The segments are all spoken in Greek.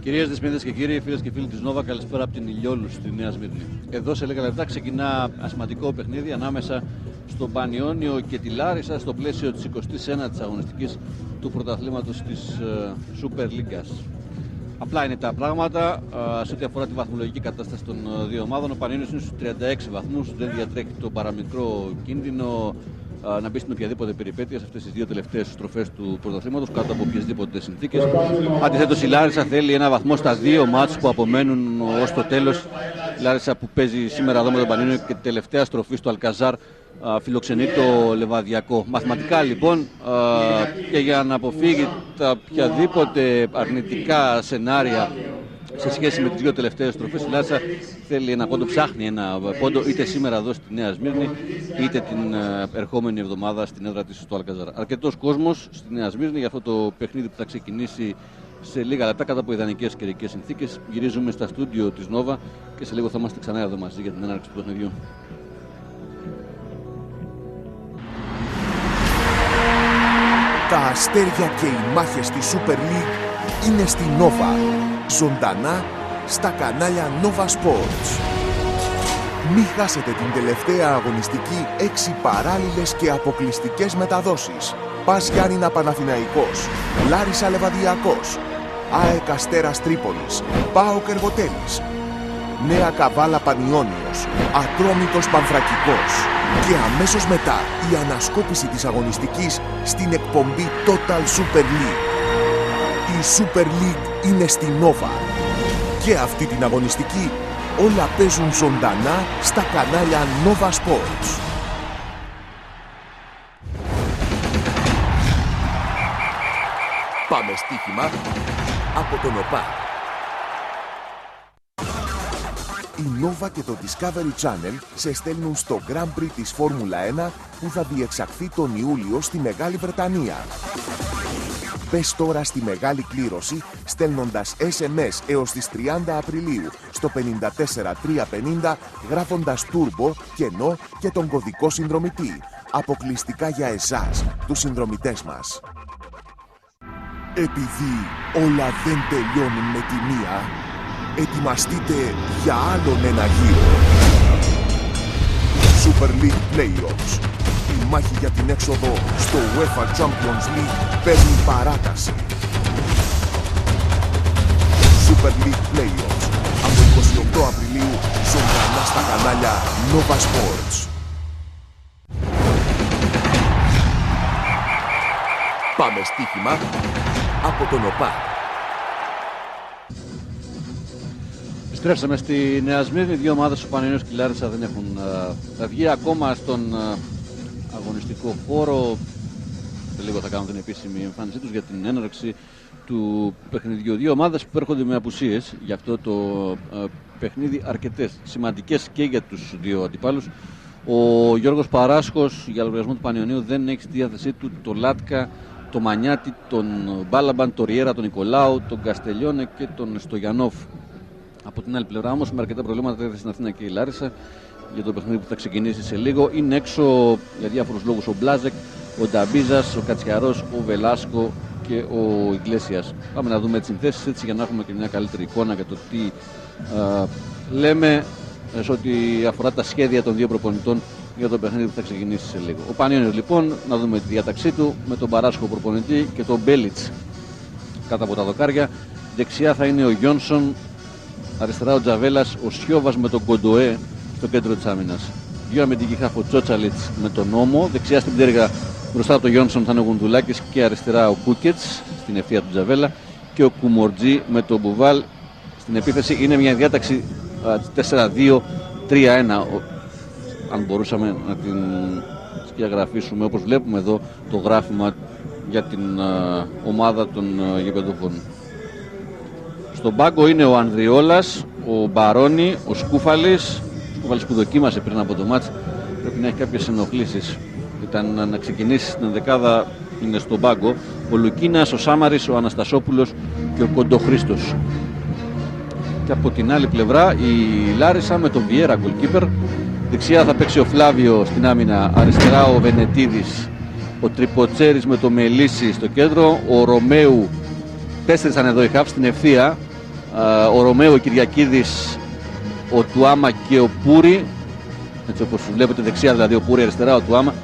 Κυρίες Δεσποινίδες και κύριοι, φίλες και φίλοι της Νόβα, καλησπέρα από την Ηλιόλου στη Νέα Σμύρνη. Εδώ σε λίγα λεπτά ξεκινά ασηματικό παιχνίδι ανάμεσα στον Πανιόνιο και τη Λάρισα στο πλαίσιο της 29ης αγωνιστικής του πρωταθλήματος της Super League. Απλά είναι τα πράγματα σε ό,τι αφορά τη βαθμολογική κατάσταση των δύο ομάδων. Ο Πανιόνιος είναι στους 36 βαθμούς, δεν διατρέχει το παραμικρό κίνδυνο να μπει στην οποιαδήποτε περιπέτεια σε αυτές τις δύο τελευταίες στροφές του πρωταθλήματος κάτω από οποιασδήποτε συνθήκες. Αντιθέτως η Λάρισα θέλει ένα βαθμό στα δύο μάτς που απομένουν ως το τέλος. Η Λάρισα που παίζει σήμερα εδώ με τον Πανιόνιο και τη τελευταία στροφή στο Αλκαζάρ φιλοξενεί το Λεβαδιακό. Μαθηματικά λοιπόν και για να αποφύγει τα οποιαδήποτε αρνητικά σενάρια σε σχέση με τις δύο τελευταίες στροφές, η Λάρισα θέλει ένα πόντο, ψάχνει ένα πόντο είτε σήμερα εδώ στη Νέα Σμύρνη είτε την ερχόμενη εβδομάδα στην έδρα της στο Αλκαζάρ. Αρκετός κόσμος στη Νέα Σμύρνη για αυτό το παιχνίδι που θα ξεκινήσει σε λίγα λεπτά κάτω από ιδανικές καιρικές συνθήκες. Γυρίζουμε στα στούντιο της Νόβα και σε λίγο θα είμαστε ξανά εδώ μαζί για την έναρξη του παιχνιδιού. Τα αστέρια και οι μάχες της Super League είναι στη Νόβα. Ζωντανά στα κανάλια Nova Sports. Μην χάσετε την τελευταία αγωνιστική 6 παράλληλες και αποκλειστικές μεταδόσεις. Πας Γιάννηνα Παναθηναϊκός, Λάρισα Λεβαδιακός, ΑΕΚ Αστέρας Τρίπολης, ΠΑΟΚ Εργοτέλης, Νέα Καβάλα Πανιόνιος, Ατρόμητος Πανθρακικός. Και αμέσως μετά η ανασκόπηση της αγωνιστικής στην εκπομπή Total Super League. Η Super League είναι στη Νόβα. Και αυτή την αγωνιστική όλα παίζουν ζωντανά στα κανάλια Nova Sports. Πάμε στοίχημα από τον ΟΠΑ. Η Nova και το Discovery Channel σε στέλνουν στο Grand Prix της Φόρμουλα 1 που θα διεξαχθεί τον Ιούλιο στη Μεγάλη Βρετανία. Μπες τώρα στη μεγάλη κλήρωση στέλνοντας SMS έως τις 30 Απριλίου στο 54350 γράφοντας Turbo, κενό και τον κωδικό συνδρομητή. Αποκλειστικά για εσάς, τους συνδρομητές μας. Επειδή όλα δεν τελειώνουν με τη μία, ετοιμαστείτε για άλλον ένα γύρο. Super League Playoffs. Η μάχη για την έξοδο στο UEFA Champions League παίρνει παράταση. Super League Playoffs από 28 Απριλίου ζωντανά στα κανάλια Nova Sports. Πάμε στοίχημα από τον ΟΠΑ. Επιστρέψαμε στη Νέα Σμύρνη. Δύο ομάδες, ο Πανιόνιος και η Λάρισα, δεν έχουν βγει ακόμα στον αγωνιστικό χώρο. Σε λίγο θα κάνουν την επίσημη εμφάνισή τους για την έναρξη του παιχνιδιού. Δύο ομάδες που έρχονται με απουσίες για αυτό το παιχνίδι, αρκετές σημαντικές και για τους δύο αντιπάλους. Ο Γιώργος Παράσχος για λογαριασμό του Πανιωνίου δεν έχει στη διάθεσή του το Λάτκα, το Μανιάτη, τον Μπάλαμπαν, τον Ριέρα, τον Νικολάου, τον Καστελιώνε και τον Στογιανόφ. Από την άλλη πλευρά όμως, με αρκετά προβλήματα έρθει στην Αθήνα και η Λάρισα για το παιχνίδι που θα ξεκινήσει σε λίγο. Είναι έξω για διάφορους λόγους ο Μπλάζεκ, ο Νταμπίζας, ο Κατσιαρός, ο Βελάσκο και ο Ιγκλέσιας. Πάμε να δούμε τις συνθέσεις έτσι για να έχουμε και μια καλύτερη εικόνα για το τι λέμε σε ό,τι αφορά τα σχέδια των δύο προπονητών για το παιχνίδι που θα ξεκινήσει σε λίγο. Ο Πανιόνιος λοιπόν, να δούμε τη διάταξή του με τον Παράσχο προπονητή και τον Μπέλιτς κάτω από τα δοκάρια. Δεξιά θα είναι ο Γιόνσον, αριστερά ο Τζαβέλας, ο Σιώβας με τον Κοντοέ στο κέντρο της άμυνας. Δύο αμυντικοί χαφ, ο Τσότσαλιτς με τον Νόμο. Δεξιά στην πτέρυγα μπροστά από τον Γιόνσον θα είναι ο Γουνδουλάκης και αριστερά ο Κούκετς στην ευθεία του Τζαβέλα και ο Κουμορτζή με τον Μπουβάλ στην επίθεση. Είναι μια διάταξη 4-2-3-1. Αν μπορούσαμε να την σκιαγραφίσουμε όπως βλέπουμε εδώ το γράφημα για την ομάδα των γηπεδούχων. Στον πάγκο είναι ο Ανδριόλας, ο Μπαρόνι, ο Σκούφαλης. Ο Σκούφαλης που δοκίμασε πριν από το μάτς πρέπει να έχει κάποιες ενοχλήσεις. Ήταν να ξεκινήσει στην δεκάδα, είναι στον πάγκο. Ο Λουκίνας, ο Σάμαρης, ο Αναστασόπουλος και ο Κοντοχρήστος. Και από την άλλη πλευρά η Λάρισα με τον Βιέρα goalkeeper. Δεξιά θα παίξει ο Φλάβιο στην άμυνα, αριστερά ο Βενετίδης, ο Τριποτσέρης με το Μελίσι στο κέντρο, ο Ρωμαίου, 4 ήταν εδώ οι χαφ στην ευθεία, ο Ρωμαίο, ο Κυριακίδης, ο Τουάμα και ο Πούρη, έτσι όπως βλέπετε δεξιά δηλαδή ο Πούρη, αριστερά ο Τουάμα,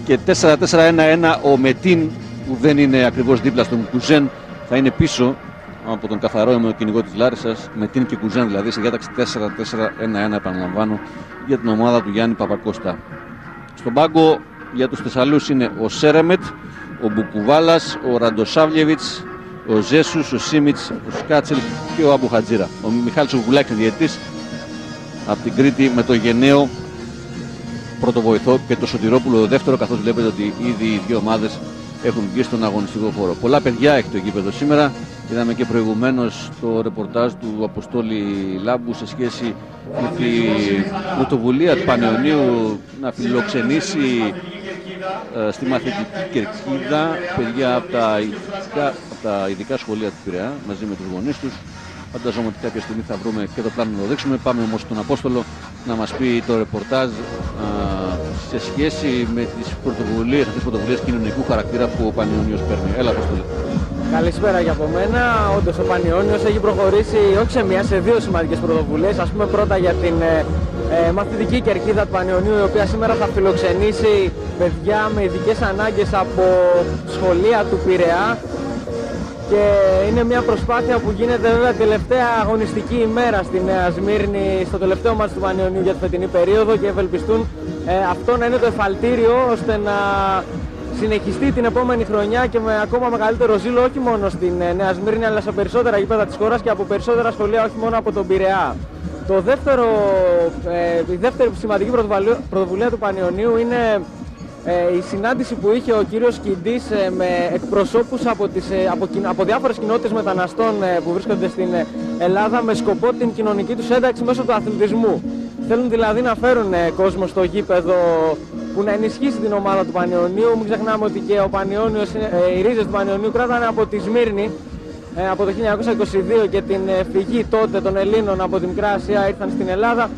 και 4-4-1-1 ο Μετίν, που δεν είναι ακριβώς δίπλα στον Κουζέν, θα είναι πίσω από τον καθαρό κυνηγό της Λάρισσας. Μετίν και Κουζέν δηλαδή σε διάταξη 4-4-1-1, επαναλαμβάνω, για την ομάδα του Γιάννη Παπακώστα. Στον πάγκο για τους Θεσσαλούς είναι ο Σέρεμετ, ο Μπουκουβάλας, ο Ραντοσάβλιεβιτς, ο Ζέσους, ο Σίμιτς, ο Σκάτσελ και ο Αμπουχατζήρα. Ο Μιχάλης ο Βουλάκης είναι διαιτητής από την Κρήτη, με το Γενναίο πρώτο βοηθό και το Σωτηρόπουλο δεύτερο, καθώς βλέπετε ότι ήδη οι δύο ομάδες έχουν βγει στον αγωνιστικό χώρο. Πολλά παιδιά έχει το γήπεδο σήμερα. Είδαμε και προηγουμένως το ρεπορτάζ του Αποστόλη Λάμπου σε σχέση με την πρωτοβουλία του Πανεωνίου να φιλοξενήσει στη μαθητική κερκίδα παιδιά από τα ειδικά σχολεία του Πειραιά μαζί με τους γονείς τους. Φανταζόμαι ότι κάποια στιγμή θα βρούμε και το πλάνο να το δείξουμε. Πάμε όμως στον Απόστολο να μας πει το ρεπορτάζ σε σχέση με τις πρωτοβουλίες κοινωνικού χαρακτήρα που ο Πανεώνιος παίρνει. Έλα, Απόστολο. Καλησπέρα και από μένα. Όντως ο Πανεώνιος έχει προχωρήσει όχι σε μία, σε δύο σημαντικές πρωτοβουλίες. Ας πούμε πρώτα για την μαθητική κερκίδα του Πανεωνίου, η οποία σήμερα θα φιλοξενήσει παιδιά με ειδικές ανάγκες από σχολεία του Πειραιά. Και είναι μια προσπάθεια που γίνεται βέβαια τελευταία αγωνιστική ημέρα στη Νέα Σμύρνη, στο τελευταίο μάτς του Πανεωνίου για τη φετινή περίοδο, και ευελπιστούν αυτό να είναι το εφαλτήριο ώστε να συνεχιστεί την επόμενη χρονιά και με ακόμα μεγαλύτερο ζήλο, όχι μόνο στην Νέα Σμύρνη αλλά σε περισσότερα γήπεδα της χώρας και από περισσότερα σχολεία, όχι μόνο από τον Πειραιά. Η δεύτερη σημαντική πρωτοβουλία του Πανεωνίου είναι η συνάντηση που είχε ο κύριος Κιντής με εκπροσώπους από διάφορες κοινότητες μεταναστών που βρίσκονται στην Ελλάδα με σκοπό την κοινωνική τους ένταξη μέσω του αθλητισμού. Θέλουν δηλαδή να φέρουν κόσμο στο γήπεδο που να ενισχύσει την ομάδα του Πανεωνίου. Μην ξεχνάμε ότι και ο Πανεώνιος, οι ρίζες του Πανεωνίου κράτανε από τη Σμύρνη από το 1922 και την φυγή τότε των Ελλήνων από τη Μικρά Ασία ήρθαν στην Ελλάδα.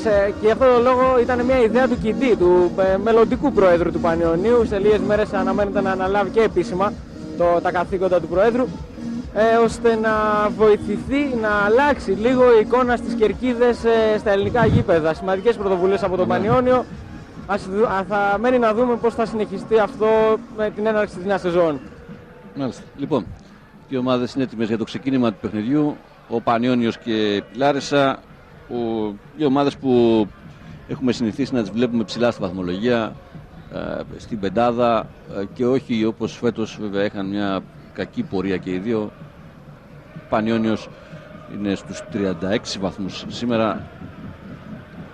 Και γι' αυτόν τον λόγο ήταν μια ιδέα του Κιντή, του μελλοντικού Προέδρου του Πανεωνίου. Σε λίγες μέρες αναμένεται να αναλάβει και επίσημα τα καθήκοντα του Προέδρου, ώστε να βοηθηθεί να αλλάξει λίγο η εικόνα στις κερκίδες στα ελληνικά γήπεδα. Σημαντικές πρωτοβουλίες από τον Πανεώνιο. Θα μένει να δούμε πώς θα συνεχιστεί αυτό με την έναρξη της νέας σεζόν. Μάλιστα. Λοιπόν, οι ομάδες είναι έτοιμες για το ξεκίνημα του παιχνιδιού. Ο Πανεώνιος και η Λάρισα, οι ομάδες που έχουμε συνηθίσει να τις βλέπουμε ψηλά στη βαθμολογία, στην πεντάδα, και όχι όπως φέτος βέβαια είχαν μια κακή πορεία και οι δύο. Πανεώνιος είναι στους 36 βαθμούς σήμερα,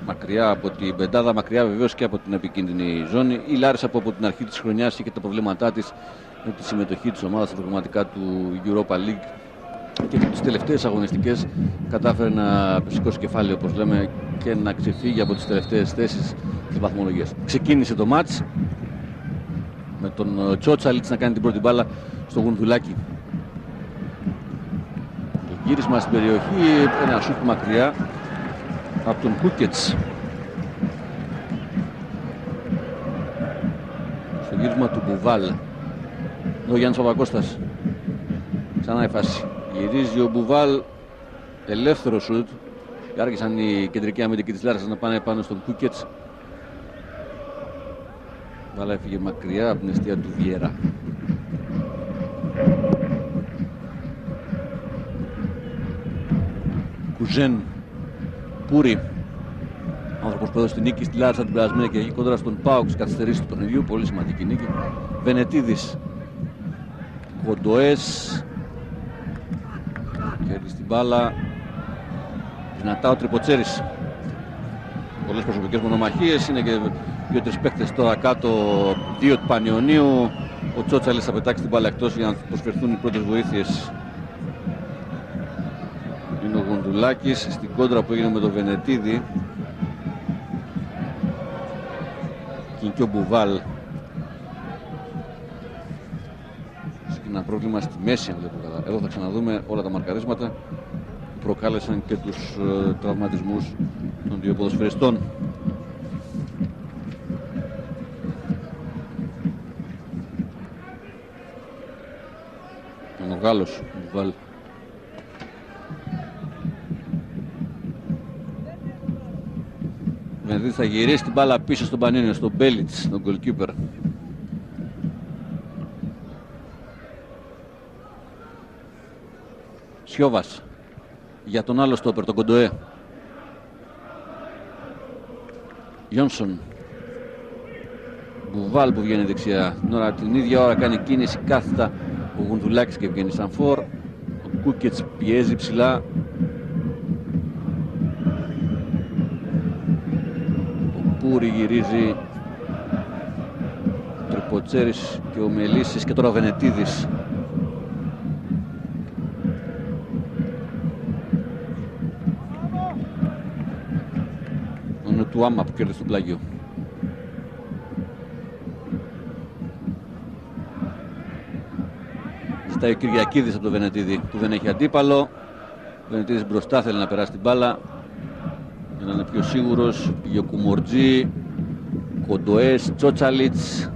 μακριά από την πεντάδα, μακριά βεβαίως και από την επικίνδυνη ζώνη. Η Λάρισα που από την αρχή της χρονιάς είχε τα προβλήματά της με τη συμμετοχή της ομάδας στα προγραμματικά του Europa League και τις τελευταίες αγωνιστικές κατάφερε να σηκώσει κεφάλι, όπως λέμε, και να ξεφύγει από τις τελευταίες θέσεις της βαθμολογίας. Ξεκίνησε το μάτς με τον Τσότσαλιτς να κάνει την πρώτη μπάλα στο Γουνδουλάκι. Το γύρισμα στην περιοχή, ένα σούτ μακριά από τον Κούκετς. Στο γύρισμα του Μπουβάλ. Ο Γιάννης Παπακώστας. Ξανά η φάση. Γυρίζει ο Μπουβάλ, ελεύθερο σουτ. Άργησαν οι κεντρικοί αμυντικοί της Λάρισας να πάνε πάνω στον Κούκετς. Μπάλα έφυγε μακριά από την αιστεία του Βιέρα. Κουζέν, Πούρη, άνθρωπος που έδωσε την νίκη στη Λάρισα την περασμένη και εκεί κοντά στον ΠΑΟΚ στις καθυστερήσεις του παιχνιδιού. Πολύ σημαντική νίκη. Βενετίδης, Κοντοές, κέρδει στην μπάλα δυνατά ο Τριποτσέρης. Πολλές προσωπικές μονομαχίες, είναι και 2-3 παίκτες τώρα κάτω, δύο του Πανεωνίου. Ο Τσότσαλης θα πετάξει την μπάλα εκτός για να προσφερθούν οι πρώτες βοήθειες. Είναι ο Γοντουλάκης στην κόντρα που έγινε με τον Βενετίδη. Και ο Μπουβάλ. Ένα πρόβλημα στη μέση, αν βλέπω καλά. Εδώ θα ξαναδούμε όλα τα μαρκαρίσματα που προκάλεσαν και τους τραυματισμούς των δύο ποδοσφαιριστών. Ο Γάλλος Μπουβάλ. Βενετίδης θα γυρίσει την μπάλα πίσω στον Πανιόνιο, στον Μπέλιτς, τον goalkeeper. Σιόβας για τον άλλο στόπερ, τον Κοντοέ. Γιόνσον. Μπουβάλ που βγαίνει δεξιά. Την ίδια ώρα κάνει κίνηση κάθετα ο Γουνδουλάκης και βγαίνει σαν φορ. Ο Κούκετς πιέζει ψηλά. Ο Πούρη γυρίζει. Ο Τριποτσέρης και ο Μελίσης και τώρα ο Βενετίδης. Ο Τουάμα που κέρδισε το πλάγιο. Ζητάει ο Κυριακίδης από το Βενετίδη που δεν έχει αντίπαλο. Ο Βενετίδης μπροστά θέλει να περάσει την μπάλα για να είναι πιο σίγουρος. Πήγε ο Κουμορτζή, Κοντοές, Τσότσαλιτς.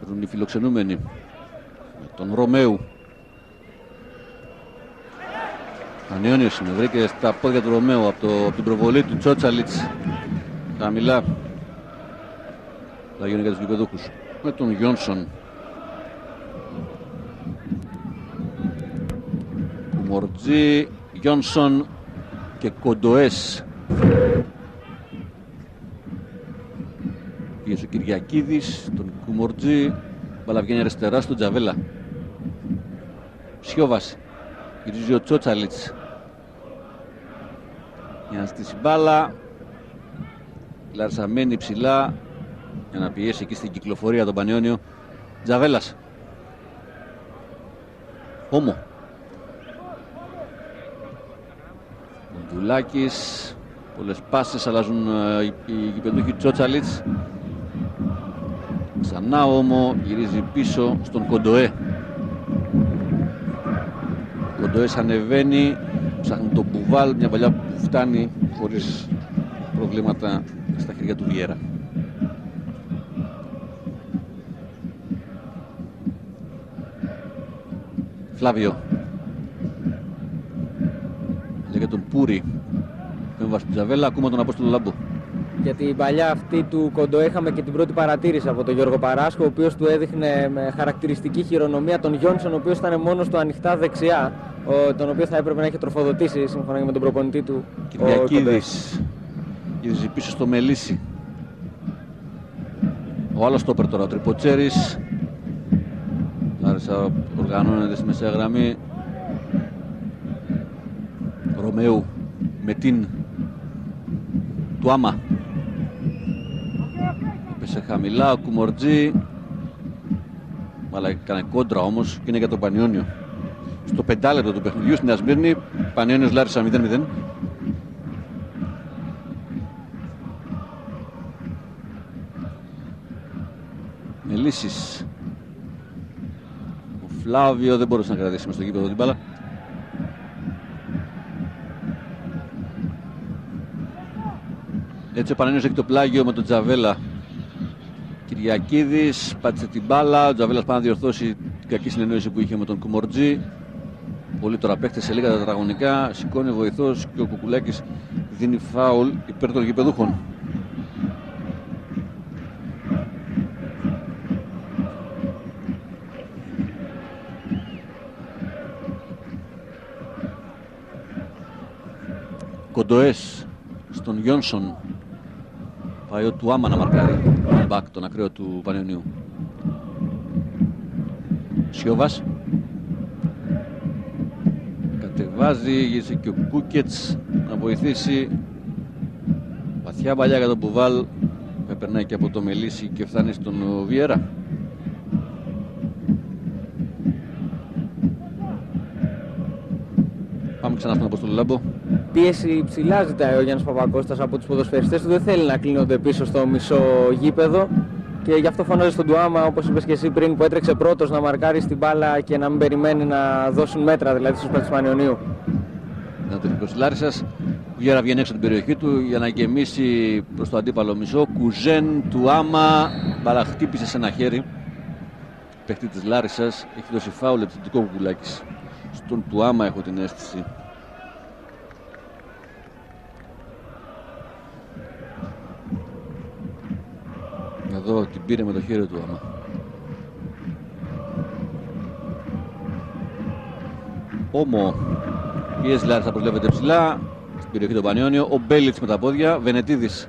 Παίρνουν οι φιλοξενούμενοι με τον Ρωμαίου. Πανιόνιος είναι, βρήκε στα πόδια του Ρωμαίου από την προβολή του Τσότσαλιτς. Χαμηλά. Θα γίνει για τους γηπεδούχους. Με τον Γιόνσον. Κουμορτζή, Γιόνσον και Κοντοές. Πήγε ο Κυριακίδης, τον Κουμορτζή. Μπάλα βγαίνει αριστερά στον Τζαβέλα. Σιόβας. Γυρίζει ο Τσότσαλιτς για να στήσει μπάλα. Λάρισα μένει ψηλά για να πιέσει εκεί στην κυκλοφορία τον Πανιόνιο. Τζαβέλας. Όμο. Ντουλάκης. Πολλές πάσες, αλλάζουν οι γηπεδούχοι. Τσότσαλιτς. Ξανά Όμο, γυρίζει πίσω στον Κοντοέ. Ο Κοντοές ανεβαίνει, ψάχνει τον Μπουβάλ, μια παλιά που φτάνει χωρίς προβλήματα στα χέρια του Βιέρα. Φλάβιο. Λέγε τον Πούρη. Πέμβαση του Τζαβέλα, ακούμε τον Απόστολο Λάμπο. Για την παλιά αυτή του Κοντοέ είχαμε και την πρώτη παρατήρηση από τον Γιώργο Παράσκο, ο οποίος του έδειχνε με χαρακτηριστική χειρονομία τον Γιόνσον, ο οποίος ήταν μόνος του ανοιχτά δεξιά, τον οποίο θα έπρεπε να έχει τροφοδοτήσει σύμφωνα και με τον προπονητή του. Κυριακίδης γυρίζει πίσω στο Μελίσι. Ο άλλος στόπερ τώρα, ο Τριποτσέρης. Λάρισα οργανώνεται στη μεσαία γραμμή. Ρωμαίου με την Τουάμα. Έπεσε χαμηλά ο Κουμορτζή. Αλλά έκανε κόντρα όμως και είναι για τον Πανιόνιο. Στο 5 λεπτό του παιχνιδιού στην Ασμύρνη, Πανιόνιος Λάρισα 0-0. Μελίσης. Ο Φλάβιο δεν μπορούσε να κρατήσει μες στο γήπεδο την μπάλα. Έτσι ο Πανιόνιος έχει το πλάγιο με τον Τζαβέλα. Κυριακίδης πάτησε την μπάλα. Ο Τζαβέλας πάει να διορθώσει την κακή συνεννόηση που είχε με τον Κουμορτζή. Πολύ τώρα παίχτες σε λίγα τετραγωνικά. Σηκώνει βοηθός και ο Κουκουλάκης δίνει φάουλ υπέρ των γηπεδούχων. Κοντοές στον Γιόνσον. Πάει ο Τουάμα να μαρκάρει τον μπακ, τον ακραίο του Πανιωνίου. Σιόβας. Κατεβάζει, γύρισε και ο Κούκετς να βοηθήσει. Βαθιά παλιά για τον Μπουβάλ. Περνάει και από το Μελίσι και φτάνει στον Βιέρα. Πάμε ξανά στον Απόστολο Λάμπο. Πίεση ψηλά ζητάει ο Γιάννης Παπακώστας από τους ποδοσφαιριστές του. Δεν θέλει να κλείνονται πίσω στο μισό γήπεδο. Και γι' αυτό φωνάζει στον Τουάμα, όπως είπες και εσύ πριν, που έτρεξε πρώτος να μαρκάρει στην μπάλα και να μην περιμένει να δώσουν μέτρα, δηλαδή στους παίκτες του Πανιωνίου. Είναι ο τελικός Λάρισσας. Ο Βιέρα βγαίνει έξω την περιοχή του για να γεμίσει προς το αντίπαλο μισό. Κουζέν, Τουάμα. Μπάλα χτύπησε σε ένα χέρι. Παίκτη της Λάρισσας. Έχει δώσει φάουλ επιθετικό Κουκουλάκης. Στον Τουάμα έχω την αίσθηση. Εδώ την πήρε με το χέρι του άμα. Όμο η Εσλάρ θα προβλέπεται ψηλά στην περιοχή του Πανιόνιο. Ο Μπέλιτς με τα πόδια. Βενετίδης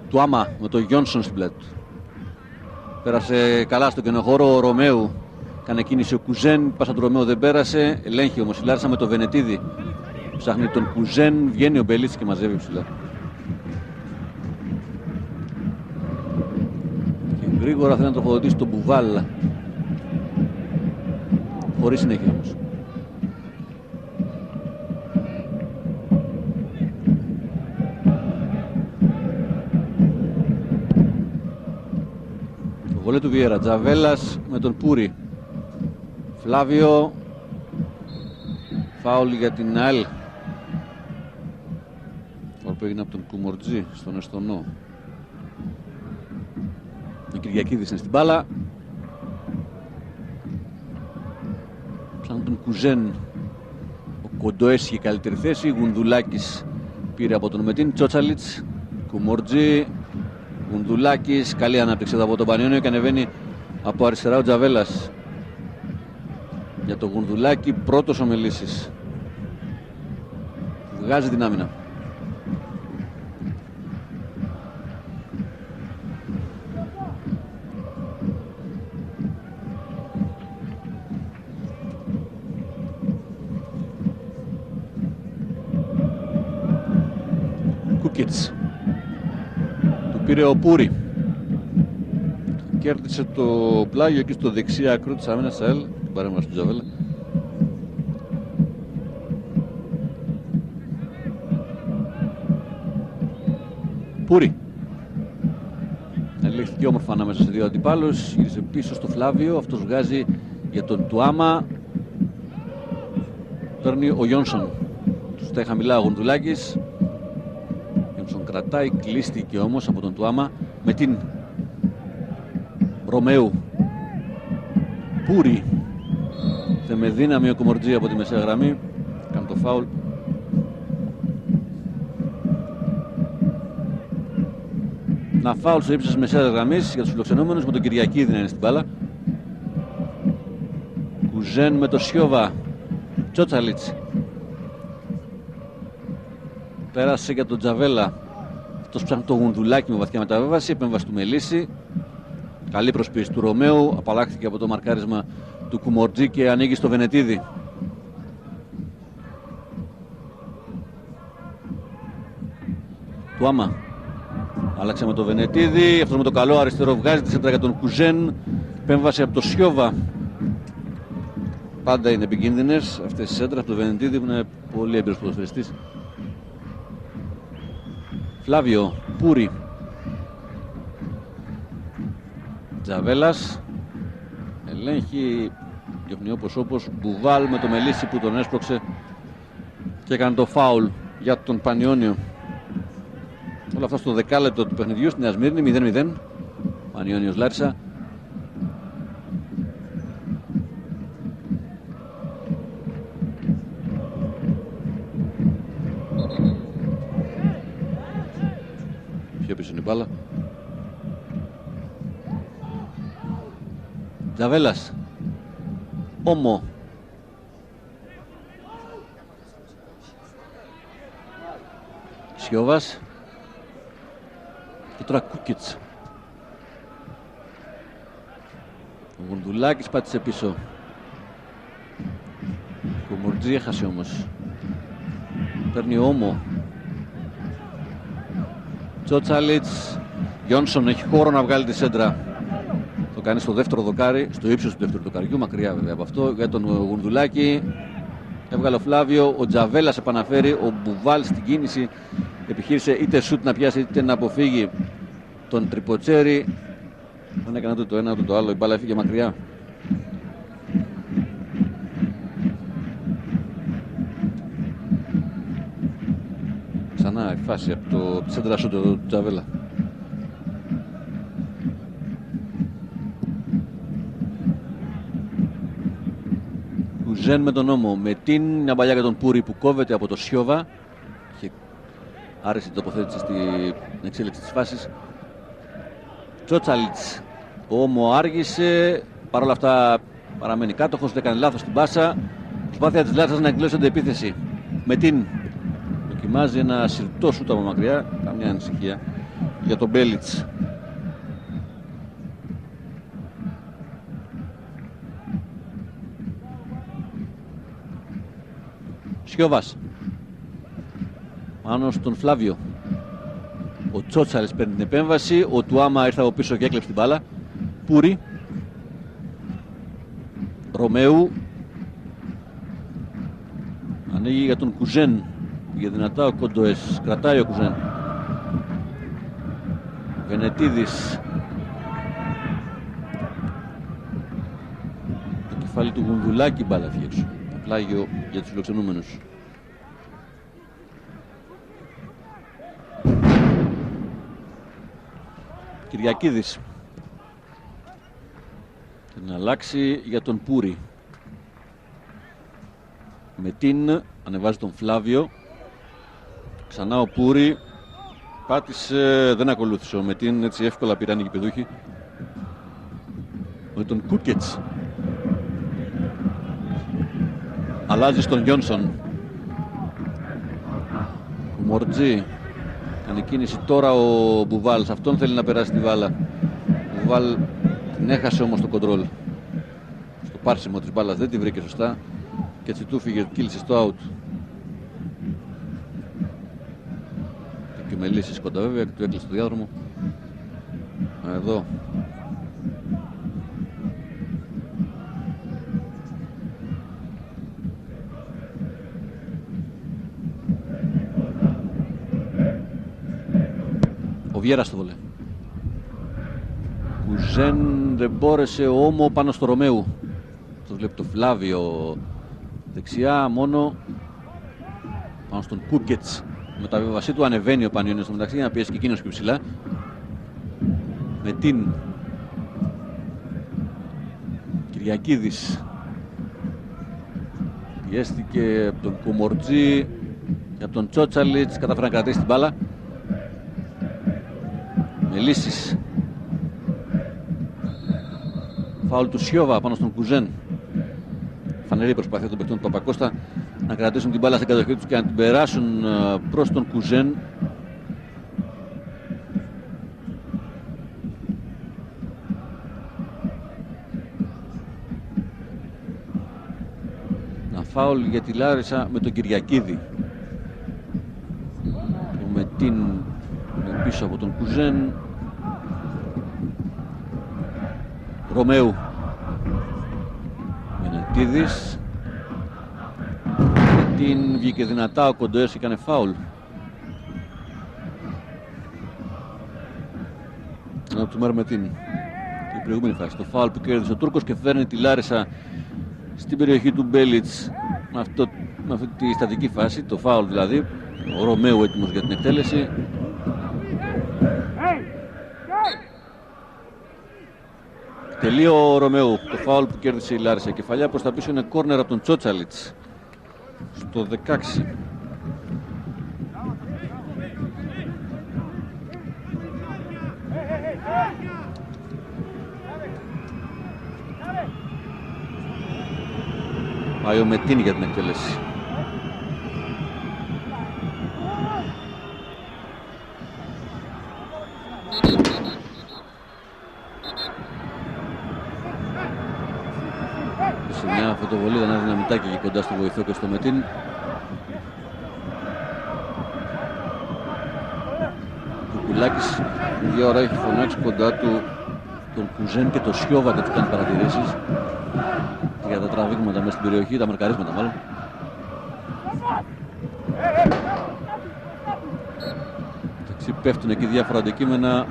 του άμα με το Γιόνσον στην πλάτη του. Πέρασε καλά στο κενό χώρο. Ο Ρωμαίου κάνει κίνηση ο Κουζέν. Πάσα του Ρωμαίου δεν πέρασε. Ελέγχει όμως η Λάρισα με το Βενετίδη. Ψάχνει τον Κουζέν. Βγαίνει ο Μπέλιτς και μαζεύει ψηλά. Και γρήγορα θέλει να τροφοδοτήσει τον Μπουβάλ. Χωρίς συνέχεια όμως. Βολέ του Βιέρα, Τζαβέλας με τον Πούρη. Φλάβιο. Φάουλ για την ΑΕΛ. Φάουλ που έγινε από τον Κουμορτζή στον Εστονό. Ο Κυριακίδης είναι στην μπάλα. Σαν τον Κουζέν. Ο Κοντοές είχε καλύτερη θέση. Γουνδουλάκης πήρε από τον Μετίν. Τσότσαλιτς. Κουμορτζή. Γουνδουλάκης, καλή ανάπτυξη εδώ από τον Πανιόνιο και ανεβαίνει από αριστερά ο Τζαβέλας. Για το Γουνδουλάκη πρώτος ο Μελίσης. Βγάζει την άμυνα. Κούκιτς. Πήρε ο Πούρη. Κέρδισε το πλάγιο εκεί στο δεξί άκρο της άμυνας ΑΕΛ. Την παρέμβαση του Τζαβέλα. Πούρη. Ελέγχθηκε όμορφα ανάμεσα σε δύο αντιπάλους. Γύρισε πίσω στο Φλάβιο. Αυτός βγάζει για τον Τουάμα. Παίρνει ο Γιόνσον. Του στάει χαμηλά ο Γουνδουλάκης. Κρατάει, κλείστηκε όμως από τον Τουάμα με την Ρωμαίου. Πούρη. Θε με δύναμη ο Κουμορτζή από τη μεσαία γραμμή. Κάνει το φάουλ. Να φάουλ στο ύψος της μεσαίας γραμμής για τους φιλοξενούμενους με τον Κυριακίδη να είναι στην μπάλα. Κουζέν με το Σιώβα. Τσότσαλιτς. Πέρασε για τον Τζαβέλα. Αυτός ψάχνει το Γουνδουλάκι με βαθιά μεταβίβαση. Επέμβαση του Μελίση. Καλή προσπίση του Ρωμαίου. Απαλλάχθηκε από το μαρκάρισμα του Κουμορτζή και ανοίγει στο Βενετίδη. Τουάμα. Άλλαξε με το Βενετίδη. Αυτό με το καλό αριστερό βγάζει τη σέντρα για τον Κουζέν. Επέμβαση από το Σιώβα. Πάντα είναι επικίνδυνες αυτές οι σέντρες από το Βενετίδη που είναι πολύ έμπειρος ποδοσφαιριστής. Φλάβιο, Πούρη. Τζαβέλας. Ελέγχει. Διώχνει όπως Μπουβάλ με το Μελίσι που τον έσπρωξε και έκανε το φάουλ για τον Πανιόνιο. Όλα αυτά στο δεκάλεπτο του παιχνιδιού στην Νέα Σμύρνη. 0-0. Πανιόνιος Λάρισα. Πιο πίσω είναι η μπάλα. Τζαβέλας. Όμο. Σιώβας. Και τώρα Κούκιτς. Ο Γουνδουλάκης πάτησε πίσω. Ο Μορτζή έχασε όμως. Παίρνει Όμο. Τσότσαλιτς. Γιόνσον έχει χώρο να βγάλει τη σέντρα. Το κάνει στο δεύτερο δοκάρι, στο ύψος του δεύτερου δοκαριού, μακριά βέβαια από αυτό. Για τον Γουνδουλάκη. Έβγαλε ο Φλάβιο. Ο Τζαβέλας επαναφέρει. Ο Μπουβάλ στην κίνηση επιχείρησε είτε σουτ να πιάσει είτε να αποφύγει τον Τριποτσέρι. Δεν έκανε ούτε το ένα ούτε το άλλο. Η μπάλα έφυγε μακριά. Ξανά η φάση από το σέντρα σουτ του Τζαβέλα. Κουζέν με τον Όμο. Με την μια παλιά για τον Πούρη που κόβεται από το Σιώβα. Είχε άρεσε την τοποθέτηση στην εξέλιξη της φάσης. Τσότσαλιτς. Ο Όμο άργησε, παρόλα αυτά παραμένει κάτοχος, έκανε λάθος στην πάσα. Προσπάθεια της Λάρισας να εκδηλώσει αντεπίθεση. Με την δοκιμάζει ένα συρτό σούτ από μακριά, καμιά ανησυχία για τον Μπέλιτς. Σιώβας πάνω στον Φλάβιο. Ο Τσότσαλης παίρνει την επέμβαση. Ο Τουάμα ήρθε από πίσω και έκλεψε την μπάλα. Πούρι. Ρωμαίου. Ανοίγει για τον Κουζέν. Πήγε δυνατά ο Κοντοές. Κρατάει ο Κουζέν. Βενετίδης. Το κεφάλι του Γουνδουλάκη μπάλα φύγει έξω. Πλάγιο για τους φιλοξενούμενους. Κυριακίδης. Θέλει να αλλάξει για τον Πούρι. Με την ανεβάζει τον Φλάβιο. Ξανά ο Πούρι. Πάτησε, δεν ακολούθησε. Με την έτσι εύκολα πήραν οι γηπεδούχοι. Με τον Κούκετς. Αλλάζει στον Γιόνσον. Ο Μορτζή. Κάνει κίνηση τώρα ο Μπουβάλ. Σε αυτόν θέλει να περάσει τη μπάλα. Ο Μπουβάλ την έχασε όμως το κοντρόλ. Στο πάρσιμο της μπάλας δεν τη βρήκε σωστά. Και έτσι του φύγε, κύλησε στο out. Και με λύσεις κοντά βέβαια και του έκλεισε το διάδρομο. Εδώ. Ο Βιέρας το βολέ. Κουζέν δεν μπόρεσε, ο Όμο πάνω στο Ρωμαίου. Το βλέπει το Φλάβιο δεξιά μόνο. Πάνω στον Κούκετς. Με τα βίβασή του ανεβαίνει ο Πανιώνιος στο μεταξύ για να πιέσει και εκείνος πιο ψηλά. Με την Κυριακίδης. Πιέστηκε από τον Κουμορτζή και από τον Τσότσαλιτς. Κατάφερε να κρατήσει την μπάλα. Με λύσεις. Φάουλ του Σιώβα πάνω στον Κουζέν. Φανερή προσπάθεια των παιχτών του Παπακώστα να κρατήσουν την μπάλα στην κατοχή τους και να την περάσουν προς τον Κουζέν. Να φάουλ για τη Λάρισα με τον Κυριακίδη. Με την πίσω από τον Κουζέν. Ρωμαίου. Βενετίδης. Την βγήκε δυνατά ο Κοντοές και έκανε φάουλ. Να του μέρουμε την προηγούμενη φάση. Το φάουλ που κέρδισε ο Τούρκος και φέρνει τη Λάρισα στην περιοχή του Μπέλιτς με αυτή τη στατική φάση. Το φάουλ δηλαδή. Ο Ρωμαίου έτοιμος για την εκτέλεση. Τελείο ο Ρωμαίου. Το φάουλ που κέρδισε η Λάρισα. Κεφαλιά προς τα πίσω είναι κόρνερ από τον Τσότσαλιτς. Στο 16. Πάει ο Μετίν για την εκτέλεση. Σε μια φωτοβολίδα ένα δυναμητάκι εκεί κοντά στο βοηθό και στο Μετίν. Ο Κουλάκης μια ώρα έχει φωνάξει κοντά του τον Κουζέν και το Σιώβα και του κάνει παρατηρήσεις για τα τραβήγματα μέσα στην περιοχή, τα μαρκαρίσματα μάλλον. Εντάξει, πέφτουν εκεί διάφορα αντικείμενα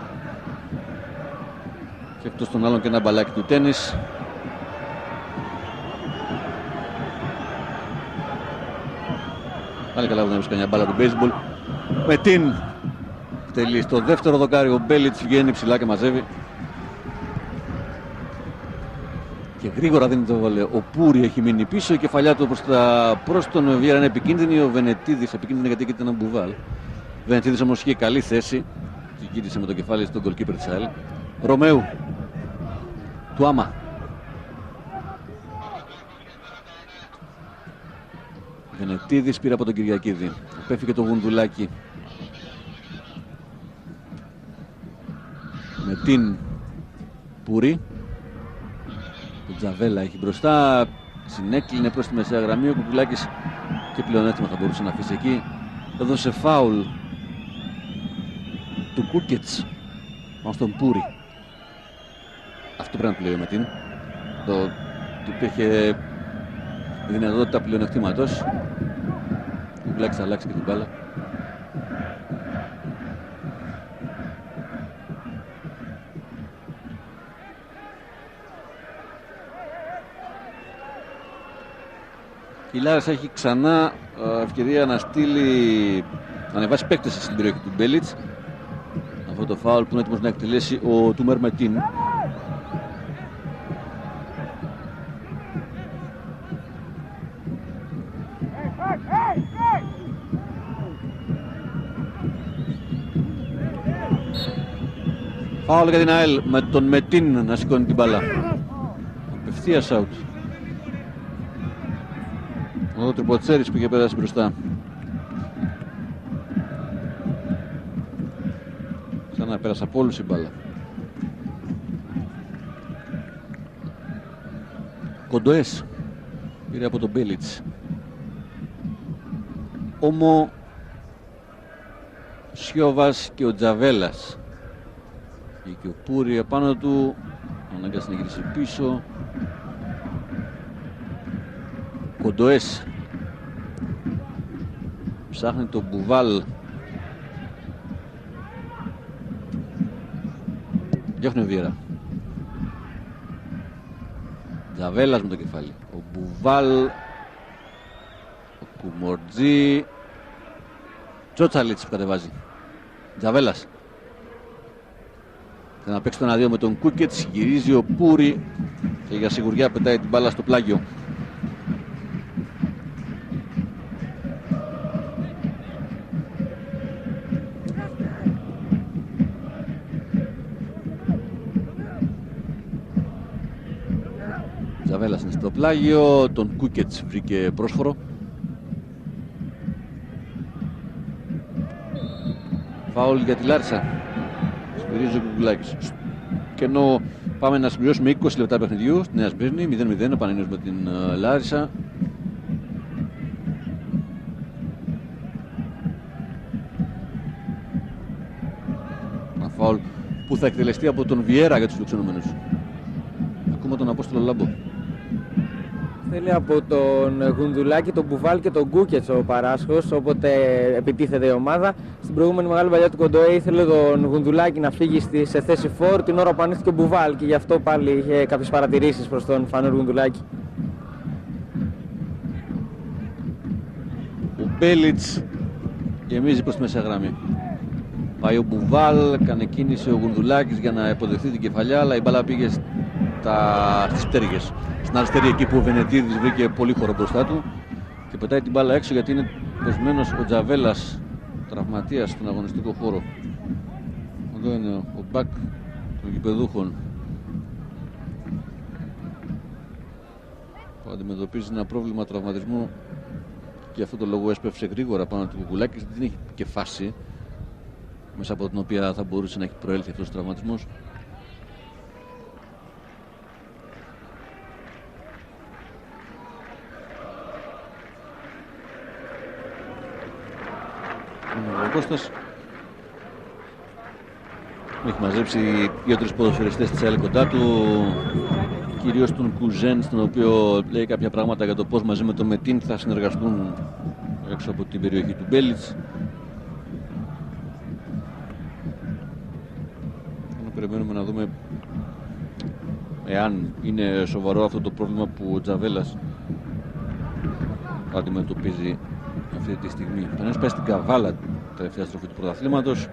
και αυτό στον άλλον και ένα μπαλάκι του τένις. Πάλι καλά που να βρει κανένα μπάλα του baseball. Με την τελεί στο δεύτερο δοκάρι. Ο Μπέλιτς βγαίνει ψηλά και μαζεύει. Και γρήγορα δίνει το βολέ. Ο Πούρι έχει μείνει πίσω. Η κεφαλιά του προς τον Βιέρα είναι επικίνδυνη. Ο Βενετίδης επικίνδυνη γιατί είχε έναν Μπουβάλ. Ο Βενετίδης όμως είχε καλή θέση. Την κοίτησε με το κεφάλι στον goalkeeper της ΑΕΛ. Ρωμαίου. Του Άμα. Βενετίδης πήρε από τον Κυριακίδη. Απέφυγε το Γουνδουλάκι. Με την Πούρη. Το Τζαβέλα έχει μπροστά. Συνέκλεινε προς τη μεσαία γραμμή. Ο Κουκουλάκης και πλεονέκτημα θα μπορούσε να αφήσει εκεί. Έδωσε φάουλ του Κούκετς πάνω στον Πούρη. Αυτό πρέπει να του λέει ο Μετίν. Του υπήρχε δυνατότητα πλεονεκτήματος. Ο Κουκουλάκης θα αλλάξει και την μπάλα. Η Λάρισα έχει ξανά ευκαιρία να στείλει, να ανεβάσει παίκτες στην περιοχή του Μπέλιτς. Αυτό το φάουλ που είναι έτοιμος να εκτελέσει ο Τούμερ Μετίν. Φάουλ για την ΑΕΛ με τον Μετίν να σηκώνει την μπάλα. Απευθείας out. Ο Τριποτσέρης που είχε περάσει μπροστά. Σαν να πέρασε από όλους η μπάλα. Κοντοές πήρε από τον Μπέλιτς. Όμο, Σιώβας και ο Τζαβέλας. Και ο Πούρη απάνω του, αναγκάστηκε να γυρίσει πίσω. Κοντοές ψάχνει τον Μπουβάλ. Διώχνει ο Βιέρα. Τζαβέλας με το κεφάλι. Ο Μπουβάλ, ο Κουμορτζή, Τσότσαλιτς που κατεβάζει. Τζαβέλας. Θα να παίξει τον 1-2 με τον Κούκετς. Γυρίζει ο Πούρη και για σιγουριά πετάει την μπάλα στο πλάγιο. Τζαβέλας είναι στο πλάγιο, τον Κούκετς βρήκε πρόσφορο. Φάουλ για τη Λάρισα. Σφυρίζει ο Κουκουλάκης. Και ενώ πάμε να συμπληρώσουμε 20 λεπτά παιχνιδιού στη Νέα Σμύρνη, 0-0 ο Παναθηναϊκός με την Λάρισα. Ένα φάουλ που θα εκτελεστεί από τον Βιέρα για τους φιλοξενούμενους. Ακούμε τον Απόστολο Λάμπο. Θέλει από τον Γουνδουλάκη, τον Μπουβάλ και τον Κούκετς ο Παράσχος, όποτε επιτίθεται η ομάδα. Στην προηγούμενη μεγάλη παλιά του Κοντοέ ήθελε τον Γουνδουλάκη να φύγει σε θέση φορ την ώρα που ανήθηκε ο Μπουβάλ και γι' αυτό πάλι είχε κάποιες παρατηρήσεις προς τον Φανέρ Γουνδουλάκη. Ο Μπέλιτς γεμίζει προς τη μέσα γραμμή. Πάει ο Μπουβάλ, κάνει κίνηση ο Γουνδουλάκης για να υποδεχθεί την κεφαλιά, αλλά η μπάλα πήγε στις πτέρυγες. Στην αριστερή εκεί που ο Βενετίδης βρήκε πολύ χώρο μπροστά του και πετάει την μπάλα έξω γιατί είναι προσμένος ο Τζαβέλας, τραυματίας στον αγωνιστικό χώρο. Εδώ είναι ο μπακ των γηπεδούχων που αντιμετωπίζει ένα πρόβλημα τραυματισμού και αυτό το λόγο έσπευσε γρήγορα πάνω του Κουκουλάκη. Δεν έχει και φάση μέσα από την οποία θα μπορούσε να έχει προέλθει αυτός ο τραυματισμός. Ο Κώστας έχει μαζέψει 2-3 ποδοσφαιριστές της ΑΕΛ κοντά του, κυρίως τον Κουζέν, στον οποίο λέει κάποια πράγματα για το πώς μαζί με τον Μετίν θα συνεργαστούν έξω από την περιοχή του Μπέλιτς. Περιμένουμε να δούμε εάν είναι σοβαρό αυτό το πρόβλημα που ο Τζαβέλας αντιμετωπίζει αυτή τη στιγμή. Ο Παναθηναϊκός πάει στην Καβάλα τελευταία στροφή του πρωταθλήματος.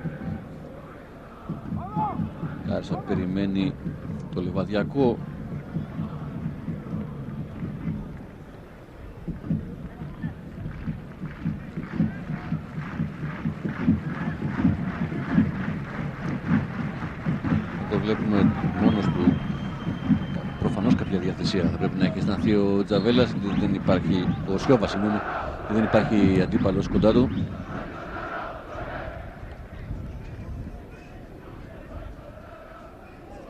Λάρισα περιμένει το Λιβαδιακό. βλέπουμε μόνος του. Προφανώς κάποια διαθεσία θα πρέπει να έχει αισθανθεί ο Τζαβέλας. Δεν υπάρχει, ο Σιώβα, συγγνώμη, δεν υπάρχει αντίπαλος κοντά του.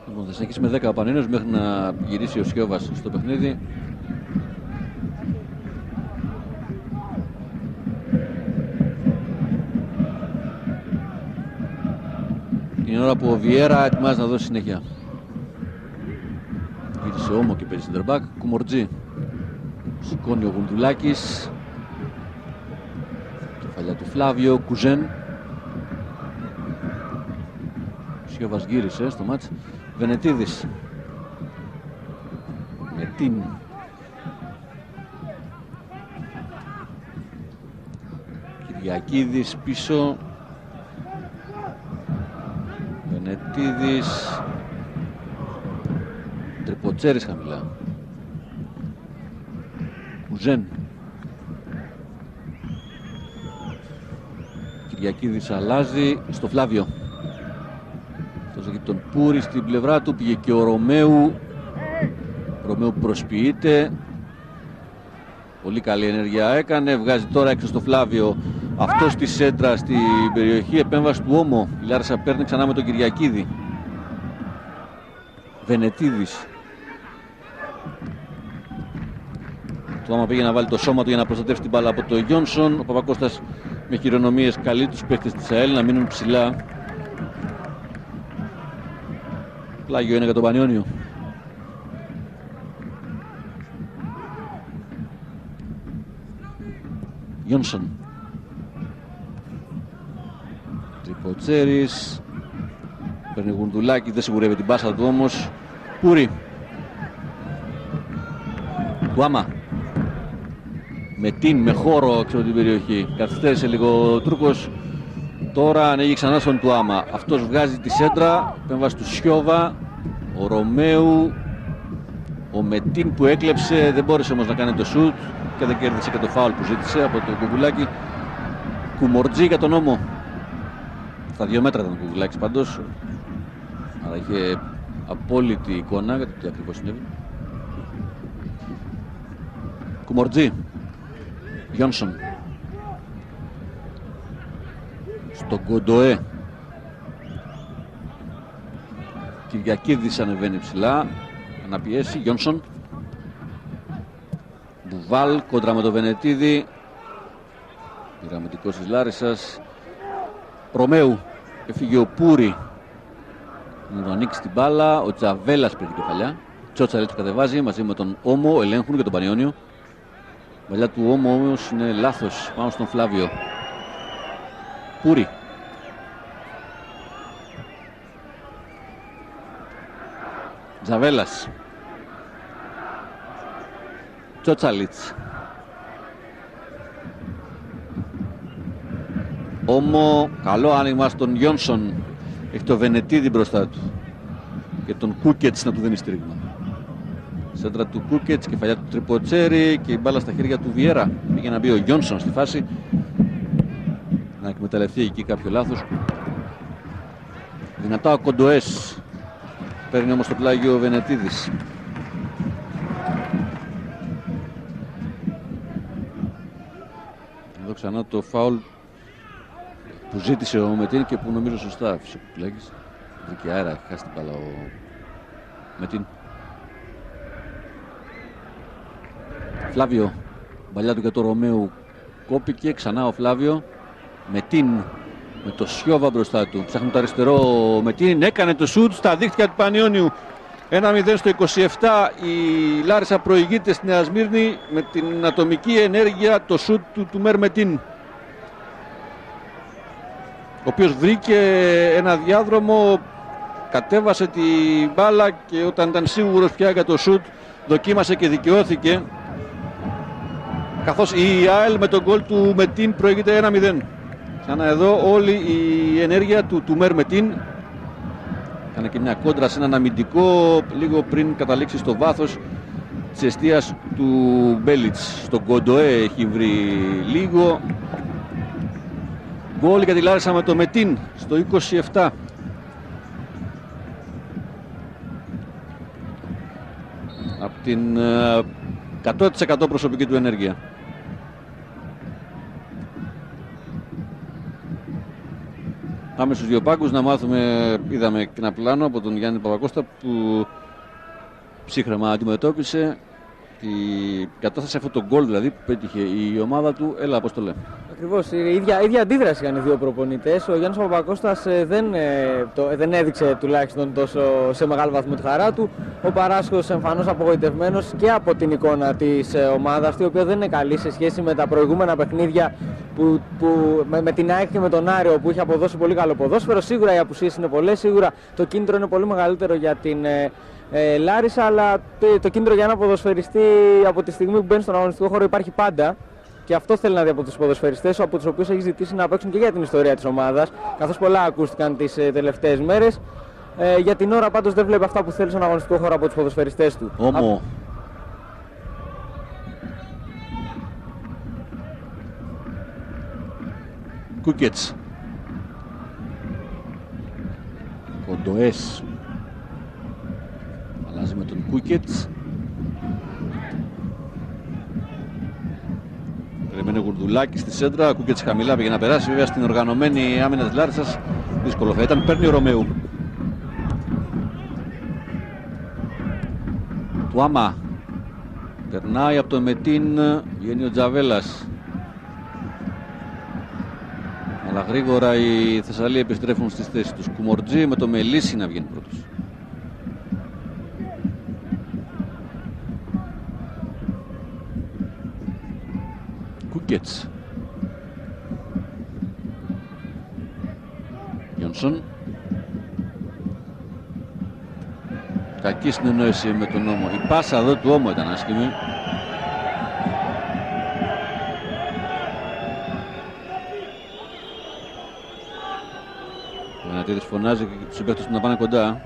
Λοιπόν, θα συνεχίσει με 10 ο Πανιόνιος μέχρι να γυρίσει ο Σιώβας στο παιχνίδι. Την ώρα που ο Βιέρα ετοιμάζει να δώσει συνέχεια. Γύρισε Όμο και παίζει center back. Κουμορτζή. Σηκώνει ο Γουλτουλάκης. Κεφαλιά του Φλάβιο. Κουζέν. Σιώβας γύρισε στο μάτς. Βενετίδης. Μετίν. Κυριακίδης πίσω. Βενετίδης. Τριποτσέρης χαμηλά. Κουζέν. Κυριακίδης αλλάζει στο Φλάβιο. Αυτός έχει τον Πούρη στην πλευρά του. Πήγε και ο Ρωμαίου. Ρωμαίου προσποιείται. Πολύ καλή ενέργεια έκανε. Βγάζει τώρα έξω στο Φλάβιο. Αυτός στη σέντρα στην περιοχή. Επέμβαση του Όμο. Η Λάρισα παίρνει ξανά με τον Κυριακίδη. Βενετίδης. Το άμα πήγε να βάλει το σώμα του για να προστατεύσει την μπάλα από το Γιόνσον. Ο Παπακώστας με χειρονομίες καλεί τους παίκτες της ΑΕΛ να μείνουν ψηλά. Πλάγιο είναι για τον Πανιόνιο. Γιόνσον. Τριποτσέρης. Παίρνει Γουνδουλάκη, δεν σιγουρεύει την πάσα του όμως. Πούρη. Τουάμα. Μετίν με χώρο έξω από την περιοχή. Καθυστέρησε λίγο ο Τούρκος. Τώρα ανοίγει ξανά στον Τουάμα. Αυτός βγάζει τη σέντρα. Επέμβαση του Σιώβα. Ο Ρωμαίου. Ο Μετίν που έκλεψε δεν μπόρεσε όμως να κάνει το σουτ και δεν κέρδισε και το φάουλ που ζήτησε από τον Κουκουλάκη. Κουμορτζή για τον Όμο. Στα 2 μέτρα ήταν ο Κουκουλάκης πάντως. Άρα είχε απόλυτη εικόνα για το τι ακριβώς συνέβη. Κουμορτζή. Γιόνσον. Στον Κοντοέ. Κυριακίδης ανεβαίνει ψηλά. Αναπιέσει. Γιόνσον. Μπουβάλ κόντρα με το Βενετίδη. Πειραματικός της Λάρισσας. Ρωμαίου. Έφυγε ο Πούρη. Να τον ανοίξει την μπάλα. Ο Τζαβέλας πήρε την κεφαλιά. Τσότσαλη του κατεβάζει μαζί με τον Όμο. Ελέγχουν και τον Πανιόνιο. Η παλιά του Όμο όμως είναι λάθος. Πάνω στον Φλάβιο. Πούρη. Τζαβέλας. Τσότσαλιτς. Όμο, καλό άνοιγμα στον Γιόνσον. Έχει το Βενετίδη μπροστά του. Και τον Κούκετς να του δίνει στήριγμα. Σέντρα του Κούκετς, κεφαλιά του Τριποτσέρη και η μπάλα στα χέρια του Βιέρα. Πήγε να μπει ο Γιόνσον στη φάση. Να εκμεταλλευτεί εκεί κάποιο λάθος. Δυνατά ο Κοντοές. Παίρνει όμως το πλάγιο ο Βενετίδης. Εδώ ξανά το φάουλ που ζήτησε ο Μετίν και που νομίζω σωστά άφησε ο Πλάγης. Βρήκε αέρα, έχει χάσει την μπάλα ο Μετίν. Φλάβιο, μπαλιά του για το Ρωμαίου κόπηκε, ξανά ο Φλάβιο. Μετίν με το Σιώβα μπροστά του. Ψάχνει το αριστερό ο Μετίν, έκανε το σουτ στα δίχτυα του Πανιόνιου. 1-0 στο 27, η Λάρισα προηγείται στη Νέα Σμύρνη με την ατομική ενέργεια, το σουτ του Μέρ Μετίν, ο οποίος βρήκε ένα διάδρομο, κατέβασε την μπάλα και όταν ήταν σίγουρος πια για το σουτ δοκίμασε και δικαιώθηκε, καθώς η ΑΕΛ με τον γκολ του Μετίν προηγείται 1-0. Ξανά εδώ όλη η ενέργεια του Μέρ Μετίν. Κάνε και μια κόντρα σε έναν αμυντικό λίγο πριν καταλήξει στο βάθος της εστίας του Μπέλιτς. Στον Κοντοέ έχει βρει λίγο. Γκολ για τη Λάρισα με το Μετίν στο 27. την 100% προσωπική του ενέργεια. Πάμε στους δύο πάγκους να μάθουμε, είδαμε και ένα πλάνο από τον Γιάννη Παπακώστα που ψύχρεμα αντιμετώπισε τη κατάσταση, αυτό το γκολ δηλαδή που πέτυχε η ομάδα του. Έλα, Αποστολέ. Ακριβώς, η ίδια αντίδραση είχαν οι δύο προπονητές. Ο Γιάννης Παπακώστας δεν έδειξε τουλάχιστον τόσο σε μεγάλο βαθμό τη χαρά του. Ο Παράσχος εμφανώς απογοητευμένος και από την εικόνα της ομάδας, η οποία δεν είναι καλή σε σχέση με τα προηγούμενα παιχνίδια με την ΑΕΚ και με τον Άριο, που είχε αποδώσει πολύ καλό ποδόσφαιρο. Σίγουρα οι απουσίες είναι πολλές, σίγουρα το κίνητρο είναι πολύ μεγαλύτερο για την Λάρισα, αλλά το κίνητρο για ένα ποδοσφαιριστή από τη στιγμή που μπαίνει στον αγωνιστικό χώρο υπάρχει πάντα. Και αυτό θέλει να δει από τους ποδοσφαιριστές, από τους οποίους έχει ζητήσει να παίξουν και για την ιστορία της ομάδας, καθώς πολλά ακούστηκαν τις τελευταίες μέρες. Για την ώρα πάντως δεν βλέπει αυτά που θέλει στον αγωνιστικό χώρο από τους ποδοσφαιριστές του. Όμο. Κούκετς. Κοντοές. Αλλάζει με τον Κούκετς. Περιμένει ο Γουρδουλάκης στη σέντρα. Κούκετς χαμηλά πήγε να περάσει. Βέβαια στην οργανωμένη άμυνα της Λάρισσας δύσκολο θα ήταν. Παίρνει ο Ρωμαίου. Τουάμα. Περνάει από το Μετίν. Βγαίνει ο Τζαβέλας. Αλλά γρήγορα οι Θεσσαλοί επιστρέφουν στις θέσεις τους. Κουμορτζή με το Μελίσι να βγαίνει πρώτος. Κούκετς. Γιόνσον. Κακή συνεννόηση με τον Όμο. Η πάσα εδώ του Όμο ήταν άσχημη. Ο Βενατίδης φωνάζει και τους συμπαίκτες του να πάνε κοντά.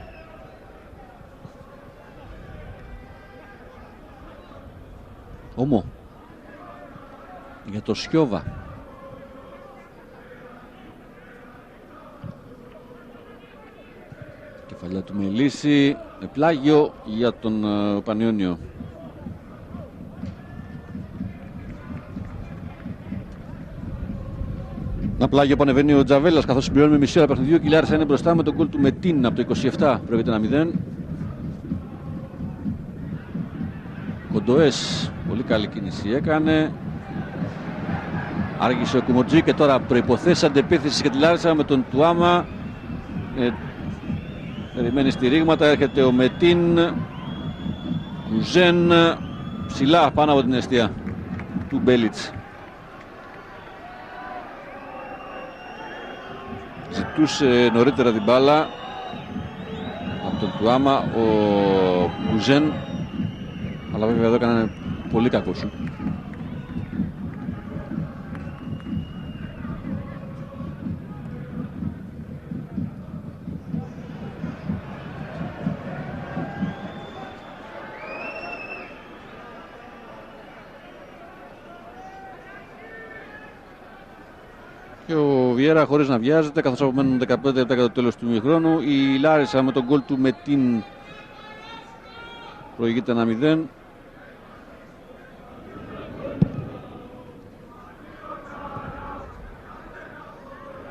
Όμο. Για το Σιώβα. Κεφαλιά του Μελίση. Με πλάγιο για τον Πανιόνιο. Ένα πλάγιο που ανεβαίνει ο Τζαβέλας καθώς συμπληρώνουμε μισή ώρα παιχνιδιού και η Λάρισα είναι μπροστά με τον γκολ του Μετίν από το 27. Προηγείται 1-0. Κοντοές. Πολύ καλή κίνηση έκανε. Άργησε ο Κουμορτζή και τώρα προϋποθέσεις αντεπίθεσης για τη Λάρισα με τον Τουάμα. Περιμένει στηρίγματα, έρχεται ο Μετίν. Κουζέν ψηλά πάνω από την αιστεία του Μπέλιτς. Ζητούσε νωρίτερα την μπάλα από τον Τουάμα ο Κουζέν, αλλά βέβαια εδώ έκανε πολύ κακό σου. Και ο Βιέρα χωρίς να βιάζεται, καθώς απομένουν 15 λεπτά κατά το τέλος του ημιχρόνου. Η Λάρισα με τον γκολ του Μετίν προηγείται 1-0.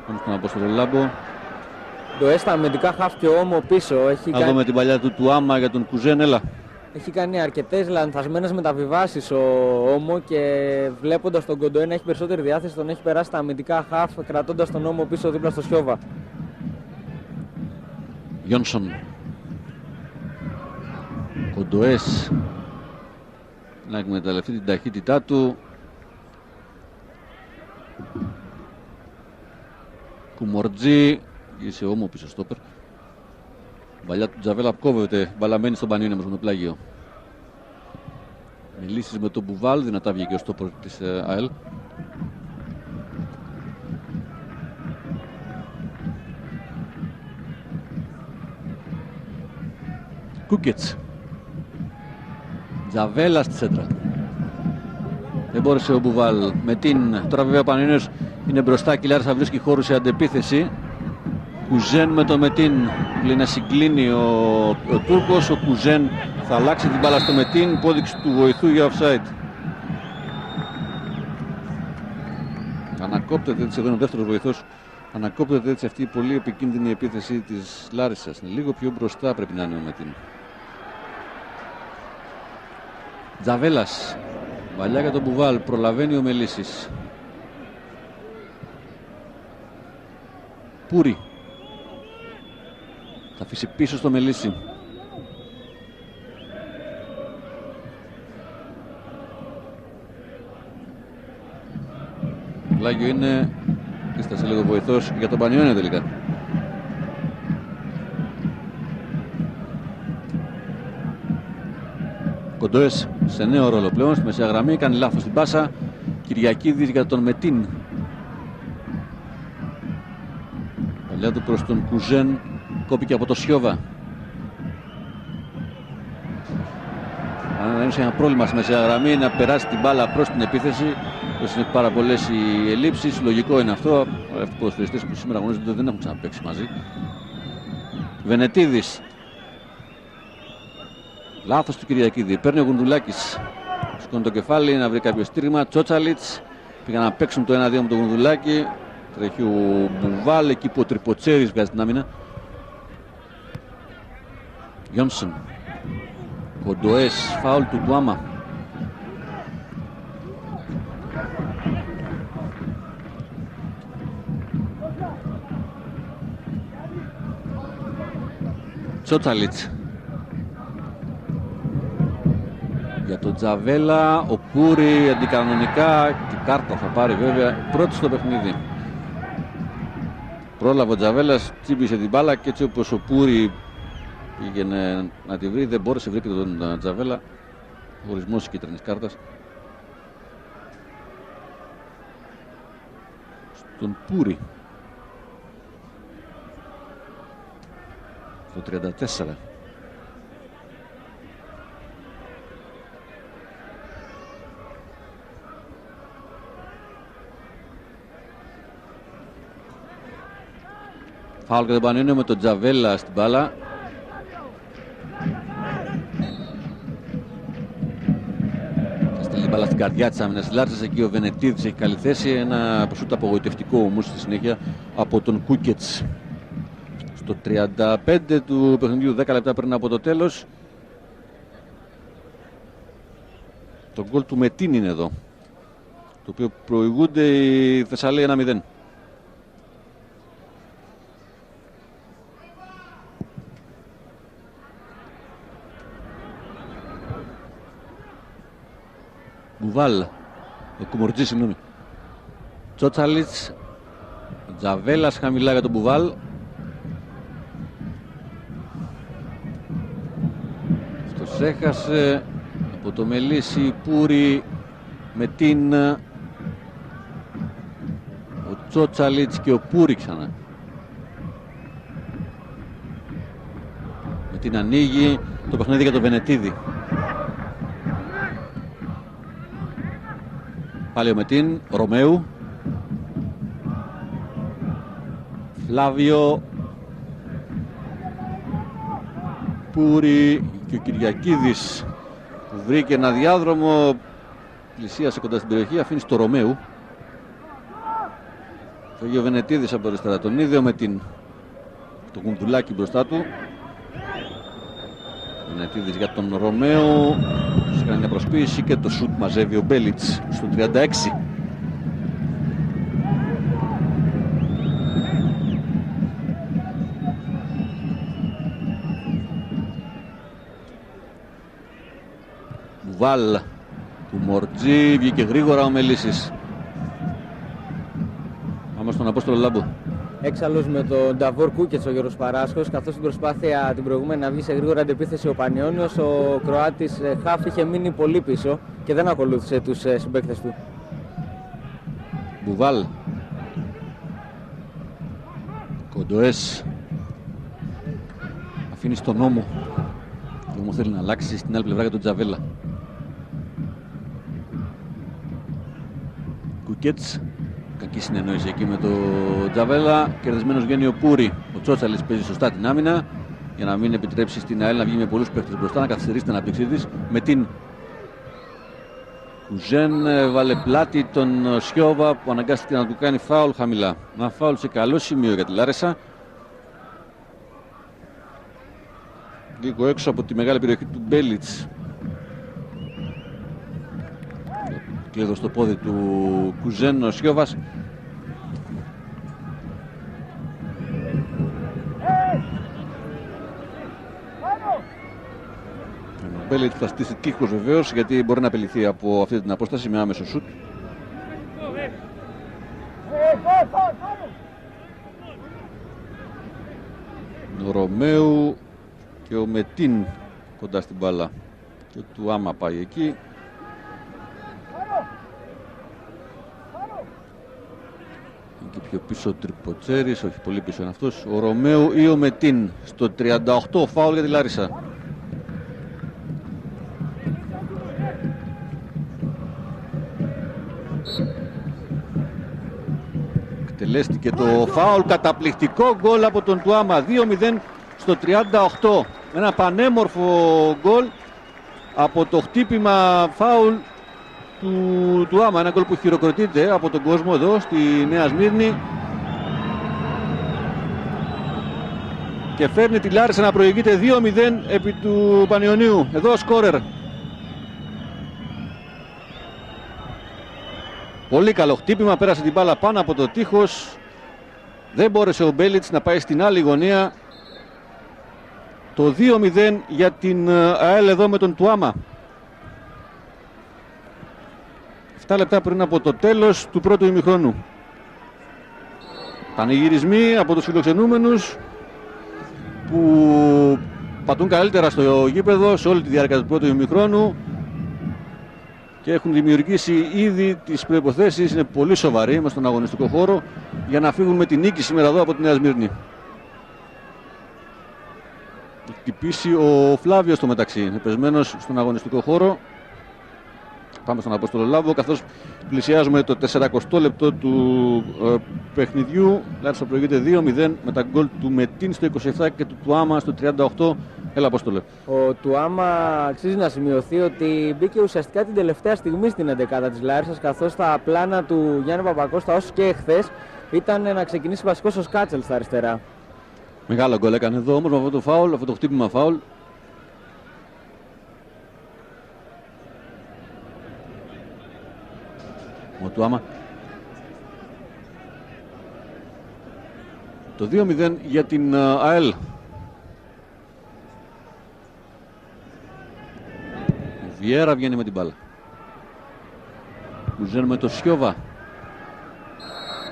Πάμε στον Απόστολο Λάμπο. Το έστα αμυντικά χαφ και ο Όμο πίσω. Να δούμε την παλιά του Άμα για τον Κουζέν, έλα. Έχει κάνει αρκετές λανθασμένες μεταβιβάσεις ο Όμο και βλέποντας τον Κοντοέ να έχει περισσότερη διάθεση, τον έχει περάσει τα αμυντικά χαφ, κρατώντας τον Όμο πίσω δίπλα στο Σιώβα. Γιόνσον. Κοντοές να εκμεταλλευτεί την ταχύτητά του. Κουμορτζή. Γύρισε ο Όμο πίσω στόπερ. Παλιά του Τζαβέλα κόβεται, μπαλαμένη στον Πανιόνιο με το πλάγιο. Μιλήσεις με τον Μπουβάλ, δυνατά βγήκε ο στόπερ της ΑΕΛ. Κούκετς. Τζαβέλα στη σέντρα. Δεν μπόρεσε ο Μπουβάλ. Τώρα βέβαια ο Πανιόνιος είναι μπροστά και η Λάρισα βρίσκει χώρου σε αντεπίθεση. Κουζέν με το Μετίν, λέει να συγκλίνει ο Τούρκος. Ο Κουζέν Θα αλλάξει την μπάλα στο Μετίν, υπόδειξη του βοηθού για offside. Ανακόπτεται έτσι, εδώ είναι ο δεύτερος βοηθός. Ανακόπτεται έτσι αυτή η πολύ επικίνδυνη επίθεση της Λάρισσας. Λίγο πιο μπροστά πρέπει να είναι ο Μετίν. Τζαβέλας. Βαλιά για τον Μπουβάλ. Προλαβαίνει ο Μελίσης. Πούρι. Θα αφήσει πίσω στο Μελίση. Πλάγιο είναι.Ίστασε λίγο βοηθός για τον Πανιόνιο τελικά. Κοντοές σε νέο ρόλο πλέον στη μεσαία γραμμή. Κάνει λάθος την πάσα. Κυριακίδης για τον Μετίν. Παλιά του προς τον Κουζέν. Κόπηκε από το Σιώβα. Αν είναι ένα πρόβλημα στη μεσαία γραμμή να περάσει την μπάλα προς την επίθεση. Είναι πάρα πολλές οι ελλείψεις. Λογικό είναι αυτό. Αυτοί οι ποδοσφαιριστές που σήμερα αγωνίζονται δεν έχουν ξαναπαίξει μαζί. Βενετίδης. Λάθος του Κυριακίδη. Παίρνει ο Γουνδουλάκης. Σηκώνει το κεφάλι να βρει κάποιο στήριγμα. Τσότσαλιτς. Πήγαν να παίξουν το 1-2 με τον Γουνδουλάκη. Τρέχει ο Μπουβάλ εκεί που ο Τριποτσέρης βγάζει την άμυνα. Γιόνσον. Κοντοές. Φάουλ του Ντουάμα. Τσότσαλιτς. Για τον Τζαβέλα, ο Πούρι αντικανονικά, την κάρτα θα πάρει βέβαια, πρώτη στο παιχνίδι. Πρόλαβε ο Τζαβέλας, τσίμπησε την μπάλα και έτσι όπως ο Πούρι πήγαινε να τη βρει, δεν μπόρεσε, βρήκε τον Τζαβέλα, χωρισμός της κίτρινης κάρτας. Στον Πούρι. Στο 34. Φάουλ για τον Πανιόνιο με τον Τζαβέλα στην μπάλα. Θα στείλει την μπάλα στην καρδιά της άμυνας Λάρισσας. Εκεί ο Βενετίδης έχει καλή θέση. Ένα σούτ απογοητευτικό όμως στη συνέχεια από τον Κούκετς. Στο 35 του παιχνιδιού, 10 λεπτά πριν από το τέλος. Το γκολ του Μετίν είναι εδώ, το οποίο προηγούνται η Θεσσαλία 1-0. Μπουβάλ, ο Κουμορτζή, συγγνώμη. Τσότσαλιτς. Τζαβέλας χαμηλά για τον Μπουβάλ. Αυτός έχασε από το Μελίσι. Πούρι, Μετίν, ο Τσότσαλιτς και ο Πούρι ξανά. Μετίν ανοίγει το παιχνίδι για τον Βενετίδη. Πάλι ο Μετίν, Ρωμαίου. Φλάβιο. Πούρι και ο Κυριακίδης που βρήκε ένα διάδρομο, πλησίασε κοντά στην περιοχή, αφήνει στο Ρωμαίου. Φεύγει ο Βενετίδης από το αριστερά, τον ίδιο με το Γουνδουλάκι μπροστά του. Βενετίδης για τον Ρωμαίο. Κάνει μια προσποίηση και το σουτ μαζεύει ο Μπέλιτς στο 36. Μπουβάλ του Μορτζή, βγήκε γρήγορα ο Μελίσης. Πάμε στον Απόστολο Λάμπο. Έξαλλος με τον Νταβόρ Κούκετς ο Γιώργος Παράσχος, καθώς στην προσπάθεια την προηγούμενη να βγει σε γρήγορα αντεπίθεση ο Πανιόνιος, ο Κροάτης Χαφ είχε μείνει πολύ πίσω και δεν ακολούθησε τους συμπαίκτες του. Μπουβάλ. Κοντοές. Αφήνει στον Νόμο. Ο Νόμο θέλει να αλλάξει στην άλλη πλευρά για τον Τζαβέλα. Κουκέτς. Κακή συνεννόηση εκεί με τον Τζαβέλα. Κερδισμένος βγαίνει ο Πούρι. Ο Τσότσαλης παίζει σωστά την άμυνα. για να μην επιτρέψει στην ΑΕΛ να βγει με πολλούς παίκτες μπροστά, να καθυστερήσει την ανάπτυξή της. Με την Κουζέν βάλε πλάτη τον Σιώβα που αναγκάστηκε να του κάνει φάουλ χαμηλά. Ένα φάουλ σε καλό σημείο για τη Λάρισα. Λίγο έξω από τη μεγάλη περιοχή του Μπέλιτς. Κλείδω στο πόδι του Κουζέν ο Σιώβας. Ο Μπέλιτς θα στήσει τείχος βεβαίως, γιατί μπορεί να απεληθεί από αυτή την απόσταση με άμεσο σουτ. Ο Ρωμαίου και ο Μετίν κοντά στην μπάλα και του Άμα πάει εκεί. Και πιο πίσω ο Τριποτσέρης, όχι πολύ πίσω είναι αυτός. Ο Ρωμαίου ή ο Μετίν στο 38, φάουλ για τη Λάρισα. Εκτελέστηκε το φάουλ, καταπληκτικό γκολ από τον Τουάμα, 2-0 στο 38. Ένα πανέμορφο γκολ από το χτύπημα φάουλ του Τουάμα. Ένα γκολ που χειροκροτείται από τον κόσμο εδώ στη Νέα Σμύρνη και φέρνει τη Λάρισα να προηγείται 2-0 επί του Πανιωνίου. Εδώ ο σκόρερ. Πολύ καλό χτύπημα, πέρασε την μπάλα πάνω από το τείχος. Δεν μπόρεσε ο Μπέλιτς να πάει στην άλλη γωνία. Το 2-0 για την ΑΕΛ εδώ με τον Τουάμα. 7 λεπτά πριν από το τέλος του πρώτου ημιχρόνου. Πανηγυρισμοί από τους φιλοξενούμενους που πατούν καλύτερα στο γήπεδο σε όλη τη διάρκεια του πρώτου ημιχρόνου και έχουν δημιουργήσει ήδη τις προϋποθέσεις, είναι πολύ σοβαροί μες στον αγωνιστικό χώρο, για να φύγουν με την νίκη σήμερα εδώ από τη Νέα Σμύρνη. Χτυπήσει ο Φλάβιος στο μεταξύ, είναι πεσμένος στον αγωνιστικό χώρο. Πάμε στον Απόστολο Λάβο, καθώς πλησιάζουμε το 40 λεπτό του παιχνιδιού. Λάρισα προηγείται 2-0 με τα γκολ του Μετίν στο 27 και του Τουάμα στο 38. Έλα, Απόστολε. Ο Τουάμα αξίζει να σημειωθεί ότι μπήκε ουσιαστικά την τελευταία στιγμή στην 11η της Λάρισσας, καθώς τα πλάνα του Γιάννη Παπακώστα, ως και εχθές, ήταν να ξεκινήσει βασικός ο Σκάτσελ στα αριστερά. Μεγάλο γκολ έκανε εδώ όμως με αυτό το φάουλ, αυτό το χτύπημα φάουλ. Ο Τουάμα. Το 2-0 για την ΑΕΛ. Ο Βιέρα βγαίνει με την μπάλα. Κουζέν με το Σιώβα.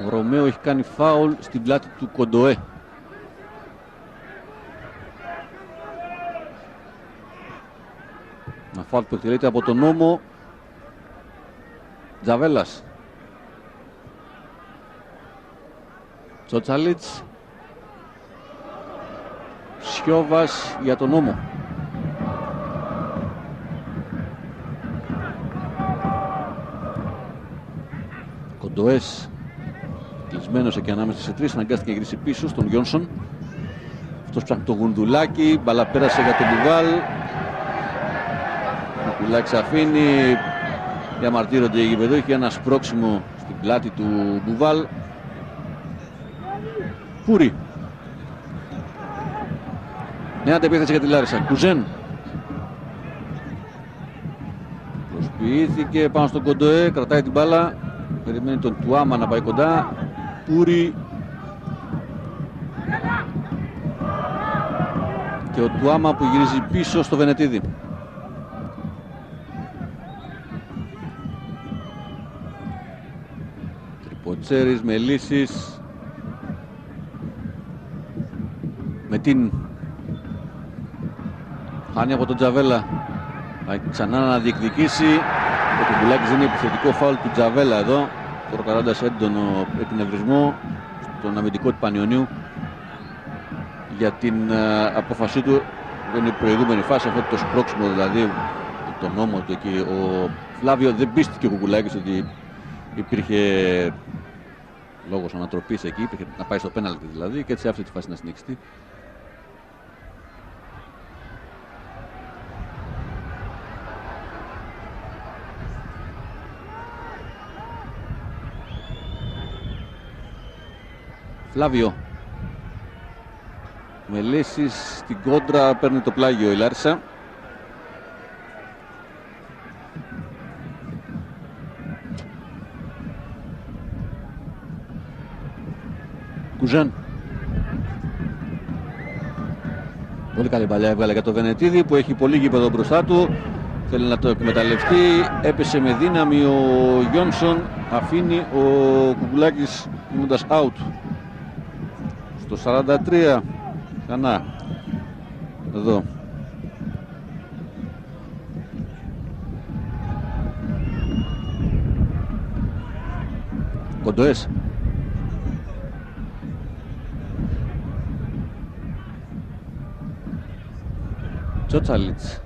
Ο Ρωμαίο έχει κάνει φάουλ στην πλάτη του Κοντοέ. Ένα φάουλ που εκτελείται από τον Νόμο. Τζαβέλας. Τσότσαλιτς. Σιώβας για τον Νόμο. Κοντοές κλεισμένος εκεί ανάμεσα σε τρεις, αναγκάστηκε να γυρίσει πίσω στον Γιόνσον. Αυτός ψάχνει το Γουνδουλάκι, μπαλά πέρασε για τον Ντουβάλ. Ο Κουλάκης αφήνει, διαμαρτύρονται οι γηπεδοί, έχει ένα σπρώξιμο στην πλάτη του Ντουβάλ. Πούρι. Νέα αντεπίθεση για τη Λάρισα. Κουζέν. Προσποιήθηκε πάνω στον Κοντοέ, κρατάει την μπάλα. Περιμένει τον Τουάμα να πάει κοντά. Πούρι. Και ο Τουάμα που γυρίζει πίσω στο Βενετίδη. Τριποτσέρης με λύσεις. Με την χάνει από τον Τζαβέλα. Θα ξανά να διεκδικήσει. Ο Κουμπουλάκης δίνει επιθετικό φάουλ του Τζαβέλα εδώ, προκαλώντας έντονο εκνευρισμό στον αμυντικό του Πανιωνίου για την απόφασή του. Δεν είναι η προηγούμενη φάση, αυτό το σπρώξιμο δηλαδή, τον νόμο του εκεί. Ο Φλάβιο δεν πίστηκε ο Κουκουλάκης ότι υπήρχε λόγος ανατροπής εκεί, υπήρχε να πάει στο πέναλτι δηλαδή, και έτσι άφησε τη φάση να συνεχιστεί. Φλάβιο. Με λύσεις στην κόντρα παίρνει το πλάγιο η Λάρισα. Κουζάν. Πολύ καλή παλιά έβγαλε για το Βενετίδη που έχει πολύ γήπεδο μπροστά του. Θέλει να το εκμεταλλευτεί. Έπεσε με δύναμη ο Γιόνσον. Αφήνει ο Κουκουλάκης γίνοντας out. Στο 43. Ξανά. Εδώ. Κοντοές. Τσότσαλιτς.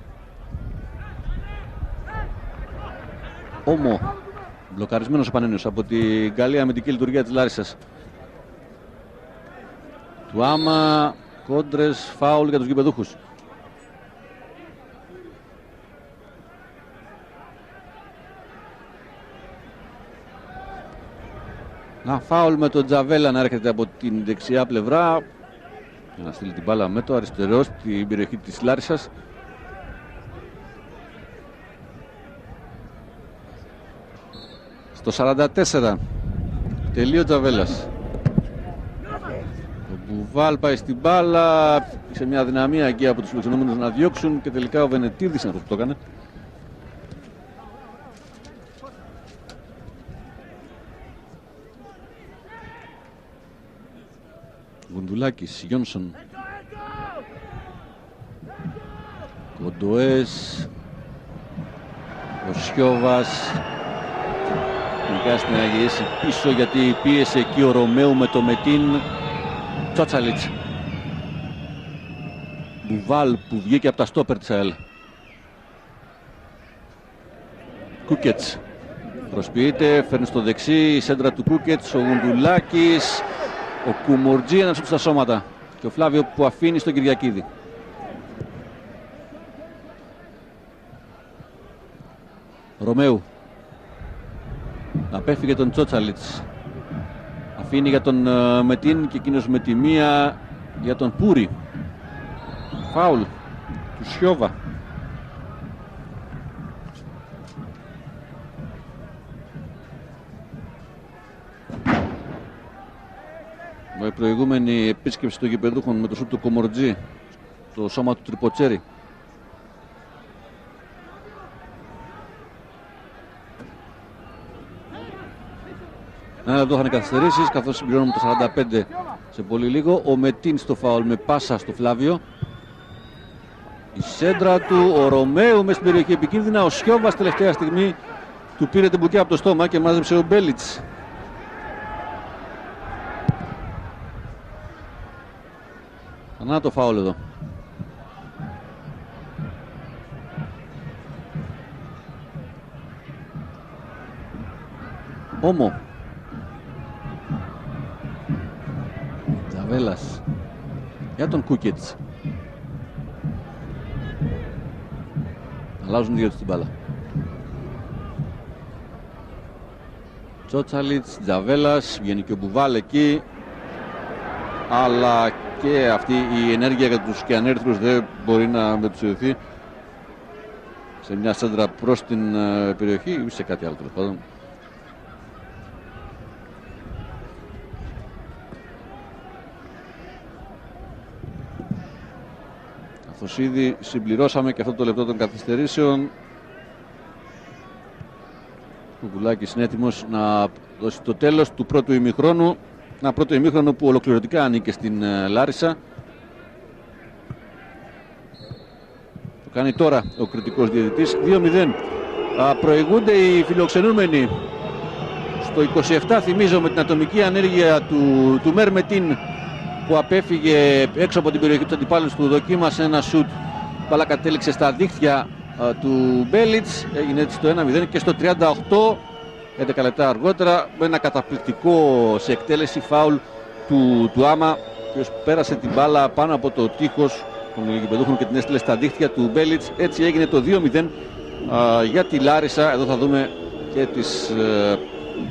Όμο. Μπλοκαρισμένος ο Πανένιος από την καλή αμυντική λειτουργία της Λάρισσας. Του Άμα, κόντρες, φάουλ για τους γηπεδούχους. Να φάουλ με τον Τζαβέλα να έρχεται από την δεξιά πλευρά για να στείλει την μπάλα με το αριστερό στην περιοχή της Λάρισσας. Στο 44 τελείω Τζαβέλας. Ο Μπουβάλ πάει στην μπάλα, σε μια δυναμία εκεί από τους φιλοξενούμενους να διώξουν και τελικά ο Βενετίδης είναι αυτός που το έκανε. Γουντουλάκης, Γιόνσον, Κοντοές, ο Σιώβας. Νικάστηκε να γυρίσει πίσω γιατί πίεσε εκεί ο Ρωμαίου με το Μετίν. Τσότσαλιτς. Μπουβάλ που βγήκε από τα στόπερ της ΑΕΛ. Κούκετς. Προσποιείται, φέρνει στο δεξί η σέντρα του Κούκετς, ο Γουντουλάκης, ο Κουμουρτζή ένας στα σώματα και ο Φλάβιο που αφήνει στον Κυριακίδη. Ρωμαίου. Απέφυγε τον Τσότσαλιτς. Αφήνει για τον Μετίν και εκείνος με τη μία για τον Πούρη. Φάουλ του Σιώβα. Η προηγούμενη επίσκεψη των γηπεδούχων με το σουτ του Κομορτζή στο σώμα του Τριποτσέρη. Ένα λεπτό είχαν καθυστερήσεις καθώς συμπληρώνουμε το 45 σε πολύ λίγο. Ο Μετίν στο φάουλ με πάσα στο Φλάβιο. Η σέντρα του, ο Ρωμαίου μες στην περιοχή επικίνδυνα. Ο Σιώβας τελευταία στιγμή του πήρε την μπουκιά από το στόμα και μάζεψε ο Μπέλιτς. Ανά το φάουλ εδώ. Όμο. Τζαβέλας. Για τον Κούκετς. Αλλάζουν δύο την μπάλα. Τσότσαλιτς, Τζαβέλας, βγαίνει και ο Μπουβάλ εκεί. Αλλά και αυτή η ενέργεια για τους κεανέρθρους δεν μπορεί να μετουσιωθεί σε μια σέντρα προς την περιοχή ή σε κάτι άλλο τέλος πάντων. Καθώς ήδη συμπληρώσαμε και αυτό το λεπτό των καθυστερήσεων, ο Βουλάκης είναι έτοιμος να δώσει το τέλος του πρώτου ημιχρόνου. Ένα πρώτο ημίχρονο που ολοκληρωτικά ανήκε στην Λάρισα. Το κάνει τώρα ο κριτικός διαιτητής. 2-0. Προηγούνται οι φιλοξενούμενοι στο 27, θυμίζω, με την ατομική ανέργεια του Μέρ Μετίν που απέφυγε έξω από την περιοχή του αντιπάλου του, δοκίμασε ένα σουτ, αλλά κατέληξε στα δίχτυα του Μπέλιτς. Έγινε έτσι το 1-0 και στο 38, 11 λεπτά αργότερα, με ένα καταπληκτικό σε εκτέλεση φάουλ του Άμα, ο πέρασε την μπάλα πάνω από το τείχος των γηπεδούχων και την έστειλε στα δίχτυα του Μπέλιτς. Έτσι έγινε το 2-0 για τη Λάρισα. Εδώ θα δούμε και τις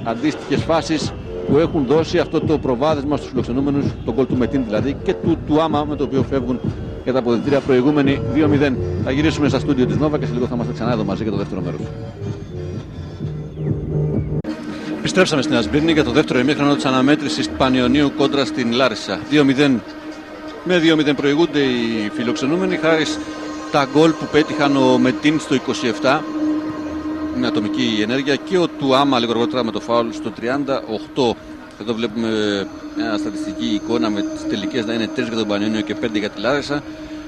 αντίστοιχες φάσεις που έχουν δώσει αυτό το προβάδισμα στους φιλοξενούμενους, τον γκολ του Μετίν δηλαδή, και του Άμα, με το οποίο φεύγουν για τα αποδυτήρια προηγούμενοι 2-0. Θα γυρίσουμε στα στούντιο της Νόβα και σε λίγο θα είμαστε ξανά εδώ μαζί για το δεύτερο μέρος. Επιστρέψαμε στην Ασμπύρνη για το δεύτερο ημίχρονο της αναμέτρησης Πανιωνίου κόντρα στην Λάρισα. 2-0. Με 2-0 προηγούνται οι φιλοξενούμενοι χάρη τα γκολ που πέτυχαν ο Μετίν στο 27 με ατομική ενέργεια και ο Τουάμα λίγο αργότερα με το φάουλ στο 38. Εδώ βλέπουμε μια στατιστική εικόνα με τις τελικές να είναι 3 για τον Πανιόνιο και 5 για τη Λάρισα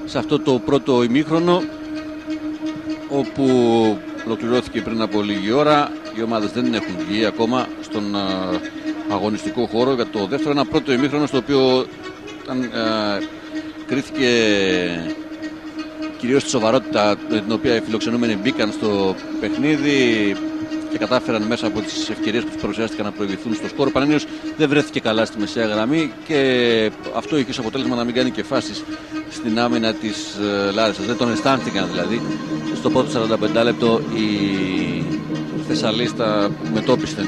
σε αυτό το πρώτο ημίχρονο, όπου ολοκληρώθηκε πριν από λίγη ώρα. Οι ομάδες δεν έχουν βγει ακόμα στον αγωνιστικό χώρο για το δεύτερο. Ένα πρώτο ημίχρονο στο οποίο κρίθηκε κυρίως τη σοβαρότητα με την οποία οι φιλοξενούμενοι μπήκαν στο παιχνίδι και κατάφεραν μέσα από τις ευκαιρίες που τους παρουσιάστηκαν να προηγηθούν στο σκορ. Ο Πανιώνιος δεν βρέθηκε καλά στη μεσαία γραμμή και αυτό είχε ως αποτέλεσμα να μην κάνει και φάσεις στην άμυνα της Λάρισσας. Δεν τον αισθάνθηκαν δηλαδή. Στο πρώτο 45 λεπτό οι Θεσσαλείς τα μετώπισθεν.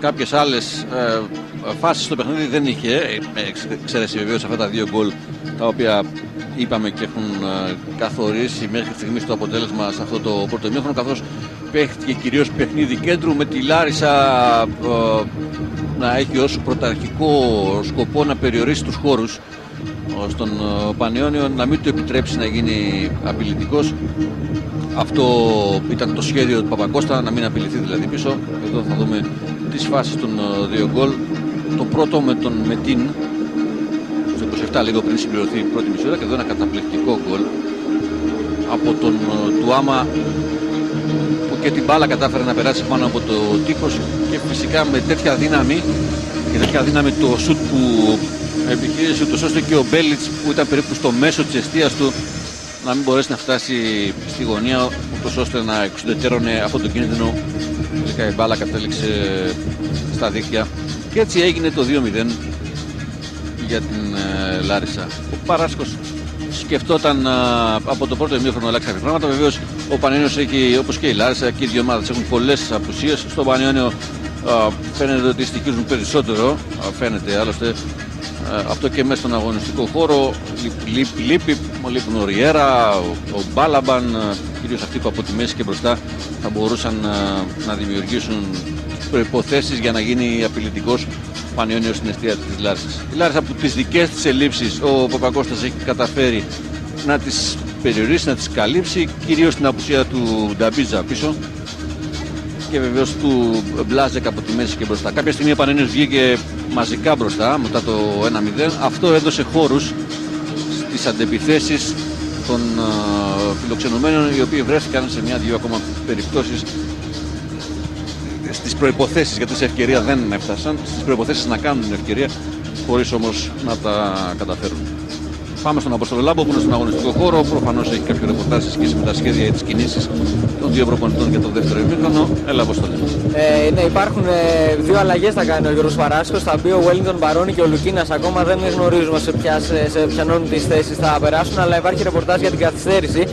Κάποιες άλλες φάσεις στο παιχνίδι δεν είχε, εξαίρεση βεβαίως αυτά τα δύο γκολ τα οποία είπαμε και έχουν καθορίσει μέχρι στιγμή το αποτέλεσμα σε αυτό το πρώτο ημίχρονο, καθώς παίχτηκε κυρίως παιχνίδι κέντρου με τη Λάρισα να έχει ως πρωταρχικό σκοπό να περιορίσει τους χώρους στον Πανιώνιο, να μην του επιτρέψει να γίνει απειλητικός. Αυτό ήταν το σχέδιο του Παπακώστα, να μην απειληθεί δηλαδή πίσω. Εδώ θα δούμε τις φάσεις των δύο γκολ. Το πρώτο με τον Μετίν στο 27, λίγο πριν συμπληρωθεί η πρώτη μισή ώρα, και εδώ ένα καταπληκτικό γκολ από τον Τουάμα, που και την μπάλα κατάφερε να περάσει πάνω από το τείχος και φυσικά με τέτοια δύναμη και τέτοια δύναμη το σουτ που επιχείρησε, ούτως ώστε και ο Μπέλιτς που ήταν περίπου στο μέσο της εστίας του να μην μπορέσει να φτάσει στη γωνία, ούτως ώστε να εξουδετερώνε αυτόν τον κίνδυνο. Τελικά η μπάλα κατέληξε στα δίχτυα και έτσι έγινε το 2-0 για την Λάρισα. Ο Παράσκος σκεφτόταν από το πρώτο ημίχρονο να αλλάξει κάποια πράγματα. Βεβαίως ο Πανιώνιος έχει, όπως και η Λάρισα, και οι δύο ομάδες έχουν πολλές απουσίες. Στον Πανιώνιο φαίνεται ότι στοιχίζουν περισσότερο, φαίνεται άλλωστε αυτό και μέσα στον αγωνιστικό χώρο. Λείπουν ο Ριέρα, ο Μπάλαμπαν, κυρίως αυτοί που από τη μέση και μπροστά θα μπορούσαν να δημιουργήσουν προϋποθέσεις για να γίνει απειλητικός Πανιώνιος στην εστία της Λάρισσας. Η Λάρισα από τις δικές της ελλείψεις ο Παπακώστας έχει καταφέρει να τις περιορίσει, να τις καλύψει, κυρίως την απουσία του Νταμπίτζα πίσω και βεβαίως του Μπλάζεκ από τη μέση και μπροστά. Κάποια στιγμή ο Πανιώνιος βγήκε μαζικά μπροστά μετά το 1-0. Αυτό έδωσε χώρους στις αντεπιθέσεις των φιλοξενουμένων, οι οποίοι βρέθηκαν σε μια-δυο ακόμα περιπτώσεις στις προϋποθέσεις, γιατί σε ευκαιρία δεν έφτασαν, στις προϋποθέσεις να κάνουν την ευκαιρία, χωρίς όμως να τα καταφέρουν. Πάμε στον Αποστόλο Λάμπο που είναι στον αγωνιστικό χώρο. Προφανώς έχει κάποιο ρεπορτάζ σε σχέση με τα σχέδια ή τις κινήσεις των δύο προπονητών για το δεύτερο ημίχρονο. Έλα, Αποστόλο. Ναι, υπάρχουν δύο αλλαγές θα κάνει ο Γιώργος Παράσκος. Θα μπει ο Wellington Μπαρόνι και ο Λουκίνας. Ακόμα δεν γνωρίζουμε σε ποιανών τις θέσεις θα περάσουν, αλλά υπάρχει ρεπορτάζ για την καθυστέρηση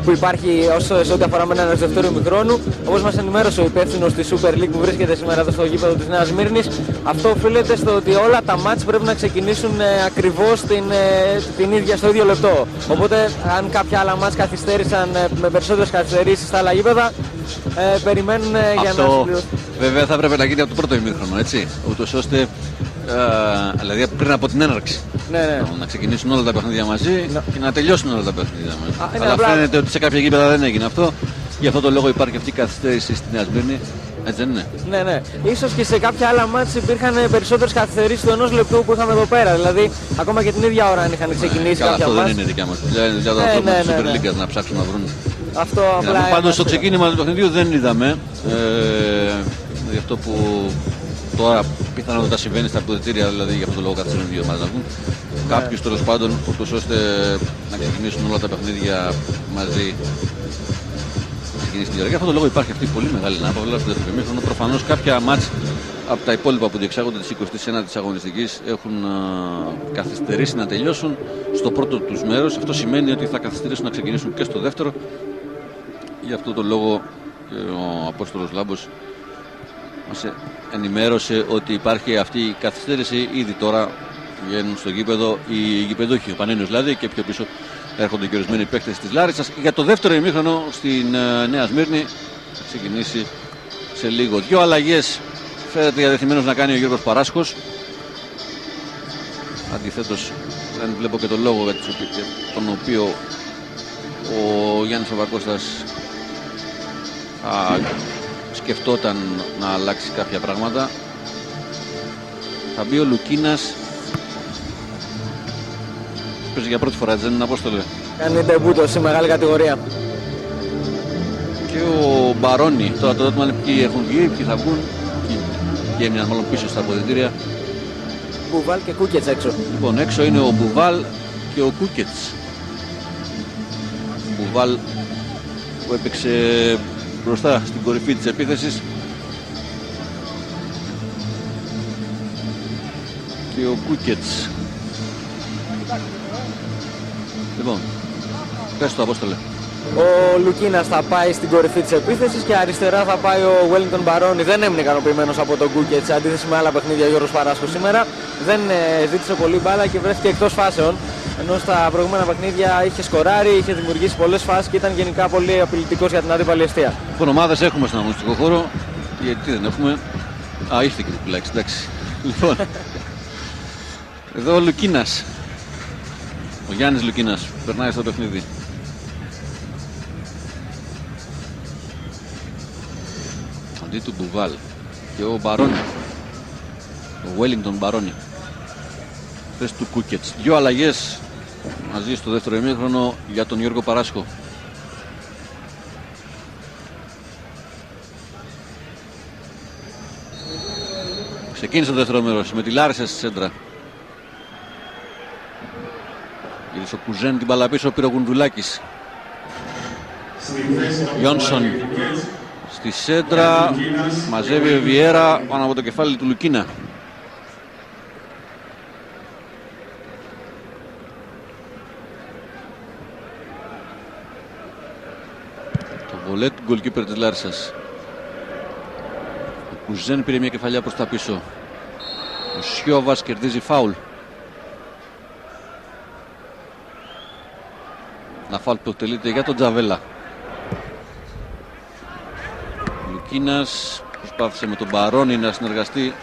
που υπάρχει σε ό,τι αφορά με έναν δεύτερο ημίχρονο. Όπως μας ενημέρωσε ο υπεύθυνος της Super League που βρίσκεται σήμερα εδώ στο γήπεδο της Νέας Σμύρνης, αυτό οφείλεται στο ότι όλα τα μάτς πρέπει να ξεκινήσουν ακριβώς στο ίδιο λεπτό. Οπότε, αν κάποια άλλα μάτς καθυστέρησαν με περισσότερες καθυστερήσεις στα άλλα γήπεδα, περιμένουν για να συμπληρωθούν. Βέβαια, θα έπρεπε να γίνει από το πρώτο ημίχρονο, έτσι. Ούτως ώστε, δηλαδή πριν από την έναρξη. Ναι. Να ξεκινήσουν όλα τα παιχνίδια μαζί και να τελειώσουν όλα τα παιχνίδια μαζί. Αλλά φαίνεται ότι σε κάποια γήπεδα δεν έγινε αυτό. Γι' αυτό το λόγο υπάρχει αυτή η καθυστέρηση στη Νέα Σμύρνη. Έτσι δεν είναι? Ναι. Ίσως και σε κάποια άλλα μάτς υπήρχαν περισσότερες καθυστερήσεις του ενός λεπτού που είχαμε εδώ πέρα. Δηλαδή, ακόμα και την ίδια ώρα αν είχαν ξεκινήσει κάποια αυτό μάτς. δεν είναι δικιά μας δουλειά. Είναι δουλειά των ανθρώπων της Super League να ψάξουν να βρουν. Αυτό απλά. Πάντως στο ξεκίνημα του παιχνιδιού δεν είδαμε. Γι' αυτό που τώρα πιθανότατα συμβαίνει στα αποδυτήρια, δηλαδή για αυτόν τον λόγο καθυστερούν οι δύο ομάδες να βγουν. Κάποιους τέλος πάντων, ούτως ώστε να ξεκινήσουν όλα τα παιχνίδια μαζί. Γι' αυτόν τον λόγο υπάρχει αυτή η πολύ μεγάλη ανάπαυλα στο δεύτερο ημίχρονο. Προφανώς κάποια μάτς από τα υπόλοιπα που διεξάγονται της 29ης αγωνιστικής έχουν καθυστερήσει να τελειώσουν στο πρώτο τους μέρος. Αυτό σημαίνει ότι θα καθυστερήσουν να ξεκινήσουν και στο δεύτερο. Γι' αυτό τον λόγο ο Απόστολος Λάμπος μας ενημέρωσε ότι υπάρχει αυτή η καθυστέρηση. Ήδη τώρα βγαίνουν στο γήπεδο οι γηπεδούχοι, ο Πανένιος δηλαδή, και πιο πίσω έρχονται και ορισμένοι παίκτες της Λάρισσας για το δεύτερο ημίχρονο στην Νέα Σμύρνη. Θα ξεκινήσει σε λίγο. Δύο αλλαγές φαίνεται διαδεθειμένος να κάνει ο Γιώργος Παράσχος. Αντιθέτως δεν βλέπω και τον λόγο για τον οποίο ο Γιάννης Παπακώστας σκεφτόταν να αλλάξει κάποια πράγματα. Θα μπει ο Λουκίνας. Παίζει για πρώτη φορά, δεν είναι, Απόστολε? Κάνει ντεμπούτο σε μεγάλη κατηγορία. Και ο Μπαρόνι. Τώρα το ερώτημα είναι ποιοι έχουν βγει, ποιοι θα βγουν. Και έμειναν μάλλον πίσω στα αποδυτήρια. Μπουβάλ και Κούκετς έξω. Λοιπόν, έξω είναι ο Μπουβάλ και ο Κούκετς. Μπουβάλ που έπαιξε μπροστά στην κορυφή της επίθεσης. Και ο Κούκετς. Λοιπόν, πες το, Απόστολε. Ο Λουκίνας θα πάει στην κορυφή της επίθεσης και αριστερά θα πάει ο Wellington Μπαρόνι. Δεν έμεινε ικανοποιημένος από τον Κούκετς, σε αντίθεση με άλλα παιχνίδια ο Γιώργος Παράσχος σήμερα. Δεν ζήτησε πολύ μπάλα και βρέθηκε εκτός φάσεων. Ενώ στα προηγούμενα παιχνίδια είχε σκοράρει, είχε δημιουργήσει πολλές φάσεις και ήταν γενικά πολύ απειλητικός για την αντίπαλη εστία. Λοιπόν, ομάδες έχουμε στον αγωνιστικό χώρο. Γιατί δεν έχουμε? Ήρθε και το πουλάκι, εντάξει. Λοιπόν, εδώ ο Λουκίνας. Ο Γιάννης Λουκίνας περνάει στο παιχνίδι. Αντί του Μπουβάλ και ο Μπαρόνι, ο Wellington Μπαρόνι, θες του Κούκετς. Δύο αλλαγές μαζί στο δεύτερο ημίχρονο για τον Γιώργο Παράσχο. Ξεκίνησε το δεύτερο μέρος με τη Λάρισα στη σέντρα. Γύρισε ο Κουζέν την μπάλα πίσω, πήρε ο Γουνδουλάκης. Γιόνσον στη σέντρα, μαζεύει ο Βιέρα πάνω από το κεφάλι του Λουκίνα. Το βολέ του γκολκίπερ της Λάρισσας. Ο Κουζέν πήρε μια κεφαλιά προς τα πίσω. Ο Σιώβας κερδίζει φάουλ. Ένα φάουλ που εκτελείται για τον Τζαβέλα. Ο Λουκίνας προσπάθησε με τον Μπαρόνι να συνεργαστεί.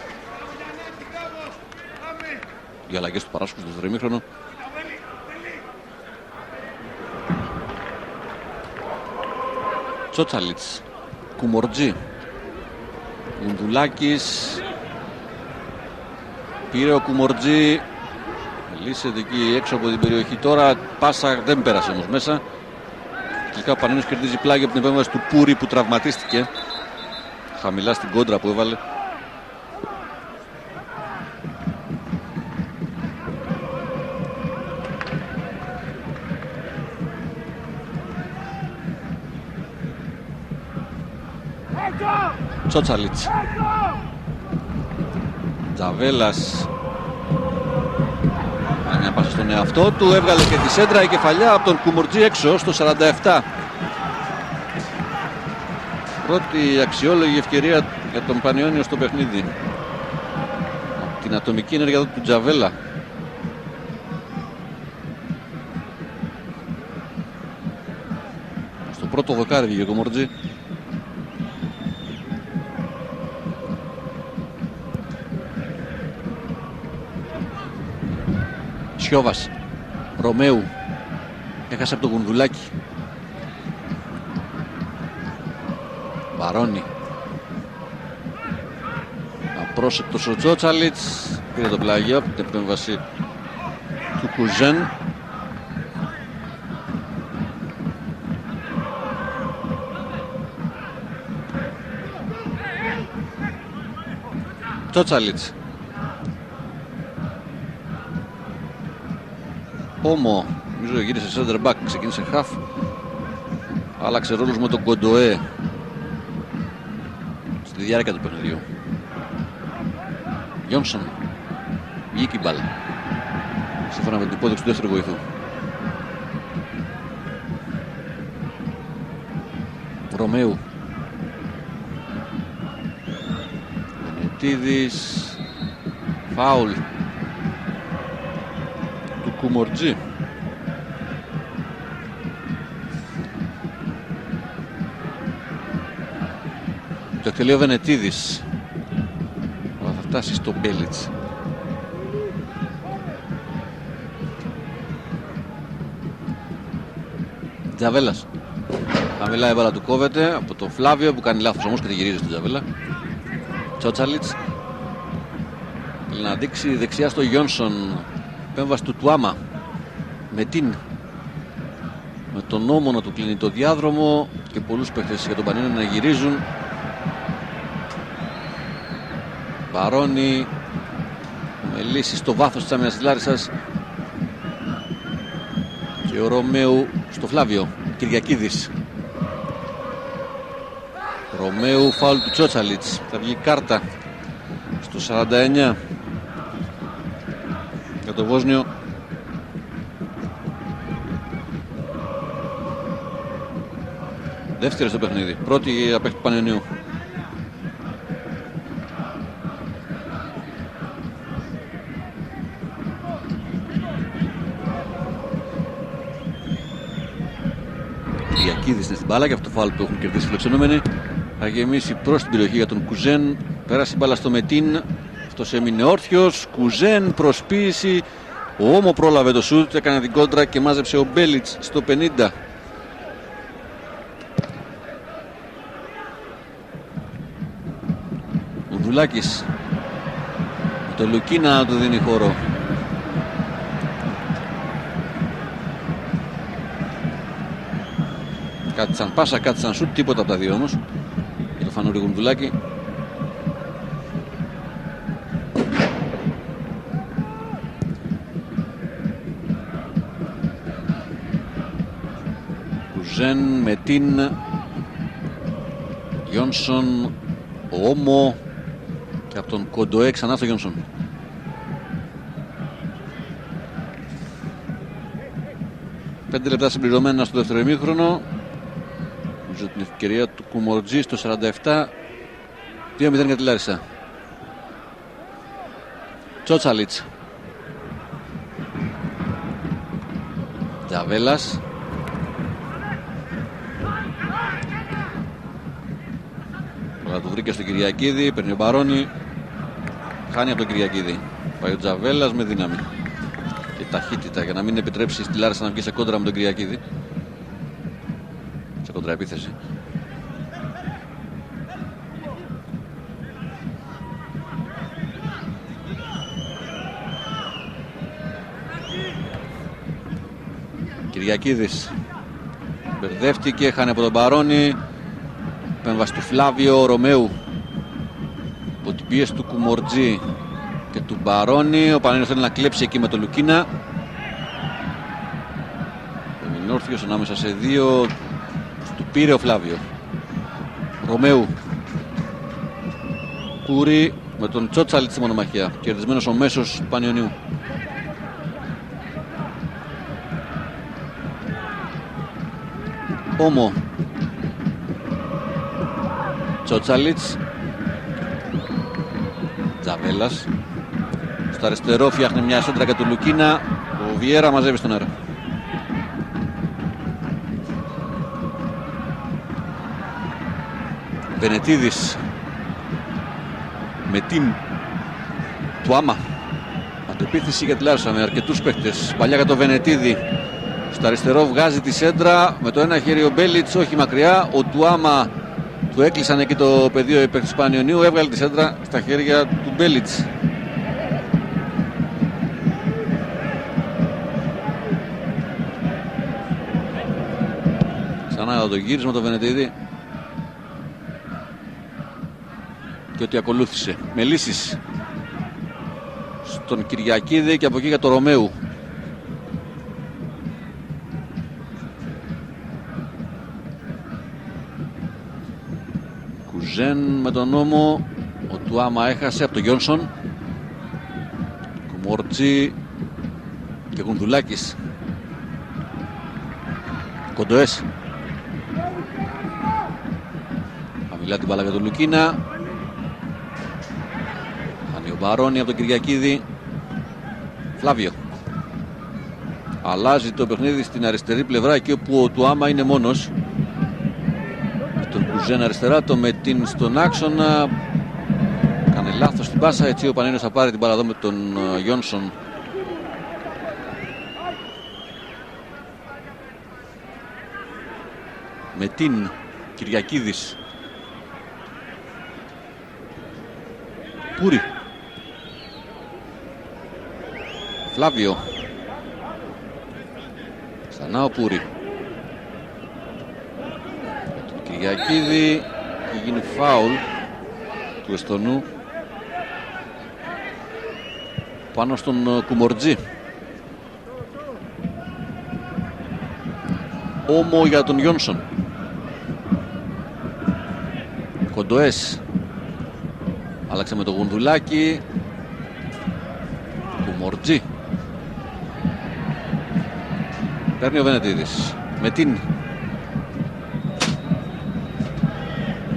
Οι αλλαγές του Παράσχου στο δεύτερο ημίχρονο. Τσότσαλιτς, Κουμορτζή, Γουντουλάκης. Πήρε ο Κουμορτζή. Λύσεται εκεί έξω από την περιοχή τώρα. Πάσα δεν πέρασε όμως μέσα. Τελικά ο Πανένιος κερδίζει πλάγι από την επέμβαση του Πούρη που τραυματίστηκε χαμηλά στην κόντρα που έβαλε. Τσότσαλιτς. Τζαβέλας. Μια πάσα στον εαυτό του, έβγαλε και τη σέντρα, η κεφαλιά από τον Κουμορτζή έξω στο 47. Πρώτη αξιόλογη ευκαιρία για τον Πανιόνιο στο παιχνίδι. Την ατομική ενέργεια του Τζαβέλα. Στο πρώτο δοκάρι βγήκε ο Κουμορτζή. Σιώβας, Ρωμαίου, έχασε από το Γουνδουλάκι. Μπαρόνι. Απρόσεκτος ο Τσότσαλιτς, πήρε το πλάγιο από την επέμβαση του Κουζέν. Τσότσαλιτς. Όμο, νομίζω γύρισε center back, ξεκίνησε half. Άλλαξε ρόλους με τον Κοντοέ στη διάρκεια του παιχνιδιού. Γιόνσον, βγήκε η μπάλα σύμφωνα με την υπόδειξη του δεύτερου βοηθού. Ρωμαίου. Βενετίδης. Φάουλ του Κουμορτζή. Το εκτελεί ο Βενετίδης. Θα φτάσει στο Μπέλιτς. Τζαβέλας. Χαμηλά η μπάλα του κόβεται από τον Φλάβιο που κάνει λάθος όμως και τη γυρίζει στην Τζαβέλα. Τσότσαλιτς. Θέλει να δείξει δεξιά στο Γιόνσον. Επέμβαση του Τουάμα. Με τον νόμο να του κλείνει το διάδρομο και πολλούς παίκτες για τον Πανιόνιο να γυρίζουν. Μπαρόνι με λύση στο βάθος της άμυνας της Λάρισσας και ο Ρωμαίου στο Φλάβιο. Κυριακίδης. Ρωμαίου, φάουλ του Τσότσαλιτς. Θα βγει κάρτα στο 49 για το Βόσνιο. Δεύτερη στο παιχνίδι. Πρώτη για παίκτη του Πανιωνίου. Κυριακίδης είναι στην μπάλα και αυτό το φάουλ που έχουν κερδίσει οι φιλοξενούμενοι. Θα γεμίσει προς την περιοχή για τον Κουζέν. Πέρασε η μπάλα στο Μετίν. Αυτός έμεινε όρθιος. Κουζέν, προσποίηση. Ο Όμο πρόλαβε το σούτ, έκανε την κόντρα και μάζεψε ο Μπέλιτς στο 50. Ο Δουλάκης με το Λουκίνα να του δίνει χώρο. Κάτισαν πάσα, κάτισαν σούτ, τίποτα από τα δύο όμως για το Φανούρη Γουνδουλάκη. Κουζέν, Μετίν, Γιόνσον, Όμο και από τον Κοντοέ ξανά στο Γιόνσον. Πέντε λεπτά συμπληρωμένα στο δεύτερο ημίχρονο. Νομίζω την ευκαιρία του Κουμορτζή στο 47. 2-0 για τη Λάρισα. Τσότσαλιτς. Τζαβέλας. Θα του βρήκε στον Κυριακίδη, παίρνει ο Μπαρόνι. Χάνει από τον Κυριακίδη. Πάει ο Τζαβέλας με δύναμη και ταχύτητα για να μην επιτρέψει στη Λάρισα να βγει σε κόντρα με τον Κυριακίδη. Σε κόντρα επίθεση. Κυριακίδης μπερδεύτηκε, χάνει από τον Μπαρόνι. Επέμβαση του Φλάβιο, Ρωμαίου από την πίεση του Κουμορτζή και του Μπαρόνι. Ο Πανένιος θέλει να κλέψει εκεί με τον Λουκίνα. Είναι όρθιος ανάμεσα σε δύο. Του πήρε ο Φλάβιο. Ρωμαίου. Κούρι με τον Τσότσαλιτ στη μονομαχία. Κερδισμένος ο μέσος του Πανιωνίου. Όμο. Τσότσαλιτς. Τζαβέλας. Στο αριστερό φτιάχνει μια σέντρα για του Λουκίνα. Ο Βιέρα μαζεύει στον αέρα. Βενετίδης. Μετίν. Τουάμα. Αντεπίθεση για τη Λάρισα με αρκετούς παίχτες. Παλιά για το Βενετίδη. Στο αριστερό βγάζει τη σέντρα. Με το ένα χέρι ο Μπέλιτς, όχι μακριά. Ο Τουάμα. Του έκλεισαν εκεί το πεδίο υπέρ του Πανιωνίου. Έβγαλε τη σέντρα στα χέρια του Μπέλιτς. Ξανά το γύρισμα το Βενετίδη. Και ό,τι ακολούθησε. Με λύσεις στον Κυριακίδη και από εκεί για το Ρωμαίου. Κουζέν με τον Νόμο. Ο Τουάμα έχασε από τον Γιόνσον. Κουμορτζή και Γουνδουλάκης. Κοντοές. Χαμηλά την μπάλα για τον Λουκίνα. Κάνει ο Μπαρόνι από τον Κυριακίδη. Φλάβιο. Αλλάζει το παιχνίδι στην αριστερή πλευρά, εκεί όπου ο Τουάμα είναι μόνος. Τον Κουζέν αριστερά, το Μετίν στον άξονα. Κάνε λάθος την πάσα, έτσι ο Πανένιος θα πάρει την μπάλα εδώ με τον Γιόνσον. Μετίν, Κυριακίδης. Πούρι. Φλάβιο. Ξανά ο Πούρι. Τον Κυριακίδη. Έχει γίνει φάουλ του Εστονού πάνω στον Κουμορτζή. Όμο για τον Γιόνσον. Κοντοές. Άλλαξε με το Γουνδουλάκι. Κουμορτζή. Παίρνει ο Βενετίδης. Μετίν.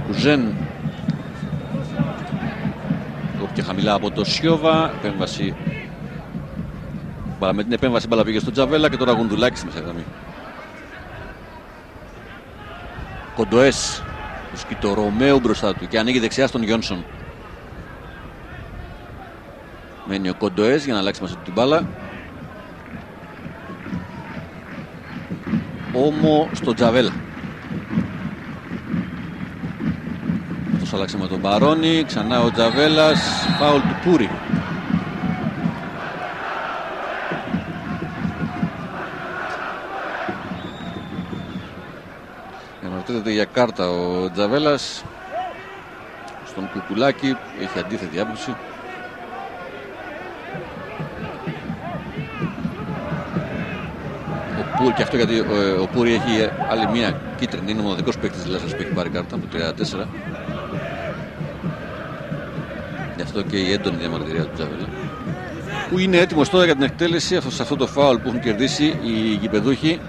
Κουζέν. Κόπηκε χαμηλά από το Σιώβα. Επέμβαση. Με την επέμβαση μπάλα πήγε στο Τζαβέλα και τώρα Γουνδουλάκι στη μέσα γραμμή. Κοντοές. Βρίσκει το Ρωμαίου μπροστά του και ανοίγει δεξιά στον Γιόνσον. Μένει ο Κοντοές για να αλλάξει μέσα του την μπάλα. Όμο στο Τζαβέλα. Αυτός άλλαξε με τον Μπαρόνι. Ξανά ο Τζαβέλας. Φάουλ του Πούρι. Αναρτίζεται για κάρτα ο Τζαβέλας. Στον Κουκουλάκη έχει αντίθετη άποψη. Και αυτό γιατί ο Πούρι έχει άλλη μία κίτρινη. Είναι ο μοναδικός παίκτης της Λέσσας που έχει πάρει κάρτα από το 34. Γι' αυτό και η έντονη διαμαρτυρία του Τζαβέλα, που είναι έτοιμος τώρα για την εκτέλεση σε αυτό το φάουλ που έχουν κερδίσει οι γηπεδούχοι.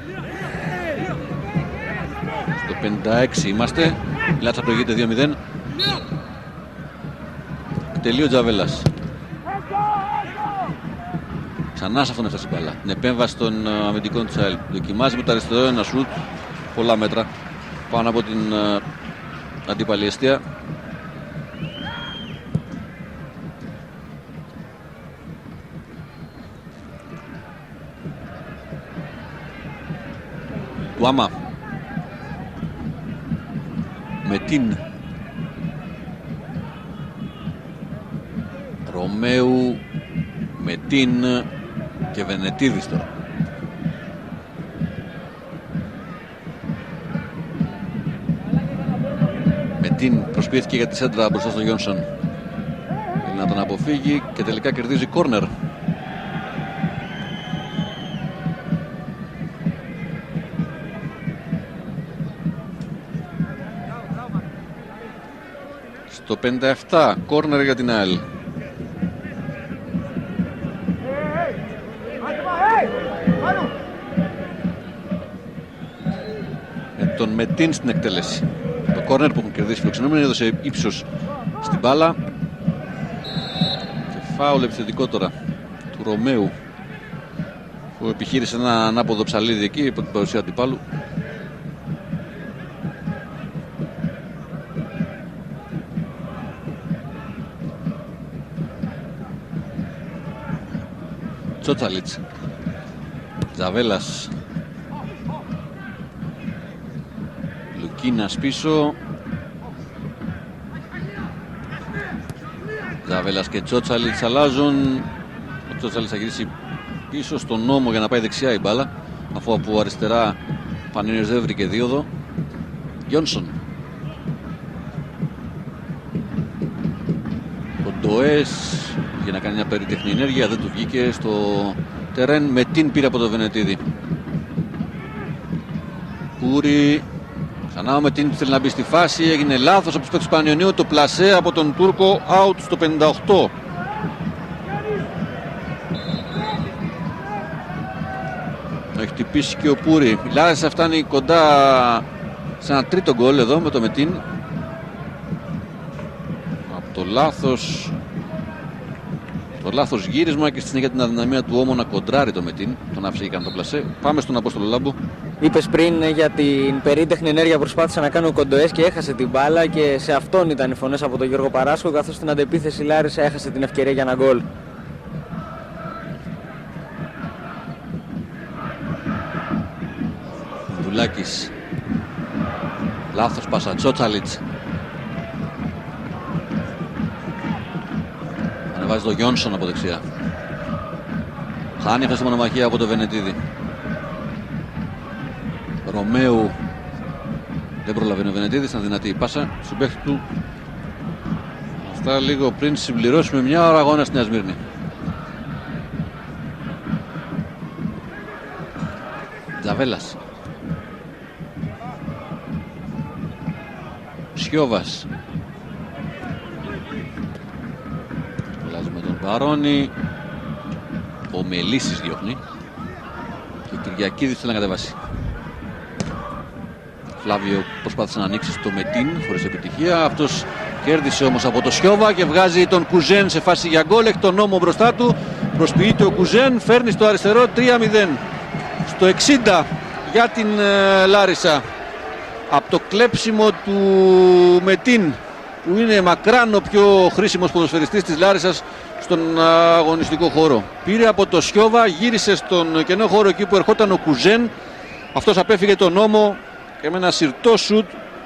Στο 56 είμαστε. Η Λάτσα προηγείται 2-0. Τελείω ο Τζαβέλας. Ξανά σε αυτόν έφτασε η μπάλα. Την επέμβαση των αμυντικών της ΑΕΛ. Δοκιμάζει με το αριστερό ένα σουτ πολλά μέτρα πάνω από την αντίπαλη εστία. Τουάμα. Μετίν. Ρωμαίου. Μετίν και Βενετίδης τώρα. Μετίν προσποιήθηκε για τη σέντρα μπροστά στον Γιόνσον. Θέλει να τον αποφύγει και τελικά κερδίζει κόρνερ. Στο 57 κόρνερ για την ΑΕΛ. Τον Μετίν στην εκτέλεση. Το κόρνερ που έχουν κερδίσει φιλοξενούμενοι έδωσε ύψος στην μπάλα. Και φάουλ επιθετικό τώρα του Ρωμαίου, που επιχείρησε ένα ανάποδο ψαλίδι εκεί υπό την παρουσία αντιπάλου. Τσότσαλιτς. Τζαβέλας. Λουκίνας πίσω. Τζαβέλας και Τσότσαλιτς αλλάζουν. Ο Τσότσαλιτς θα γυρίσει πίσω στον νόμο για να πάει δεξιά η μπάλα, αφού από αριστερά ο Πανένιος δεν βρήκε δίωδο. Γιόνσον. Κοντοές για να κάνει μια περιτεχνή ενέργεια, δεν του βγήκε στο τερέν. Μετίν πήρε από το Βενετίδη. Πούρι. Ξανά ο Μετίν θέλει να μπει στη φάση, έγινε λάθος από τους παίκτες του Πανιωνίου. Το πλασέ από τον Τούρκο, out στο 58. Έχει χτυπήσει και ο Πούρι. Η Λάρισα φτάνει κοντά σε ένα τρίτο γκολ εδώ με το Μετίν. Από το λάθος Το λάθος γύρισμα και στη συνέχεια την αδυναμία του Όμο να κοντράρει το Μετίν. Τον άφησε και έκανε το πλασέ. Πάμε στον Απόστολο Λάμπο. Είπες πριν για την περίτεχνη ενέργεια που προσπάθησε να κάνει ο Κοντοές και έχασε την μπάλα, και σε αυτόν ήταν οι φωνές από τον Γιώργο Παράσκο, καθώς στην αντεπίθεση η Λάρισα έχασε την ευκαιρία για ένα γκολ. Δουλάκης. Λάθος πάσα. Τσότσαλιτς. Ανεβάζει το Γιόνσον από δεξιά. Χάνει αυτή τη μονομαχία από το Βενετίδη. Ρωμαίου. Δεν προλαβαίνει ο Βενετίδης, ήταν δυνατή η πάσα στον παίχτη του. Αυτά λίγο πριν συμπληρώσουμε μια ώρα αγώνα στη Νέα Σμύρνη. Τζαβέλας. Σιώβας. Σχολάζει με τον Βαρόνι. Ο Μελίσης διώχνει. Και ο Κυριακίδης θέλει να κατεβάσει. Φλάβιο προσπάθησε να ανοίξει στο Μετίν χωρίς επιτυχία. Αυτός κέρδισε όμως από το Σιώβα και βγάζει τον Κουζέν σε φάση για γκολ. Έχει τον Νόμο μπροστά του. Προσποιείται ο Κουζέν. Φέρνει στο αριστερό 3-0. Στο 60 για την Λάρισα. Από το κλέψιμο του Μετίν, που είναι μακράν ο πιο χρήσιμος ποδοσφαιριστής της Λάρισσας στον αγωνιστικό χώρο. Πήρε από το Σιώβα, γύρισε στον κενό χώρο εκεί που ερχόταν ο Κουζέν. Αυτός απέφυγε τον Νόμο και με ένα συρτό σουτ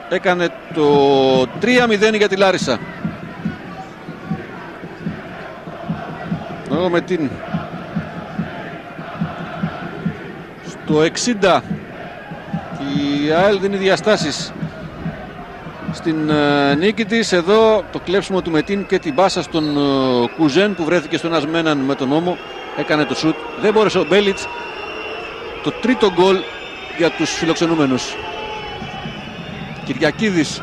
έκανε το 3-0 για τη Λάρισσα. Ο Μετίν στο 60 η ΑΕΛ δίνει διαστάσεις στην νίκη της. Εδώ το κλέψιμο του Μετίν και την πάσα στον Κουζέν που βρέθηκε στο ένας με έναν με τον Νόμο. Έκανε το σουτ, δεν μπόρεσε ο Μπέλιτς. Το τρίτο γκολ για τους φιλοξενούμενους. Κυριακίδης.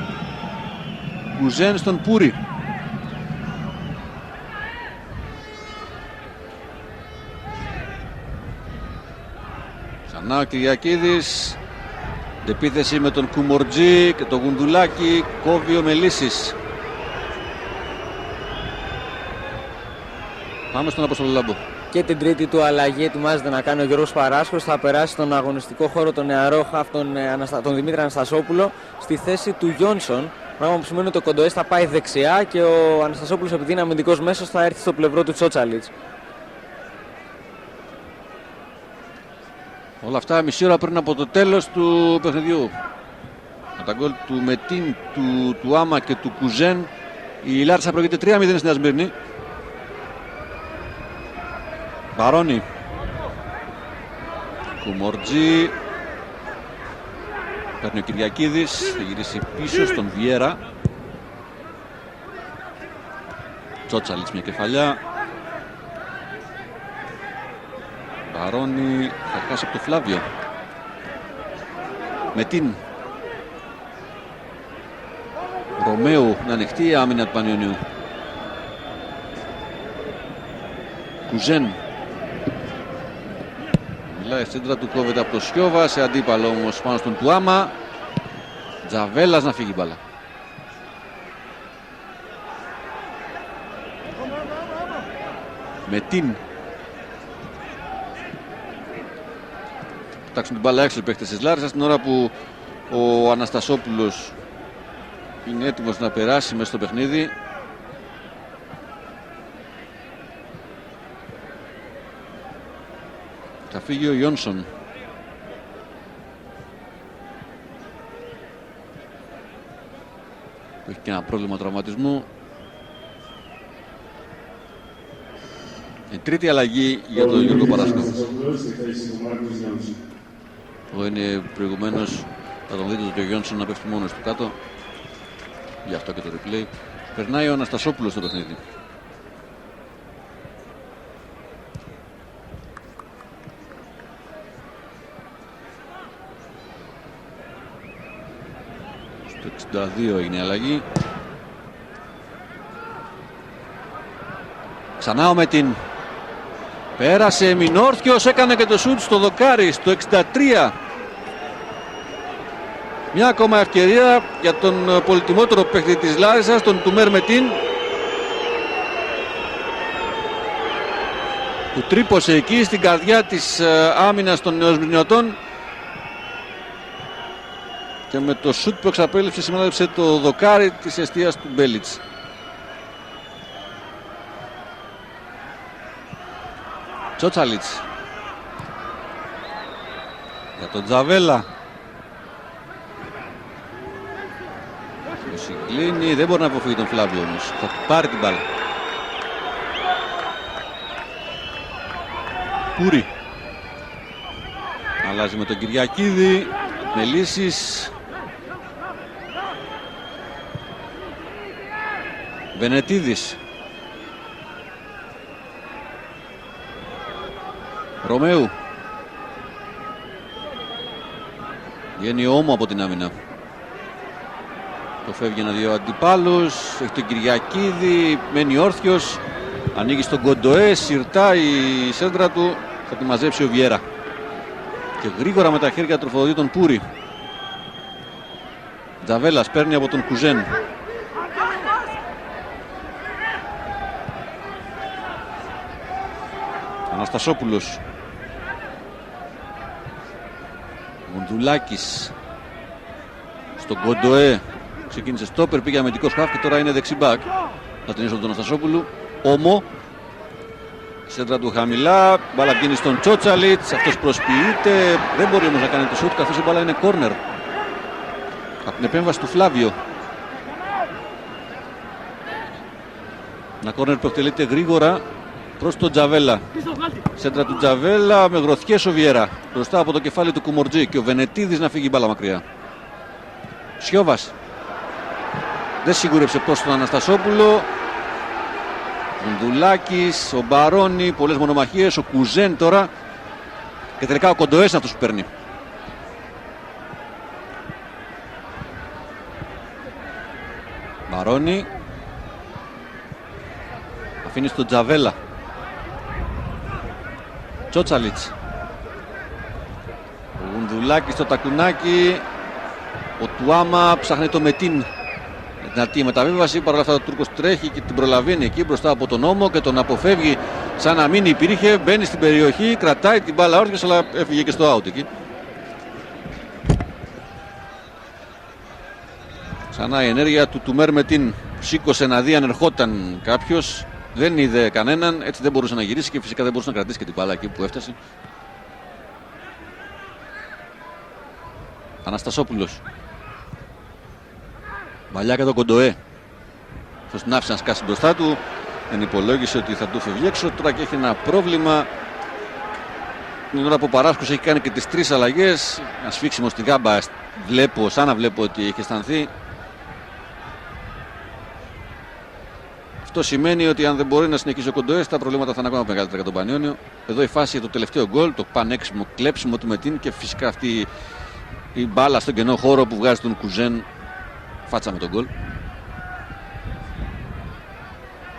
Κουζέν στον Πούρη. Ξανά ο Κυριακίδης. Επίθεση με τον Κουμορτζή και τον Γουνδουλάκη. Κόβει ο Μελίσης. Πάμε στον Απόστολο Λάμπο. Και την τρίτη του αλλαγή ετοιμάζεται να κάνει ο Γιώργος Παράσκος. Θα περάσει στον αγωνιστικό χώρο τον νεαρό χαφ τον Δημήτρη Αναστασόπουλο στη θέση του Γιόνσον. Πράγμα που σημαίνει ότι ο Κοντοές θα πάει δεξιά και ο Αναστασόπουλος, επειδή είναι αμυντικός μέσος, θα έρθει στο πλευρό του Τσότσαλιτς. Όλα αυτά μισή ώρα πριν από το τέλος του παιχνιδιού. Με τα γκολ του Μετίν, του Άμα και του Κουζέν, η Λάρισα προηγείται 3-0 στην Ασμύρνη. Βαρόνι. Κουμορτζή. Παίρνει ο Κυριακίδης, θα γυρίσει πίσω στον Βιέρα. Τσότσαλιτς μια κεφαλιά. Βαρόνι θα χάσει από το Φλάβιο. Μετίν. Ρωμαίου να ανοιχτεί η άμυνα του Πανιωνίου. Κουζέν. Μιλάει σέντρα του, κόβεται από το Σιώβα, σε αντίπαλο όμως πάνω στον Τουάμα. Τζαβέλας να φύγει μπάλα. Μετίν. Κοιτάξουν την μπάλα έξω οι παίκτες της Λάρισσας την ώρα που ο Αναστασόπουλος είναι έτοιμος να περάσει μέσα στο παιχνίδι. Θα φύγει ο Γιόνσον. Που έχει και ένα πρόβλημα τραυματισμού. Η τρίτη αλλαγή για τον Γιώργο Παράσκο. Εδώ είναι προηγουμένως, θα τον δείτε το Γιόνσον να πέφτει μόνος του κάτω. Γι' αυτό και το replay. Περνάει ο Αναστασόπουλος στο παιχνίδι. Στο 62 έγινε η αλλαγή. Ξανά ο Μετίν. Πέρασε Μινόρθιος, έκανε και το σουτ στο δοκάρι στο 63. Μια ακόμα ευκαιρία για τον πολυτιμότερο παίκτη της Λάρισσας, τον Τουμέρ Μετίν. που τρύπωσε εκεί στην καρδιά της άμυνας των νεοσμηνιωτών και με το σουτ που εξαπέλυψε σημάδεψε το δοκάρι της εστίας του Μπέλιτς. Τσότσαλιτς για τον Τζαβέλα. Ο συγκλίνει, δεν μπορεί να αποφύγει τον Φλάβιο όμως. Θα του πάρει την μπάλα. Πούρη. Αλλάζει με τον Κυριακίδη. Με λύσεις. Βενετίδης. Ρωμαίου. Βγαίνει Όμο από την άμυνα. Το φεύγει ένα-δύο αντιπάλους. Έχει τον Κυριακίδη. Μένει όρθιος. Ανοίγει στον Κοντοέ. Συρτά η σέντρα του. Θα τη μαζέψει ο Βιέρα. Και γρήγορα με τα χέρια τροφοδοτεί τον Πούρη. Τζαβέλας παίρνει από τον Κουζέν. Αναστασόπουλος. Μουνδουλάκης. Στον Κοντοέ. Ξεκίνησε στόπερ, πήγε αμυντικός χαφ και τώρα είναι δεξιμπάκ. Θα την τον Αναστασόπουλου. Όμο. Σέντρα του χαμηλά. Μπάλα βγαίνει στον Τσότσαλιτς. Αυτός προσποιείται. Δεν μπορεί όμως να κάνει το σουτ καθώς η μπάλα είναι κόρνερ. Από την επέμβαση του Φλάβιο. Ένα κόρνερ που εκτελείται γρήγορα προς τον Τζαβέλα. Σέντρα του Τζαβέλα με γροθιές ο Βιέρα. Μπροστά από το κεφάλι του Κουμορτζή και ο Βενετίδης να φύγει μπάλα μακριά. Σιώβας. Δεν σίγουρεψε προς τον Αναστασόπουλο. Μουνδουλάκης, ο Μπαρόνι, πολλές μονομαχίες, ο Κουζέν τώρα. Και τελικά ο Κοντοές είναι αυτός που παίρνει. Μπαρόνι. Αφήνει στον Τζαβέλα. Τσότσαλιτς. Ο Μουνδουλάκης στο τακουνάκι. Ο Τουάμα ψάχνει το Μετίν. Δυνατή μεταβίβαση, παρόλα αυτά ο Τούρκος τρέχει και την προλαβαίνει εκεί μπροστά από τον Όμο και τον αποφεύγει σαν να μην υπήρχε. Μπαίνει στην περιοχή, κρατάει την μπάλα όρθιος, αλλά έφυγε και στο out εκεί. Ξανά η ενέργεια του Τουμέρ Μετίν. Σήκωσε να δει αν ερχόταν κάποιος. Δεν είδε κανέναν, έτσι δεν μπορούσε να γυρίσει και φυσικά δεν μπορούσε να κρατήσει και την μπάλα εκεί που έφτασε. Αναστασόπουλος. Μαλλιά και τον Κοντοέ. Αυτός την άφησε να σκάσει μπροστά του. Δεν υπολόγισε ότι θα του φεύγει έξω. Τώρα και έχει ένα πρόβλημα. Την ώρα που ο Παράσκος έχει κάνει και τις 3 αλλαγές. Ένα σφίξιμο στη γάμπα. Σαν να βλέπω ότι έχει αισθανθεί. Αυτό σημαίνει ότι αν δεν μπορεί να συνεχίσει ο Κοντοέ, τα προβλήματα θα είναι ακόμα μεγαλύτερα για τον Πανιόνιο. Εδώ η φάση για το τελευταίο γκολ, το πανέξιμο κλέψιμο του Μετίν και φυσικά αυτή η μπάλα στον κενό χώρο που βγάζει τον Κουζέν. Φάτσα με τον γκολ.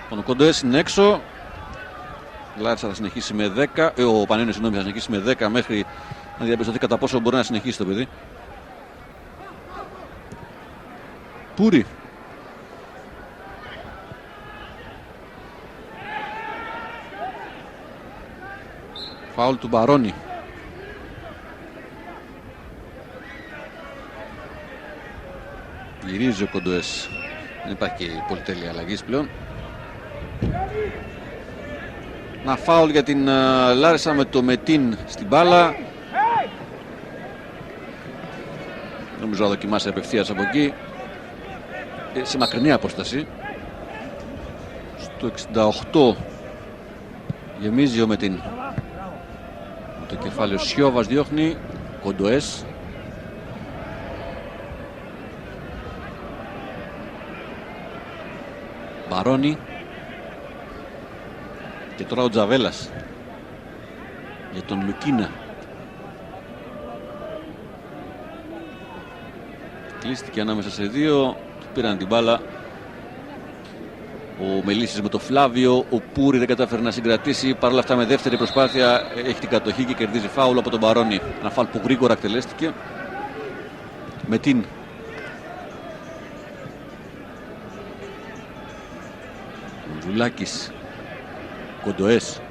Ο Κοντοέ είναι έξω. Λάρισα θα συνεχίσει με 10. Ο Πανιόνιος θα συνεχίσει με 10 μέχρι να διαπιστωθεί κατά πόσο μπορεί να συνεχίσει το παιδί. Πούρη. Φάουλ του Μπαρόνι. Γυρίζει ο Κοντοές. Δεν υπάρχει και πολυτέλεια αλλαγής πλέον. Να φάουλ για την Λάρισα με το Μετίν στην μπάλα. Νομίζω να δοκιμάσει απευθείας από εκεί. Σε μακρινή απόσταση. Στο 68 γεμίζει ο Μετίν. Το κεφάλι ο Σιώβας διώχνει. Κοντοές. Μπαρόνι. Και τώρα ο Τζαβέλας. Για τον Λουκίνα. Κλείστηκε ανάμεσα σε δύο. Του πήραν την μπάλα. Ο Μελίσης με το Φλάβιο. Ο Πούρη δεν κατάφερε να συγκρατήσει. Παρ' όλα αυτά με δεύτερη προσπάθεια έχει την κατοχή και κερδίζει φάουλ από τον Μπαρόνι. Ένα φάουλ που γρήγορα εκτελέστηκε. Μετίν. Μουνδουλάκης. Κοντοές.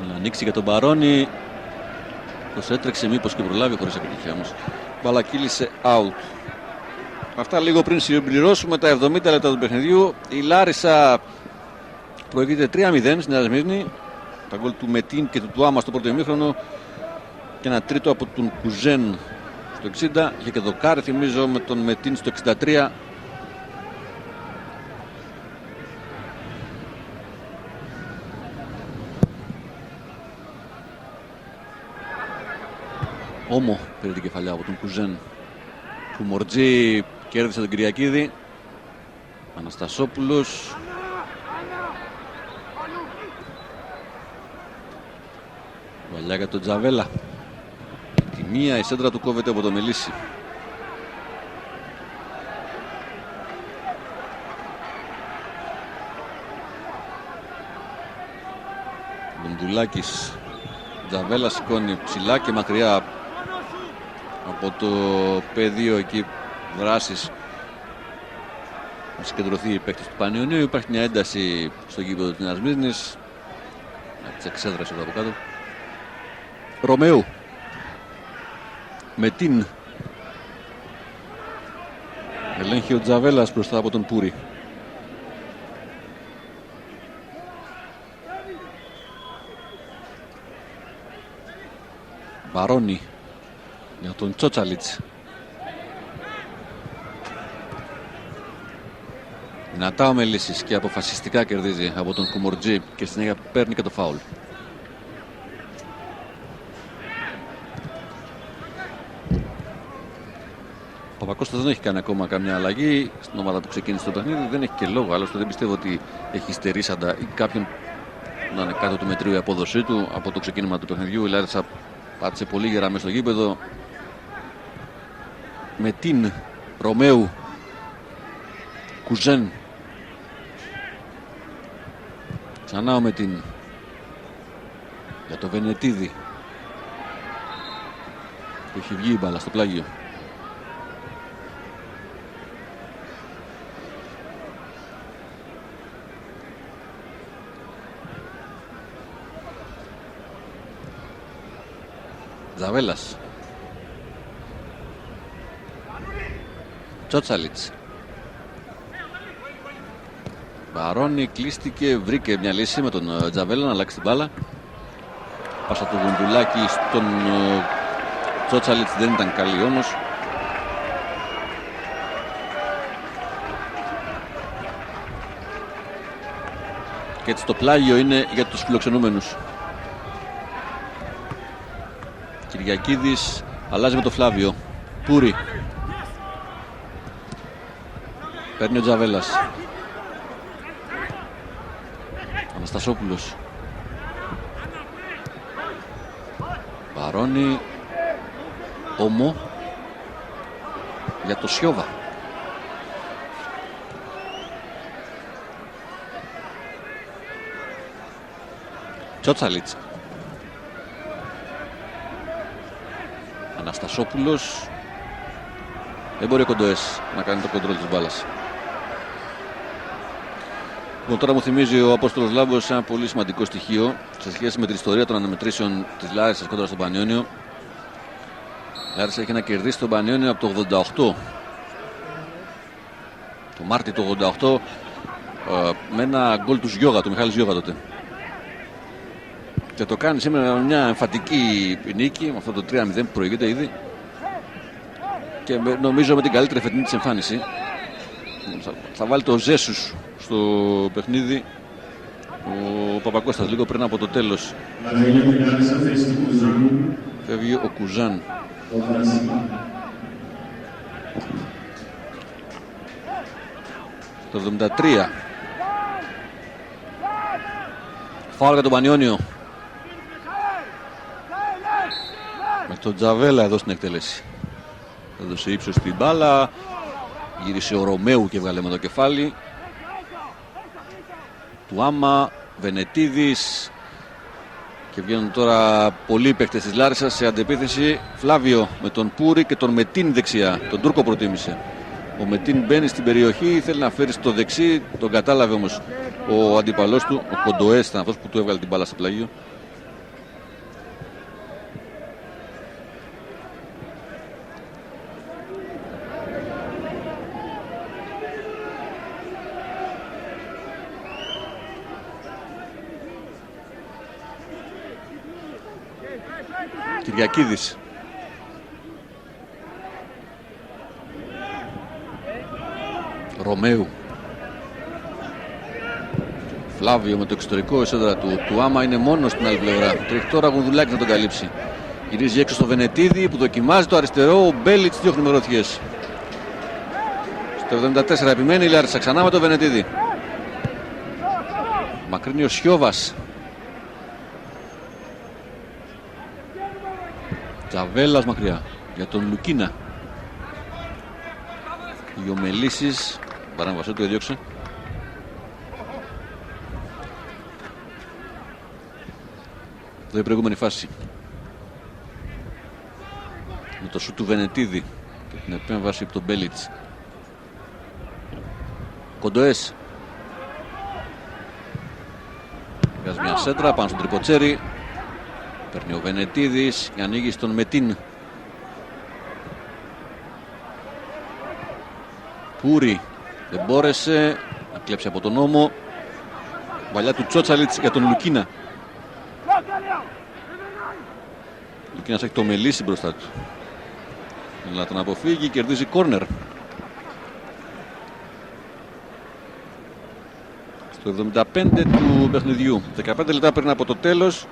Να ανοίξει για τον Μπαρόνι. Πως έτρεξε μήπως και προλάβει χωρίς επιτυχία όμως. Μπάλα κύλησε out. Αυτά λίγο πριν συμπληρώσουμε τα 70 λεπτά του παιχνιδιού. Η Λάρισα προηγείται 3-0 στην Νέα Σμύρνη. Τα γκολ του Μετίν και του Τουάμα στο πρώτο ημίχρονο. Και ένα τρίτο από τον Κουζέν στο 60. Είχε και δοκάρι θυμίζω με τον Μετίν στο 63. Όμο πήρε την κεφαλιά από τον Κουζέν. Κουμορτζή κέρδισε τον Κυριακίδη. Αναστασόπουλος. Βαλιά για τον Τζαβέλα. Τη μία η σέντρα του κόβεται από το Μελίσι. Μποντουλάκης. Τζαβέλα σηκώνει ψηλά και μακριά από το πεδίο εκεί δράσης. Να συγκεντρωθεί η παίκτης του Πανιωνίου. Υπάρχει μια ένταση στο γήπεδο της Νέας Σμύρνης. Τις εξέδρασε εδώ από κάτω. Ρωμαίου. Μετίν. Ελέγχει ο Τζαβέλας μπροστά από τον Πούρη. Μπαρόνι για τον Τσότσαλιτς. Δυνατά ο Μελίσης και αποφασιστικά κερδίζει από τον Κουμορτζή και στην συνέχεια παίρνει και το φάουλ. Ο Παπακώστας δεν έχει κάνει ακόμα καμιά αλλαγή στην ομάδα που ξεκίνησε το παιχνίδι. Δεν έχει και λόγο, άλλωστε δεν πιστεύω ότι έχει στερήσαντα ή κάποιον να είναι κάτω του μετρίου η απόδοσή του από το ξεκίνημα του παιχνιδιού. Η Λάρισα πάτησε πολύ γερά μέσα στο γήπεδο. Μετίν, Ρωμαίου, Κουζέν. Ξανά ο Μετίν για το Βενετίδη που έχει βγει η μπάλα στο πλάγιο. Ζαβέλας. Τσότσαλιτς. Μπαρόνι κλείστηκε, βρήκε μια λύση με τον Τζαβέλα να αλλάξει την μπάλα. Πάσα του Γουντουλάκη στον Τσότσαλιτς δεν ήταν καλή όμως. Και έτσι το πλάγιο είναι για τους φιλοξενούμενους. Κυριακίδης αλλάζει με το Φλάβιο. Πούρη. Παίρνει ο Τζαβέλας. Αναστασόπουλος. Μπαρόνι. Όμο για το Σιώβα. Τσότσαλιτς. Αναστασόπουλος. Δεν μπορεί ο Κοντοές να κάνει το κοντρόλ της μπάλας. Λοιπόν, τώρα μου θυμίζει ο Απόστολος Λάμπος ένα πολύ σημαντικό στοιχείο σε σχέση με την ιστορία των αναμετρήσεων της Λάρισσας κόντρα στον Πανιόνιο. Η Λάρισσα έχει να κερδίσει τον Πανιόνιο από το 88. Το Μάρτιο του 88 με ένα γκολ του Γιώγα, του Μιχάλη Γιώγα τότε. Και το κάνει σήμερα με μια εμφαντική νίκη, με αυτό το 3-0 που προηγείται ήδη. Και νομίζω με την καλύτερη φετινή της εμφάνιση. Θα βάλει το Ζέσους στο παιχνίδι ο Παπακώστας λίγο πριν από το τέλος. Φεύγει ο Κουζάν. Το 73. Φάουλ για τον Πανιόνιο. Με τον Τζαβέλα εδώ στην εκτέλεση. Έδωσε ύψος στην μπάλα. Γύρισε ο Ρωμαίου και βγάλε με το κεφάλι. Τουάμα, Βενετίδης. Και βγαίνουν τώρα πολλοί παίκτες της Λάρισσας σε αντεπίθεση. Φλάβιο με τον Πούρη και τον Μετίν δεξιά. Τον Τούρκο προτίμησε. Ο Μετίν μπαίνει στην περιοχή, θέλει να φέρει στο δεξί. Τον κατάλαβε όμως ο αντίπαλός του. Ο Κοντοές ήταν αυτός που του έβγαλε την μπάλα στο πλάγιο. Κυριακίδης. Ρωμαίου. Φλάβιο με το εξωτερικό εσέντρα του. Του Άμα είναι μόνο στην άλλη πλευρά. Τρέχει τώρα Γουνδουλάκης να τον καλύψει. Γυρίζει έξω στο Βενετίδη που δοκιμάζει το αριστερό. Ο Μπέλιτς διώχνει με γροθιές. Στο 74 επιμένει η Λάρισα ξανά με το Βενετίδη. Μακρύνει ο Σιώβας. Τζαβέλας μακριά για τον Λουκίνα. Ιωμελίσης. Παράμβασέ του έδιωξε. Εδώ η προηγούμενη φάση. Με το σουτ του Βενετίδη και την επέμβαση από τον Μπέλιτς. Κοντοές. Βγάζει μια σέντρα πάνω στον Τρικοτσέρι. Παίρνει ο Βενετίδης και ανοίγει στον Μετίν. Πούρι δεν μπόρεσε να κλέψει από τον ώμο. Βαλιά του Τσότσαλιτς για τον Λουκίνα. Ο Λουκίνας έχει το Μελίσι μπροστά του. Να τον αποφύγει, κερδίζει κόρνερ. Στο 75 του παιχνιδιού. 15 λεπτά πριν από το τέλος.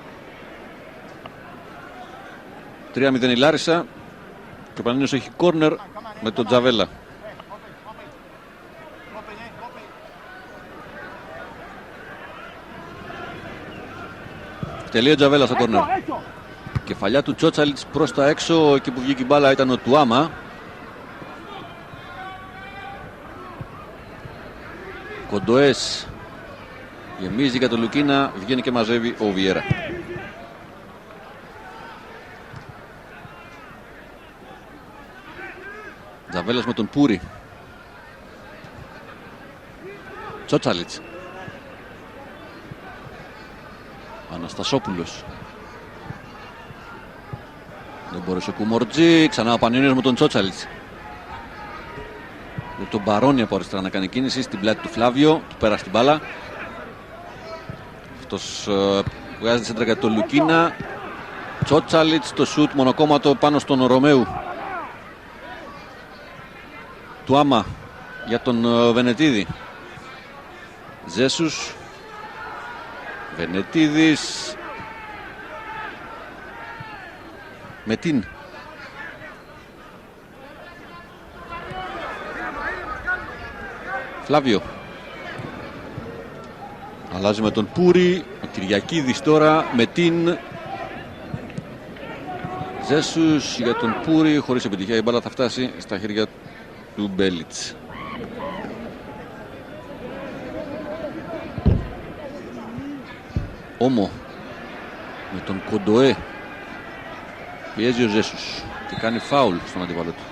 3-0 η Λάρισα. Και ο Παναθηναϊκός έχει κόρνερ με τον Τζαβέλα. Τελεία Τζαβέλα στο κόρνερ. Κεφαλιά του Τσότσαλιτς προς τα έξω. Εκεί που βγήκε η μπάλα ήταν ο Τουάμα. Κοντοές γεμίζει για τον Λουκίνα. Βγαίνει και μαζεύει ο Βιέρα. Τζαβέλας με τον Πούρι. Τσότσαλιτς. Αναστασόπουλος. Δεν μπόρεσε ο Κουμορτζή. Ξανά ο Πανιόνιος με τον Τσότσαλιτς. Με τον Μπαρόνι από αριστερά να κάνει κίνηση. Στην πλάτη του Φλάβιο. Του πέρασε την μπάλα. Αυτός βγάζει τη σέντρα για τον Λουκίνα. Τσότσαλιτς. Το σουτ μονοκόμματο πάνω στον Ρωμαίου. Του Άμα για τον Βενετίδη. Ζέσους. Βενετίδης. Μετίν. Φλάβιο. Αλλάζει με τον Πούρι. Ο Κυριακίδης τώρα. Μετίν. Ζέσους για τον Πούρι. Χωρίς επιτυχία η μπάλα θα φτάσει στα χέρια του Μπέλιτς. Όμο με τον Κοντοέ. Πιέζει ο Ζέσους και κάνει φάουλ στον αντίπαλο του.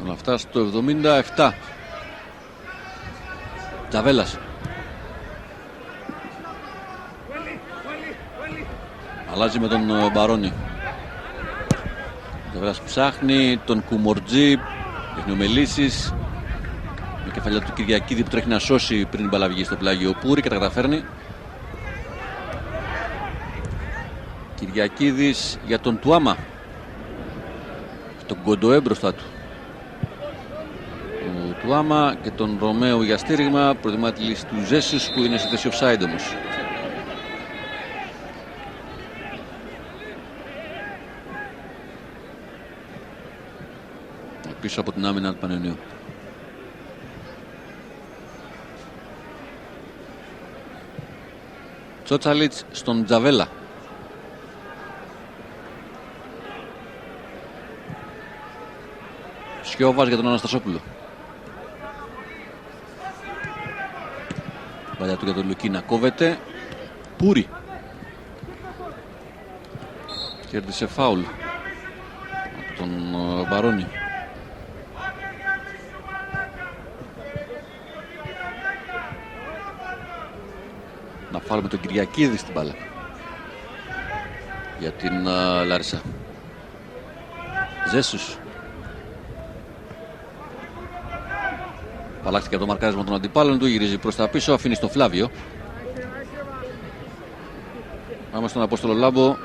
Όλα αυτά στο 77. Τζαβέλας. Αλλάζει με τον Μπαρόνι. Τζαβέλας ψάχνει τον Κουμορτζή. Δείχνει ο Μελίσης. Με κεφαλιά του Κυριακίδη που τρέχει να σώσει πριν η μπάλα βγει στο πλάγιο Πούρι και τα καταφέρνει. Κυριακίδης για τον Τουάμα. Τον Κοντοέ μπροστά του. Ο Τουάμα και τον Ρωμαίο για στήριγμα. Προτιμά τη λύση του Ζέσους που είναι σε θέση offside όμως. Πίσω από την άμυνα του Πανιωνίου. Τσότσαλιτς στον Τζαβέλα. Σιώβας για τον Αναστασόπουλο. Παλιά του για τον Λουκίνα. Κόβεται. Πούρι. Κέρδισε φάουλ από τον Μπαρόνι. Να φάλουμε τον Κυριακίδη στην μπάλα. για την Λάρισα. Ζέσους. Παλάχτηκε από το μαρκάρισμα των αντιπάλων του, γυρίζει προς τα πίσω, αφήνει στο Φλάβιο. Πάμε στον Απόστολο Λάμπο.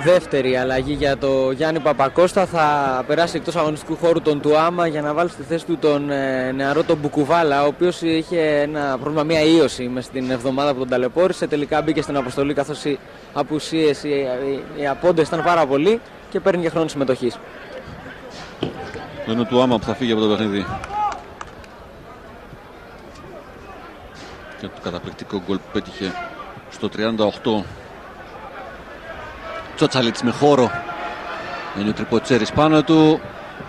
Δεύτερη αλλαγή για το Γιάννη Παπακώστα. Θα περάσει εκτός αγωνιστικού χώρου τον Τουάμα για να βάλει στη θέση του τον νεαρό τον Μπουκουβάλα, ο οποίος είχε ένα πρόβλημα, μια ίωση μες στην εβδομάδα που τον ταλαιπώρησε. Τελικά μπήκε στην αποστολή καθώς οι απουσίες, οι απόντες ήταν πάρα πολλοί και παίρνει και χρόνο συμμετοχής. Το είναι ο Τουάμα που θα φύγει από το παιχνίδι. Και το καταπληκτικό γκολ που πέτυχε στο 38. Τσότσαλιτς με χώρο. Είναι ο Τριποτσέρης πάνω του.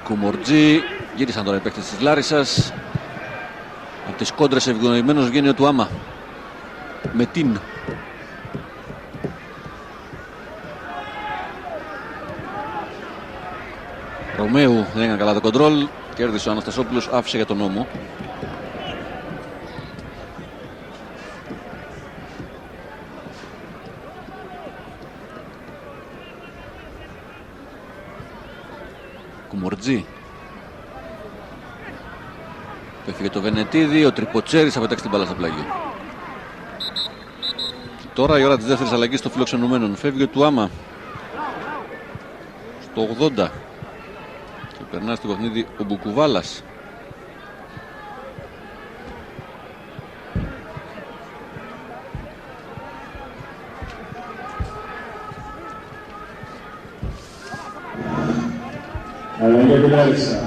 Κουμορτζή. Γύρισαν τώρα οι παίκτες της Λάρισσας. Από τις κόντρες ευγνωμένος βγαίνει ο Τουάμα. Με την. Ρωμαίου δεν έκανε καλά το κοντρόλ. Κέρδισε ο Αναστασόπουλος, άφησε για τον νόμο. Κουμορτζή. Έφυγε το Βενετίδη, ο Τριποτσέρης θα πετάξει την μπάλα στο πλάγιο. Τώρα η ώρα της δεύτερης αλλαγής των φιλοξενουμένων. Φεύγει ο Τουάμα στο 80 και περνά στο παιχνίδι ο Μπουκουβάλας.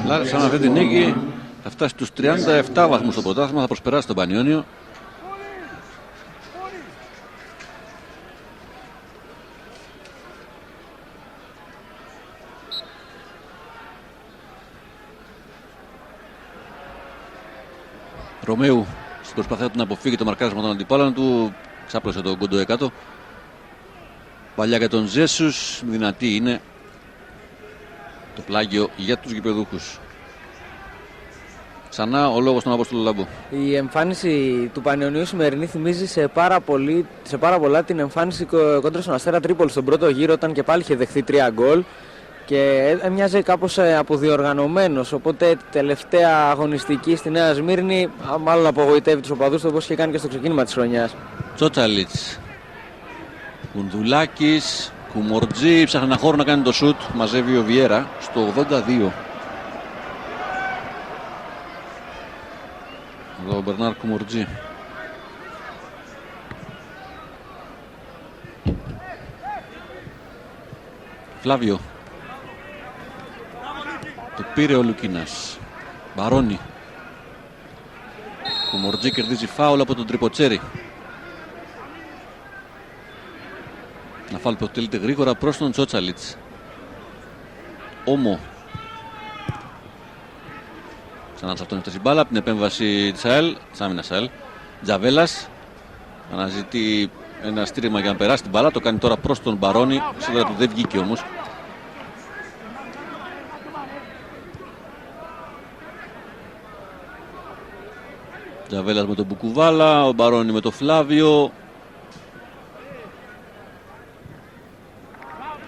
Λάρισα με αυτή την νίκη θα φτάσει στους 37 βαθμούς στο πρωτάθλημα, θα προσπεράσει τον Πανιόνιο. Ρωμαίου στην προσπάθειά του να αποφύγει το μαρκάρισμα των αντιπάλων του, ξάπλωσε τον Κοντοέ κάτω. Παλιά για τον Ζέσους, δυνατή είναι το πλάγιο για τους γηπεδούχους. Ξανά ο λόγος στον Απόστολο Λάμπο. Η εμφάνιση του Πανιωνίου σημερινή θυμίζει σε πάρα πολλά την εμφάνιση κόντρα στον Αστέρα Τρίπολη στον πρώτο γύρο, όταν και πάλι είχε δεχθεί 3 γκολ και έμοιαζε κάπως αποδιοργανωμένος. Οπότε τελευταία αγωνιστική στη Νέα Σμύρνη μάλλον απογοητεύει τους οπαδούς του, όπως είχε κάνει και στο ξεκίνημα της χρονιάς. Τσότσαλιτς, Κουνδουλάκης, Κουμορτζή, ψάχνει ένα χώρο να κάνει το σουτ, μαζεύει ο Βιέρα στο 82. Εδώ ο Μπερνάρ Κουμορτζή. Φλάβιο. Το πήρε ο Λουκίνας. Μπαρόνι. Κουμορτζή κερδίζει φάουλ από τον Τριποτσέρη. Να φάουλ που εκτελείται γρήγορα προς τον Τσότσαλιτς. Όμο. Ξανά σε αυτόν έφτασε η μπάλα από την επέμβαση της ΑΕΛ, της άμυνας ΑΕΛ. Τζαβέλας αναζητεί ένα στήριγμα για να περάσει την μπάλα. Το κάνει τώρα προς τον Μπαρόνι. Σίγουρα του δεν βγήκε όμως. Τζαβέλας με τον Μπουκουβάλα, ο Μπαρόνι με τον Φλάβιο.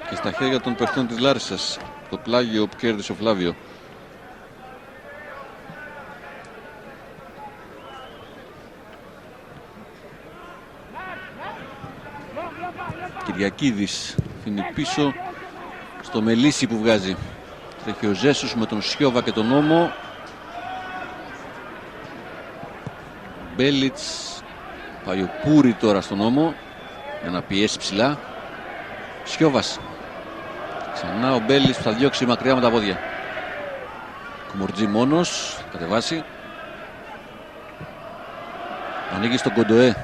Και στα χέρια των παιχτών της Λάρισσας το πλάγιο που κέρδισε ο Φλάβιο. Κυριακίδης αφήνει πίσω στο Μελίσι που βγάζει. Τρέχει ο Ζέσους με τον Σιώβα και τον Όμο. Μπέλιτς, πάει ο Πούρη τώρα στον Όμο για να πιέσει ψηλά. Σιώβας. Ξανά ο Μπέλιτς που θα διώξει μακριά με τα πόδια. Κουμορτζή μόνος, κατεβάσει. Ανοίγει στον Κοντοέ.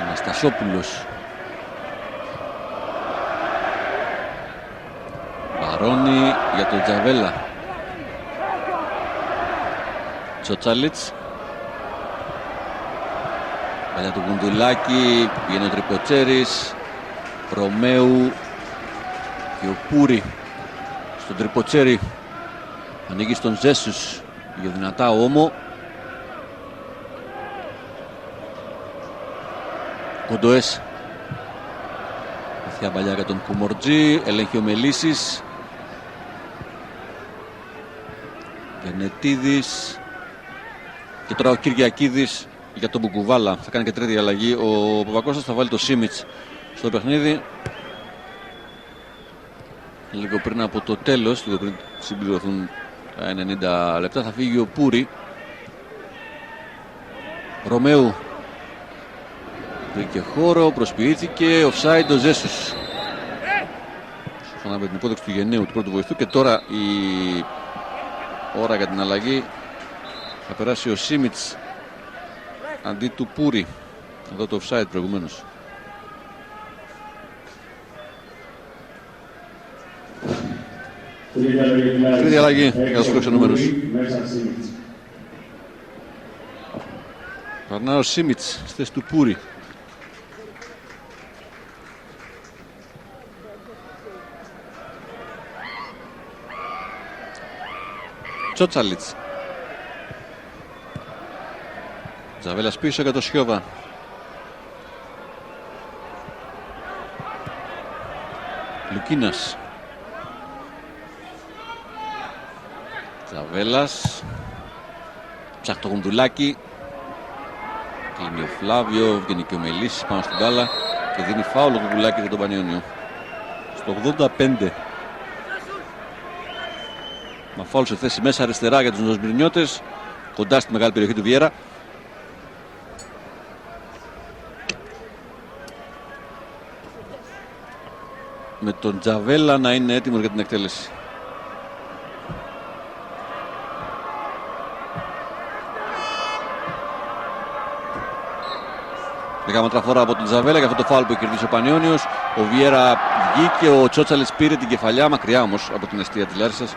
Αναστασόπουλος. Μπαρόνι για τον Τζαβέλα. Τσότσαλιτς. Παλιά του Γουντουλάκη, πήγαινε ο Τριποτσέρης. Ρωμαίου και ο Πούρη στον Τριποτσέρη. Ανοίγει στον Ζέσους για δυνατά ο Όμο. Κοντοές Βαθιά παλιά για τον Κουμορτζή. Ελέγχει ο Μελίσης. Βενετίδης. Και τώρα ο Κυριακίδης για τον Μπουκουβάλα. Θα κάνει και τρίτη αλλαγή. Ο Παπακώστας θα βάλει το Σίμιτς στο παιχνίδι. Λίγο πριν από το τέλος, λίγο πριν συμπληρωθούν τα 90 λεπτά, θα φύγει ο Πούρη. Ρωμαίου. Βρήκε χώρο, προσποιήθηκε. Offside ο Ζέσους. Σύμφωνα με την υπόδειξη του Γενναίου, του πρώτου βοηθού. Και τώρα η ώρα για την αλλαγή. Θα περάσει ο Σίμιτς αντί του Πούρη. Εδώ το offside προηγουμένως. Τρίτη αλλαγή για τους φιλοξενούμενους. Περνάει ο Σίμιτς στη θέση του Πούρη. Τσότσαλιτς. Τζαβέλας πίσω για το Σιώβα. Λουκίνας. Τζαβέλας. Ψάχνει το Γουνδουλάκι. Κλείνει ο Φλάβιο. Βγαίνει και ο Μελίσης πάνω στην μπάλα. Και δίνει φάουλο το Γουνδουλάκι για τον Πανιόνιο. Στο 85. Μα φάουλ σε θέση μέσα αριστερά για τους Νοσμπρινιώτες. Κοντά στη μεγάλη περιοχή του Βιέρα. Με τον Τζαβέλα να είναι έτοιμος για την εκτέλεση. Λίγα μετραφορά από τον Τζαβέλα για αυτό το φάουλ που κερδίσει ο Πανιόνιος. Ο Βιέρα βγήκε, ο Τσότσαλετς πήρε την κεφαλιά, μακριά όμως από την εστία της Λάρισσας.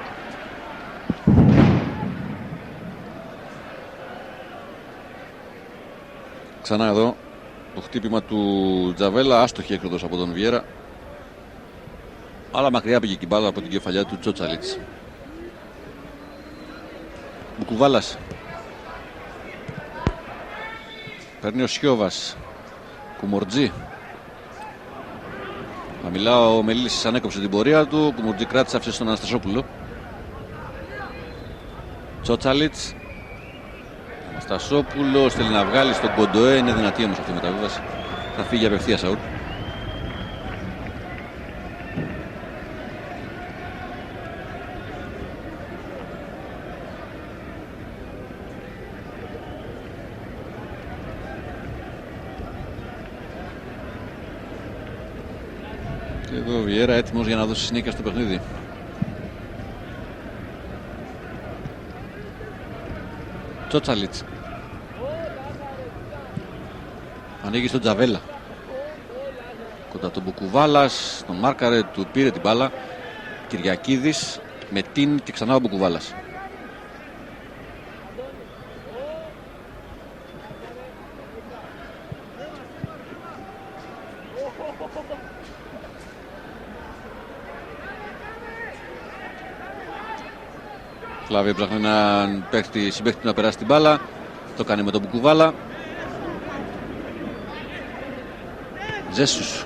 Ξανά εδώ το χτύπημα του Τζαβέλα, άστοχη έκδοση από τον Βιέρα. Αλλά μακριά πήγε η μπάλα από την κεφαλιά του Τσότσαλιτς. Μπουκουβάλας. Παίρνει ο Σιώβας. Κουμορτζή. Χαμηλά ο Μελίσης ανέκοψε την πορεία του. Κουμορτζή κράτησε, άφησε στον Αναστασόπουλο. Τσότσαλιτς. Αναστασόπουλο θέλει να βγάλει στον Κοντοέ. Είναι δυνατή όμως αυτή η μεταβίβαση. Θα φύγει απευθείας out. Και εδώ ο Βιέρα έτοιμος για να δώσει συνέχεια στο παιχνίδι. Τσότσαλιτς. Ανοίγει στον Τζαβέλα. Κοντά τον Μπουκουβάλας, τον μάρκαρε, του πήρε την μπάλα. Κυριακίδης με την και ξανά ο Μπουκουβάλας. Φλάβιο ψάχνει έναν συμπαίχτη να περάσει την μπάλα. Το κάνει με τον Μπουκουβάλα. Ζέσους.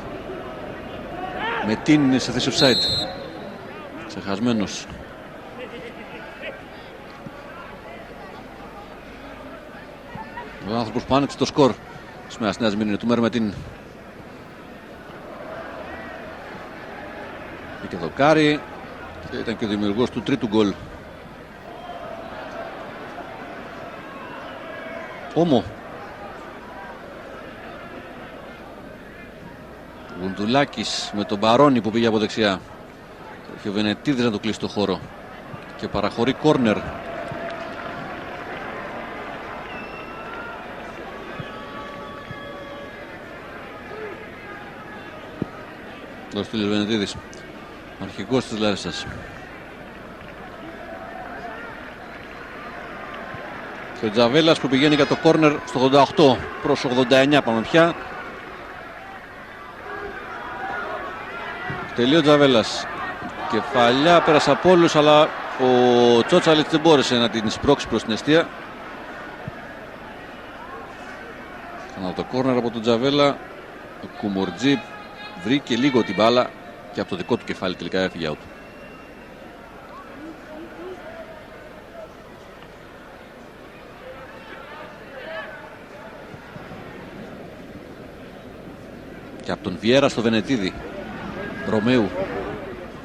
Με την σε θέση offside. Ξεχασμένος. Ο άνθρωπος που άνοιξε το σκορ της Νέας Μύρνη, του Μερμετίν. Είχε δοκάρι και ήταν και ο δημιουργός του τρίτου γκολ. Όμο. Γουντουλάκης με τον Μπαρόνι που πήγε από δεξιά. Και ο Βενετίδης να του κλείσει το χώρο. Και παραχωρεί κόρνερ. Το στείλει ο Βενετίδης, αρχηγός της Λάρισσας. Και ο Τζαβέλας που πηγαίνει για το κόρνερ στο 88 προς 89 πάμε πια. Τελείω ο Τζαβέλας. Κεφαλιά πέρασε από όλους, αλλά ο Τσότσαλιτς δεν μπόρεσε να την σπρώξει προς την εστία. Ξανά το κόρνερ από τον Τζαβέλα. Ο Κουμορτζή βρήκε λίγο την μπάλα και από το δικό του κεφάλι τελικά έφυγε out. Και από τον Βιέρα στο Βενετίδη. Ρωμαίου.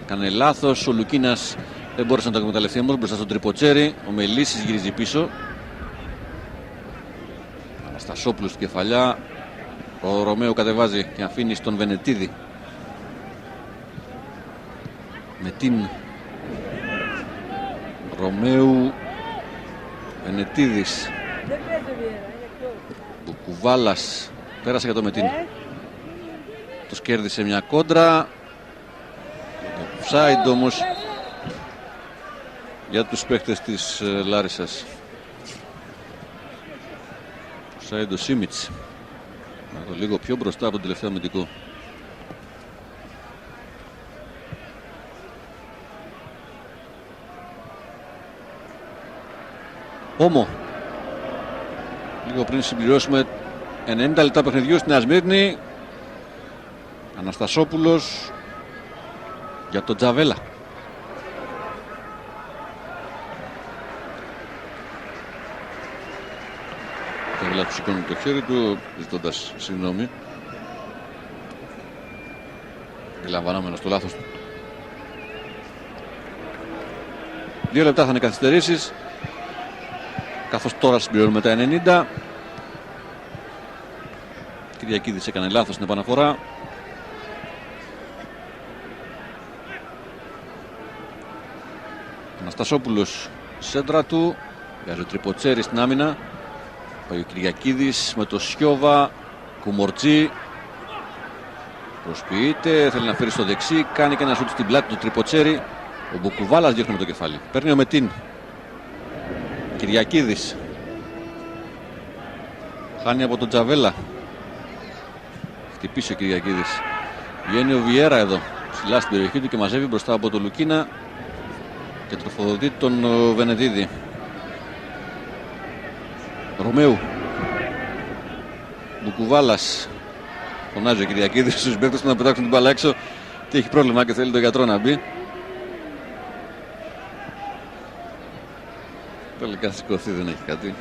Έκανε λάθος. Ο Λουκίνας δεν μπόρεσε να το εκμεταλλευτεί όμως μπροστά στον Τριποτσέρη. Ο Μελίσης γυρίζει πίσω. Αναστασόπουλος στην κεφαλιά. Ο Ρωμαίου κατεβάζει και αφήνει στον Βενετίδη. Με την Ρωμαίου, Βενετίδης. Μπουκουβάλας πέρασε για το Μετίν. Τους κέρδισε μια κόντρα. Offside όμως για τους παίκτες της Λάρισσας. Offside ο Σίμιτς. Το λίγο πιο μπροστά από τον τελευταίο αμυντικό. Όμο. Λίγο πριν συμπληρώσουμε 90 λεπτά παιχνιδιού στην Ασμύρνη. Αναστασόπουλος για τον Τζαβέλα. Τζαβέλα του σηκώνει το χέρι του ζητώντας συγγνώμη. Αντιλαμβανόμενος το λάθος του. 2 λεπτά θα είναι καθυστερήσεις, καθώς τώρα συμπληρώνουμε τα 90. Κυριακίδης έκανε λάθος στην επαναφορά. Αναστασόπουλος σέντρα του. Βγάζει ο Τριποτσέρη στην άμυνα. Πάει ο Κυριακίδης με το Σιώβα. Κουμορτζή. Προσποιείται. Θέλει να φέρει στο δεξί. Κάνει και ένα σούτ στην πλάτη του Τριποτσέρη. Ο Μπουκουβάλας διώχνει με το κεφάλι. Παίρνει ο Μετίν. Κυριακίδης. Χάνει από τον Τζαβέλα. Χτυπήσει ο Κυριακίδης. Βγαίνει ο Βιέρα εδώ. Ψηλά στην περιοχή του και μαζεύει μπροστά από τον Λουκίνα. Και τροφοδοτεί τον Βενετίδη. Ρωμαίου. Μπουκουβάλας. Φωνάζει ο Κυριακίδης στους παίκτες του να πετάξουν την μπάλα έξω και έχει πρόβλημα και θέλει τον γιατρό να μπει. Τελικά σηκωθεί, δεν έχει κάτι.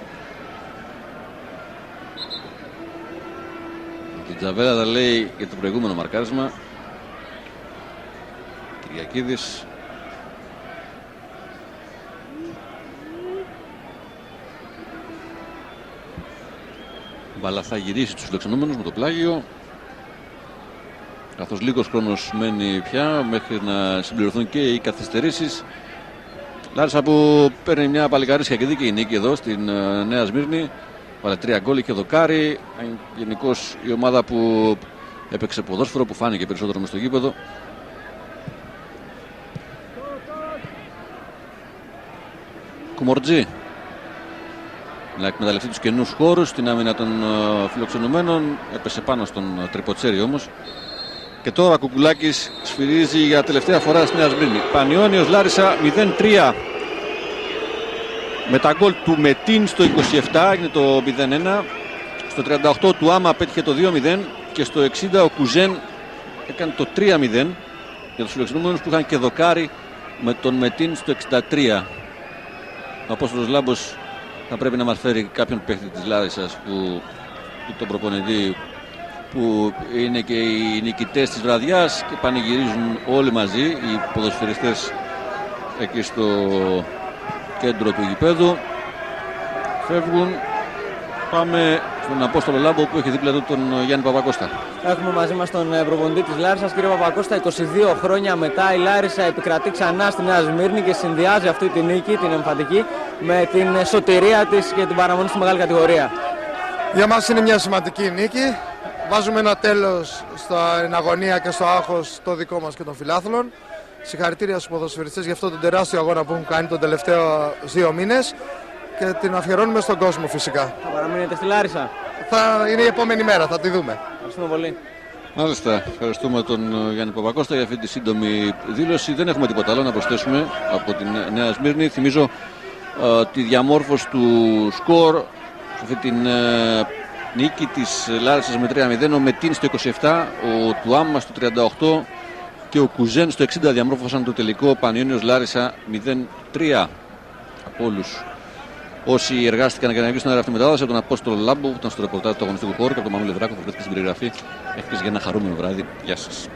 Και Τζαβέλα τα λέει για το προηγούμενο μαρκάρισμα. Κυριακίδης. Μπαλά θα γυρίσει τους φιλοξενούμενους με το πλάγιο, καθώς λίγος χρόνος μένει πια μέχρι να συμπληρωθούν και οι καθυστερήσεις. Λάρισα που παίρνει μια παλικαρίσια και δίκαιη νίκη εδώ στην Νέα Σμύρνη. Βάλε 3 γκόλ, είχε δοκάρι. Γενικώς η ομάδα που έπαιξε ποδόσφαιρο, που φάνηκε περισσότερο μες στο γήπεδο. Κουμορτζή να εκμεταλλευτεί τους καινούς χώρους στην άμυνα των φιλοξενουμένων. Έπεσε πάνω στον Τριποτσέρη όμως. Και τώρα Κουκουλάκης σφυρίζει για τελευταία φορά στη Νέα Σμύρνη. Πανιώνιος Λάρισα 0-3. Με τα γκολ του Μετίν στο 27 έγινε το 0-1. Στο 38 του Άμα πέτυχε το 2-0. Και στο 60 ο Κουζέν έκανε το 3-0 για τους φιλοξενούμενους που είχαν και δοκάρι με τον Μετίν στο 63. Ο Απόστολος Λάμπος θα πρέπει να μας φέρει κάποιον παίκτη της Λάρισσας που τον προπονητή, που είναι και οι νικητές της βραδιάς και πανηγυρίζουν όλοι μαζί οι ποδοσφαιριστές εκεί στο κέντρο του γηπέδου. Φεύγουν. Πάμε στον Απόστολο Λάμπο που έχει δίπλα του τον Γιάννη Παπακώστα. Έχουμε μαζί μας τον προπονητή της Λάρισσας, κύριο Παπακώστα. 22 χρόνια μετά η Λάρισσα επικρατεί ξανά στη Νέα Σμύρνη και συνδυάζει αυτή τη νίκη, την εμφαντική, με την σωτηρία της και την παραμονή στη μεγάλη κατηγορία. Για μας είναι μια σημαντική νίκη. Βάζουμε ένα τέλος στην αγωνία και στο άγχος το δικό μας και των φιλάθλων. Συγχαρητήρια στους ποδοσφαιριστές για αυτό τον τεράστιο αγώνα που έχουν κάνει τον τελευταίο 2 μήνες και την αφιερώνουμε στον κόσμο φυσικά. Θα παραμείνετε στη Λάρισα? Είναι η επόμενη μέρα, θα τη δούμε. Ευχαριστούμε πολύ. Μάλιστα, ευχαριστούμε τον Γιάννη Παπακώστα για αυτή τη σύντομη δήλωση. Δεν έχουμε τίποτα άλλο να προσθέσουμε από την Νέα Σμύρνη. Θυμίζω τη διαμόρφωση του σκορ σε αυτή την νίκη της Λάρισσας με 3-0. Ο Μετίν στο 27, ο Τουάμα στο 38 και ο Κουζέν στο 60 διαμόρφωσαν το τελικό Πανιόνιος Λάρισα 0-3. Από όλους όσοι εργάστηκαν για να βγει στον αέρα αυτή μετάδοση, από τον Απόστολο Λάμπο που ήταν στο ρεπορτάζ του αγωνιστικού χώρου και από τον Μανώλη Βράκο που βρέθηκε στην περιγραφή. Εύχομαι για ένα χαρούμενο βράδυ. Γεια σας.